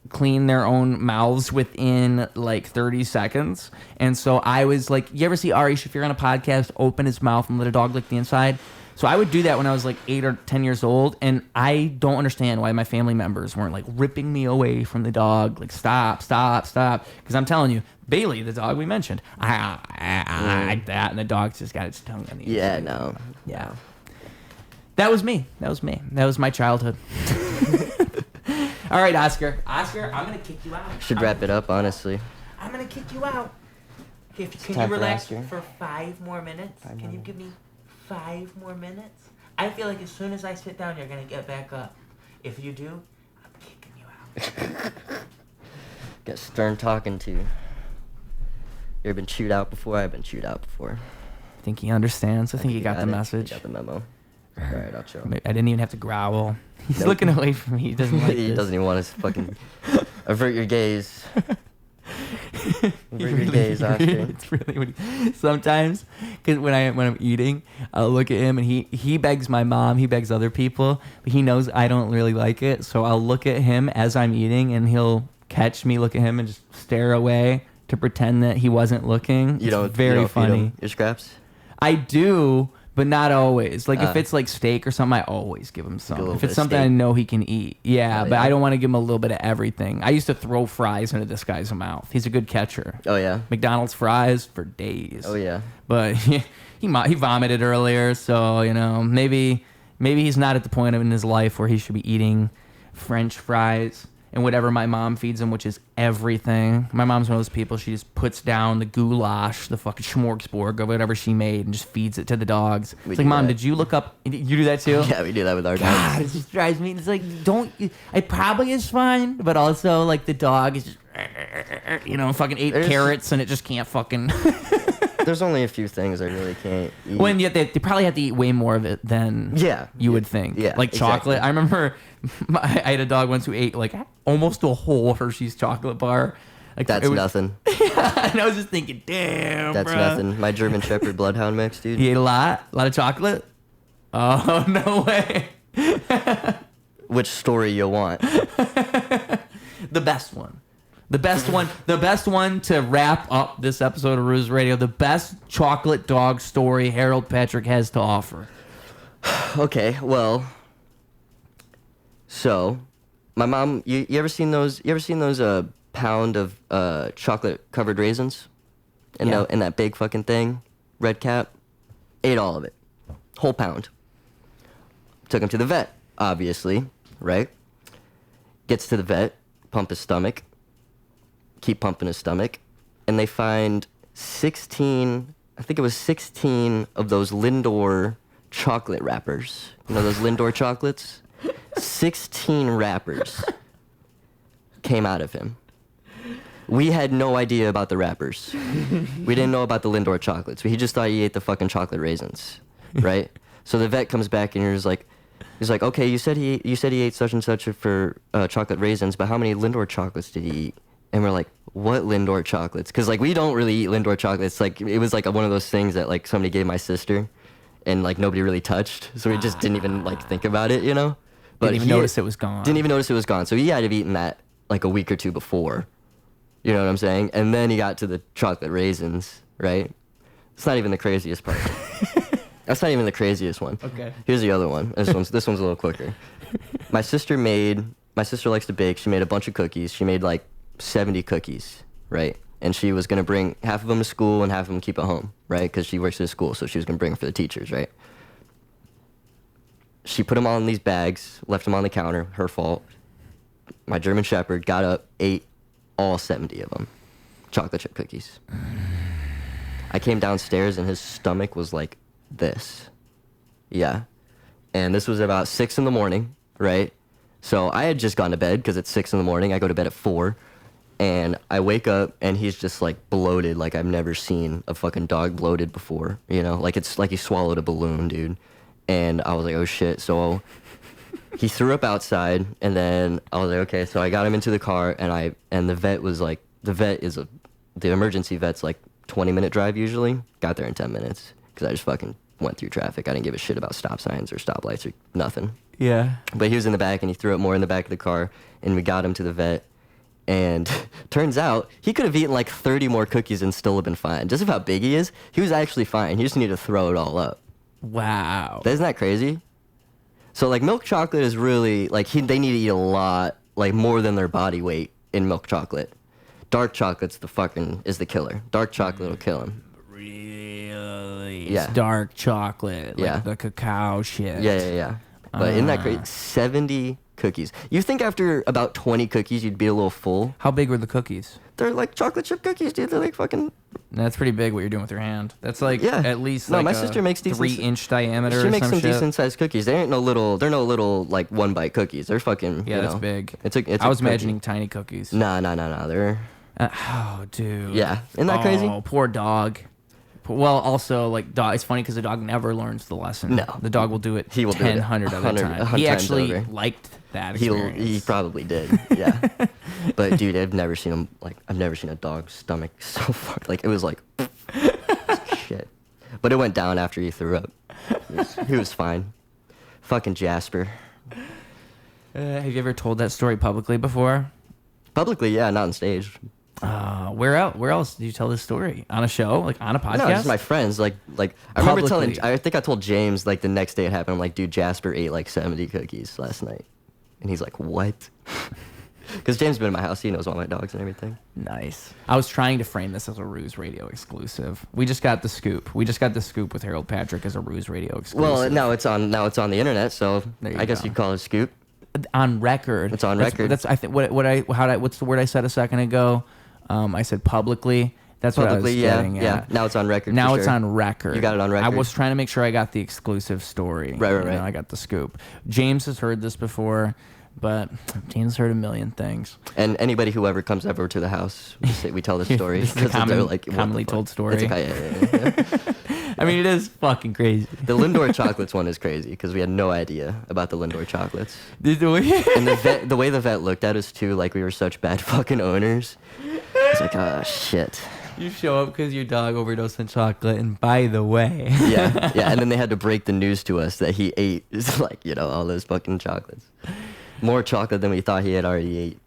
clean their own mouths within like 30 seconds. And so I was like, you ever see Ari Shaffir on a podcast open his mouth and let a dog lick the inside? So I would do that when I was like 8 or 10 years old, and I don't understand why my family members weren't like ripping me away from the dog. Like, stop. Because I'm telling you, Bailey, the dog we mentioned, like that, and the dog just got its tongue on the inside. Yeah. That was me. That was my childhood. All right, Oscar, I'm going to kick you out. Should wrap it up, honestly. I'm going to kick you out. Okay, can you relax for 5 more minutes? Can you give me 5 more minutes? I feel like as soon as I sit down, you're going to get back up. If you do, I'm kicking you out. Got stern talking to. You ever been chewed out before? I've been chewed out before. I think he understands. I think he got the message. He got the memo. All right, I'll show him. I didn't even have to growl. He's looking away from me. He doesn't like He this. doesn't even want to fucking avert your gaze. Avert your gaze, Oscar. It's really sometimes, because when I'm eating, I'll look at him and he begs my mom, he begs other people, but he knows I don't really like it. So I'll look at him as I'm eating, and he'll catch me look at him and just stare away to pretend that he wasn't looking. You don't funny. Feed him your scraps? I do. But not always. Like, if it's like steak or something, I always give him some. If it's something I know he can eat. Yeah, but I don't want to give him a little bit of everything. I used to throw fries into this guy's mouth. He's a good catcher. Oh, yeah? McDonald's fries for days. Oh, yeah. But he vomited earlier, so, maybe he's not at the point in his life where he should be eating French fries and whatever my mom feeds him, which is everything. My mom's one of those people, she just puts down the goulash, the fucking smorgasbord, or whatever she made, and just feeds it to the dogs. It's like, Mom, did you look up? You do that too? Yeah, we do that with our dogs. God, it just drives me. It's like, it probably is fine, but also, like, the dog is just, fucking ate carrots, and it just can't fucking... There's only a few things I really can't eat. When yet they probably have to eat way more of it than you would think. Yeah, like chocolate. I remember I had a dog once who ate like almost a whole Hershey's chocolate bar. Like, that's nothing. Yeah, and I was just thinking, damn, that's bro. nothing. My German Shepherd Bloodhound mix, dude. He ate a lot of chocolate. Oh, no way. Which story you want? The best one. The best one to wrap up this episode of Ruse Radio. The best chocolate dog story Harold Patrick has to offer. Okay, well, so my mom, you ever seen those? Pound of chocolate covered raisins in that big fucking thing, red cap? Ate all of it, whole pound. Took him to the vet, obviously, right? Gets to the vet, pump his stomach. Keep pumping his stomach, and they find 16 of those Lindor chocolate wrappers. You know those Lindor chocolates? 16 wrappers came out of him. We had no idea about the wrappers. We didn't know about the Lindor chocolates. He just thought he ate the fucking chocolate raisins, right? So the vet comes back and he's like, okay, you said he ate such and such for chocolate raisins, but how many Lindor chocolates did he eat? And we're like, what Lindor chocolates? Because, like, we don't really eat Lindor chocolates. Like, it was, like, one of those things that, like, somebody gave my sister and, like, nobody really touched. So we just didn't even, like, think about it, But didn't even notice it was gone. Didn't even notice it was gone. So he had to have eaten that, like, a week or two before. You know what I'm saying? And then he got to the chocolate raisins, right? It's not even the craziest part. That's not even the craziest one. Okay. Here's the other one. This one's a little quicker. My sister likes to bake. She made a bunch of cookies. She made, like, 70 cookies, right? And she was going to bring half of them to school and half of them keep at home, right? Because she works at a school, so she was going to bring them for the teachers, right? She put them all in these bags, left them on the counter, her fault. My German Shepherd got up, ate all 70 of them. Chocolate chip cookies. I came downstairs and his stomach was like this. Yeah. And this was about 6 in the morning, right? So I had just gone to bed because it's 6 in the morning. I go to bed at 4. And I wake up and he's just like bloated, like I've never seen a fucking dog bloated before, you know, like it's like he swallowed a balloon, dude. And I was like, oh shit. So he threw up outside, and then I was like, okay. So I got him into the car, and the vet was like, the emergency vet's like 20-minute drive usually. Got there in 10 minutes because I just fucking went through traffic. I didn't give a shit about stop signs or stoplights or nothing. Yeah. But he was in the back, and he threw up more in the back of the car, and we got him to the vet. And turns out he could have eaten like 30 more cookies and still have been fine. Just of how big he is, he was actually fine. He just needed to throw it all up. Wow. Isn't that crazy? So like milk chocolate is really like they need to eat a lot, like more than their body weight in milk chocolate. Dark chocolate's is the killer. Dark chocolate will kill him. Really? Yeah. It's dark chocolate. Like yeah. the cacao shit. Yeah. But isn't that crazy? 70 cookies. You think after about 20 cookies you'd be a little full? How big were the cookies? They're like chocolate chip cookies, dude. They're like fucking... That's pretty big what you're doing with your hand. That's like at least no, like my sister makes 3-inch diameter. She makes some shit. decent sized cookies. They're no little like 1-bite cookies. They're fucking that's big. I was imagining tiny cookies. Nah. They're oh, dude. Yeah, isn't that crazy? Oh, poor dog. Well, also like dog. It's funny because the dog never learns the lesson. No, the dog will do it. He will 100 other times. He actually liked that experience. He probably did. Yeah. But dude, I've never seen a dog's stomach so fucked. Like it was like shit. But it went down after he threw up. He was fine. Fucking Jasper. Have you ever told that story publicly before? Publicly, yeah, not on stage. Where else did you tell this story? On a show? Like on a podcast? No, just my friends. Like I remember I think I told James like the next day it happened. I'm like, dude, Jasper ate like 70 cookies last night. And he's like, what? Because James has been in my house. He knows all my dogs and everything. Nice. I was trying to frame this as a Ruse Radio exclusive. We just got the scoop. With Harold Patrick as a Ruse Radio exclusive. Well, now it's on the internet, so I guess you'd call it a scoop. On record. It's on record. That's I think what's the word I said a second ago? I said publicly. That's what I was getting at. Yeah. Now it's on record. Now it's on record. You got it on record. I was trying to make sure I got the exclusive story. Right. I got the scoop. James has heard this before, but James heard a million things. And anybody who ever comes over to the house, we tell this story. This is a commonly told story. Yeah. I mean, it is fucking crazy. The Lindor chocolates one is crazy because we had no idea about the Lindor chocolates. And the way the vet looked at us too, like we were such bad fucking owners. It's like, oh shit. You show up because your dog overdosed on chocolate, and by the way. yeah, and then they had to break the news to us that he ate, all those fucking chocolates. More chocolate than we thought he had already ate.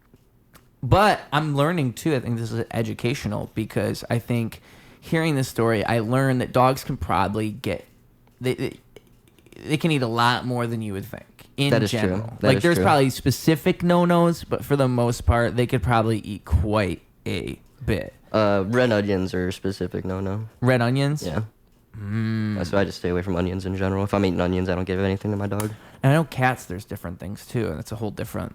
But I'm learning, too, I think this is educational, because I think hearing this story, I learned that dogs can probably they can eat a lot more than you would think, in that is general. True. There's probably specific no-nos, but for the most part, they could probably eat quite a bit. Red onions are specific no. Red onions? Yeah. So I just stay away from onions in general. If I'm eating onions, I don't give anything to my dog. And I know cats, there's different things too, and it's a whole different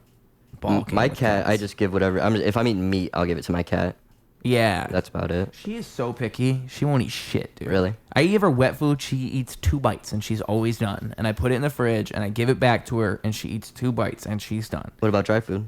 ballgame. My cat, I just give whatever. If I'm eating meat, I'll give it to my cat. Yeah. That's about it. She is so picky. She won't eat shit, dude. Really? I give her wet food. She eats 2 bites, and she's always done. And I put it in the fridge, and I give it back to her, and she eats 2 bites, and she's done. What about dry food?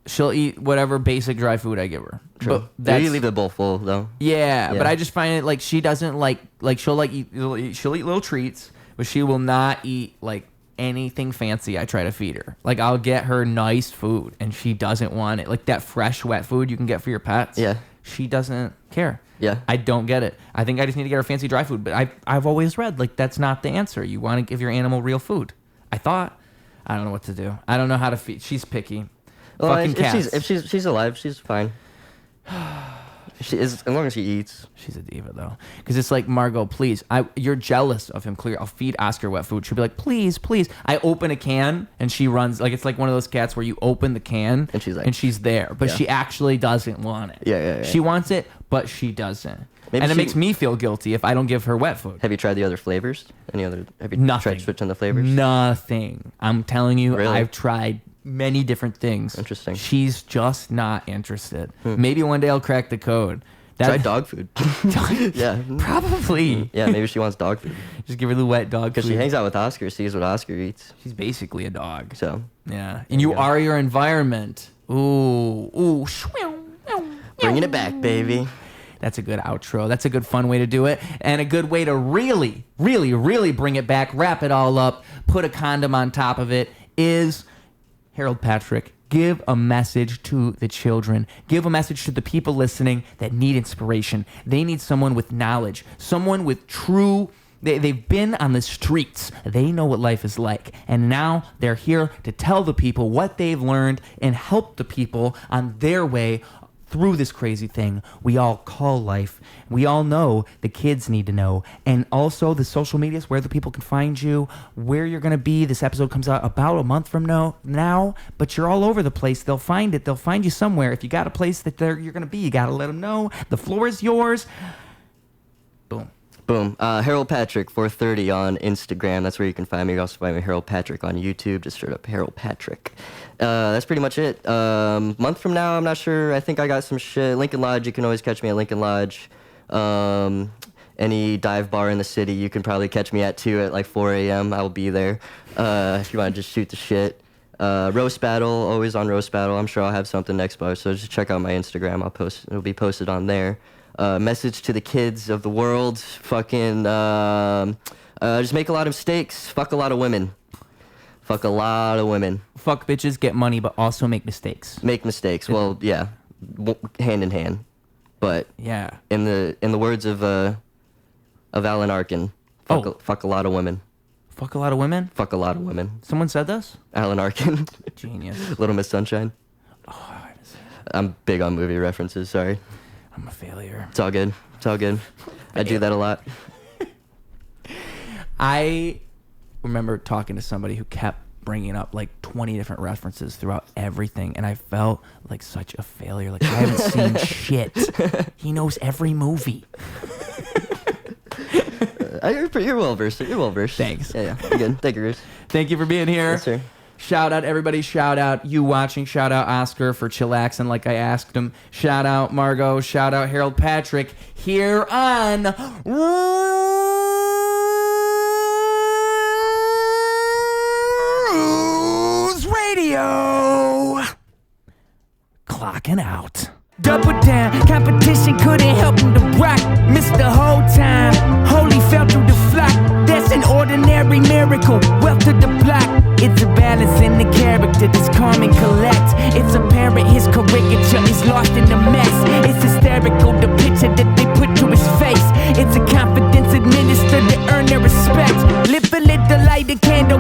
She'll eat whatever basic dry food I give her. True. But you leave the bowl full though. Yeah, but I just find it like she doesn't like she'll eat little treats, but she will not eat like anything fancy I try to feed her. Like I'll get her nice food and she doesn't want it. Like that fresh wet food you can get for your pets. Yeah. She doesn't care. Yeah. I don't get it. I think I just need to get her fancy dry food, but I've always read like that's not the answer. You want to give your animal real food. I don't know what to do. I don't know how to feed. She's picky. Well, fucking cats. If she's alive, she's fine. She is, as long as she eats. She's a diva though, because it's like, Margot, please, you're jealous of him. Clear. I'll feed Oscar wet food. She'll be like, please. I open a can and she runs like it's like one of those cats where you open the can and she's like, and she's there, but she actually doesn't want it. Yeah. She wants it, but she doesn't. It makes me feel guilty if I don't give her wet food. Have you tried the other flavors? Have you Nothing. tried switching the flavors? Nothing. I'm telling you, really? I've tried many different things. Interesting. She's just not interested. Maybe one day I'll crack the code. Try dog food. Yeah. Probably. Yeah, maybe she wants dog food. Just give her the wet dog food. Because she hangs out with Oscar, sees what Oscar eats. She's basically a dog. So. Yeah. And you are your environment. Ooh. Shwing. Bringing it back, baby. That's a good outro. That's a good fun way to do it. And a good way to really, really, really bring it back, wrap it all up, put a condom on top of it is, Harold Patrick, give a message to the children. Give a message to the people listening that need inspiration. They need someone with knowledge, someone with true... They've been on the streets. They know what life is like. And now they're here to tell the people what they've learned and help the people on their way through this crazy thing we all call life. We all know the kids need to know. And also the social medias, where the people can find you, where you're going to be. This episode comes out about a month from now, but you're all over the place. They'll find it. They'll find you somewhere. If you got a place that you're going to be, you got to let them know. The floor is yours. Boom. Boom. Harold Patrick 430 on Instagram. That's where you can find me. You can also find me Harold Patrick on YouTube. Just straight up Harold Patrick. That's pretty much it. Month from now, I'm not sure. I think I got some shit. Lincoln Lodge. You can always catch me at Lincoln Lodge. Any dive bar in the city, you can probably catch me at 2 at like 4 a.m. I'll be there. If you want to just shoot the shit. Roast Battle, always on Roast Battle. I'm sure I'll have something next bar. So just check out my Instagram. It'll be posted on there. Message to the kids of the world, fucking, just make a lot of mistakes, fuck a lot of women. Fuck a lot of women. Fuck bitches, get money, but also make mistakes. Make mistakes, well, yeah, hand in hand. But, yeah, in the words of Alan Arkin, fuck a lot of women. Fuck a lot of women? Fuck a lot of women. Someone said this? Alan Arkin. Genius. Little Miss Sunshine. Oh, I'm big on movie references, sorry. I'm a failure. It's all good. It's all good. I do that a lot. I remember talking to somebody who kept bringing up like 20 different references throughout everything, and I felt like such a failure. Like, I haven't seen shit. He knows every movie. You're well versed. You're well versed. Thanks. Yeah. You're good. Thank you, Bruce. Thank you for being here. Yes, sir. Shout out everybody. Shout out you watching. Shout out Oscar for chillaxing like I asked him. Shout out Margot. Shout out Harold Patrick here on Ruse Radio. Clocking out. Double down, competition couldn't help him to rock. Missed the whole time, holy fell through the flock. That's an ordinary miracle, wealth to the block. It's a balance in the character that's calm and collected.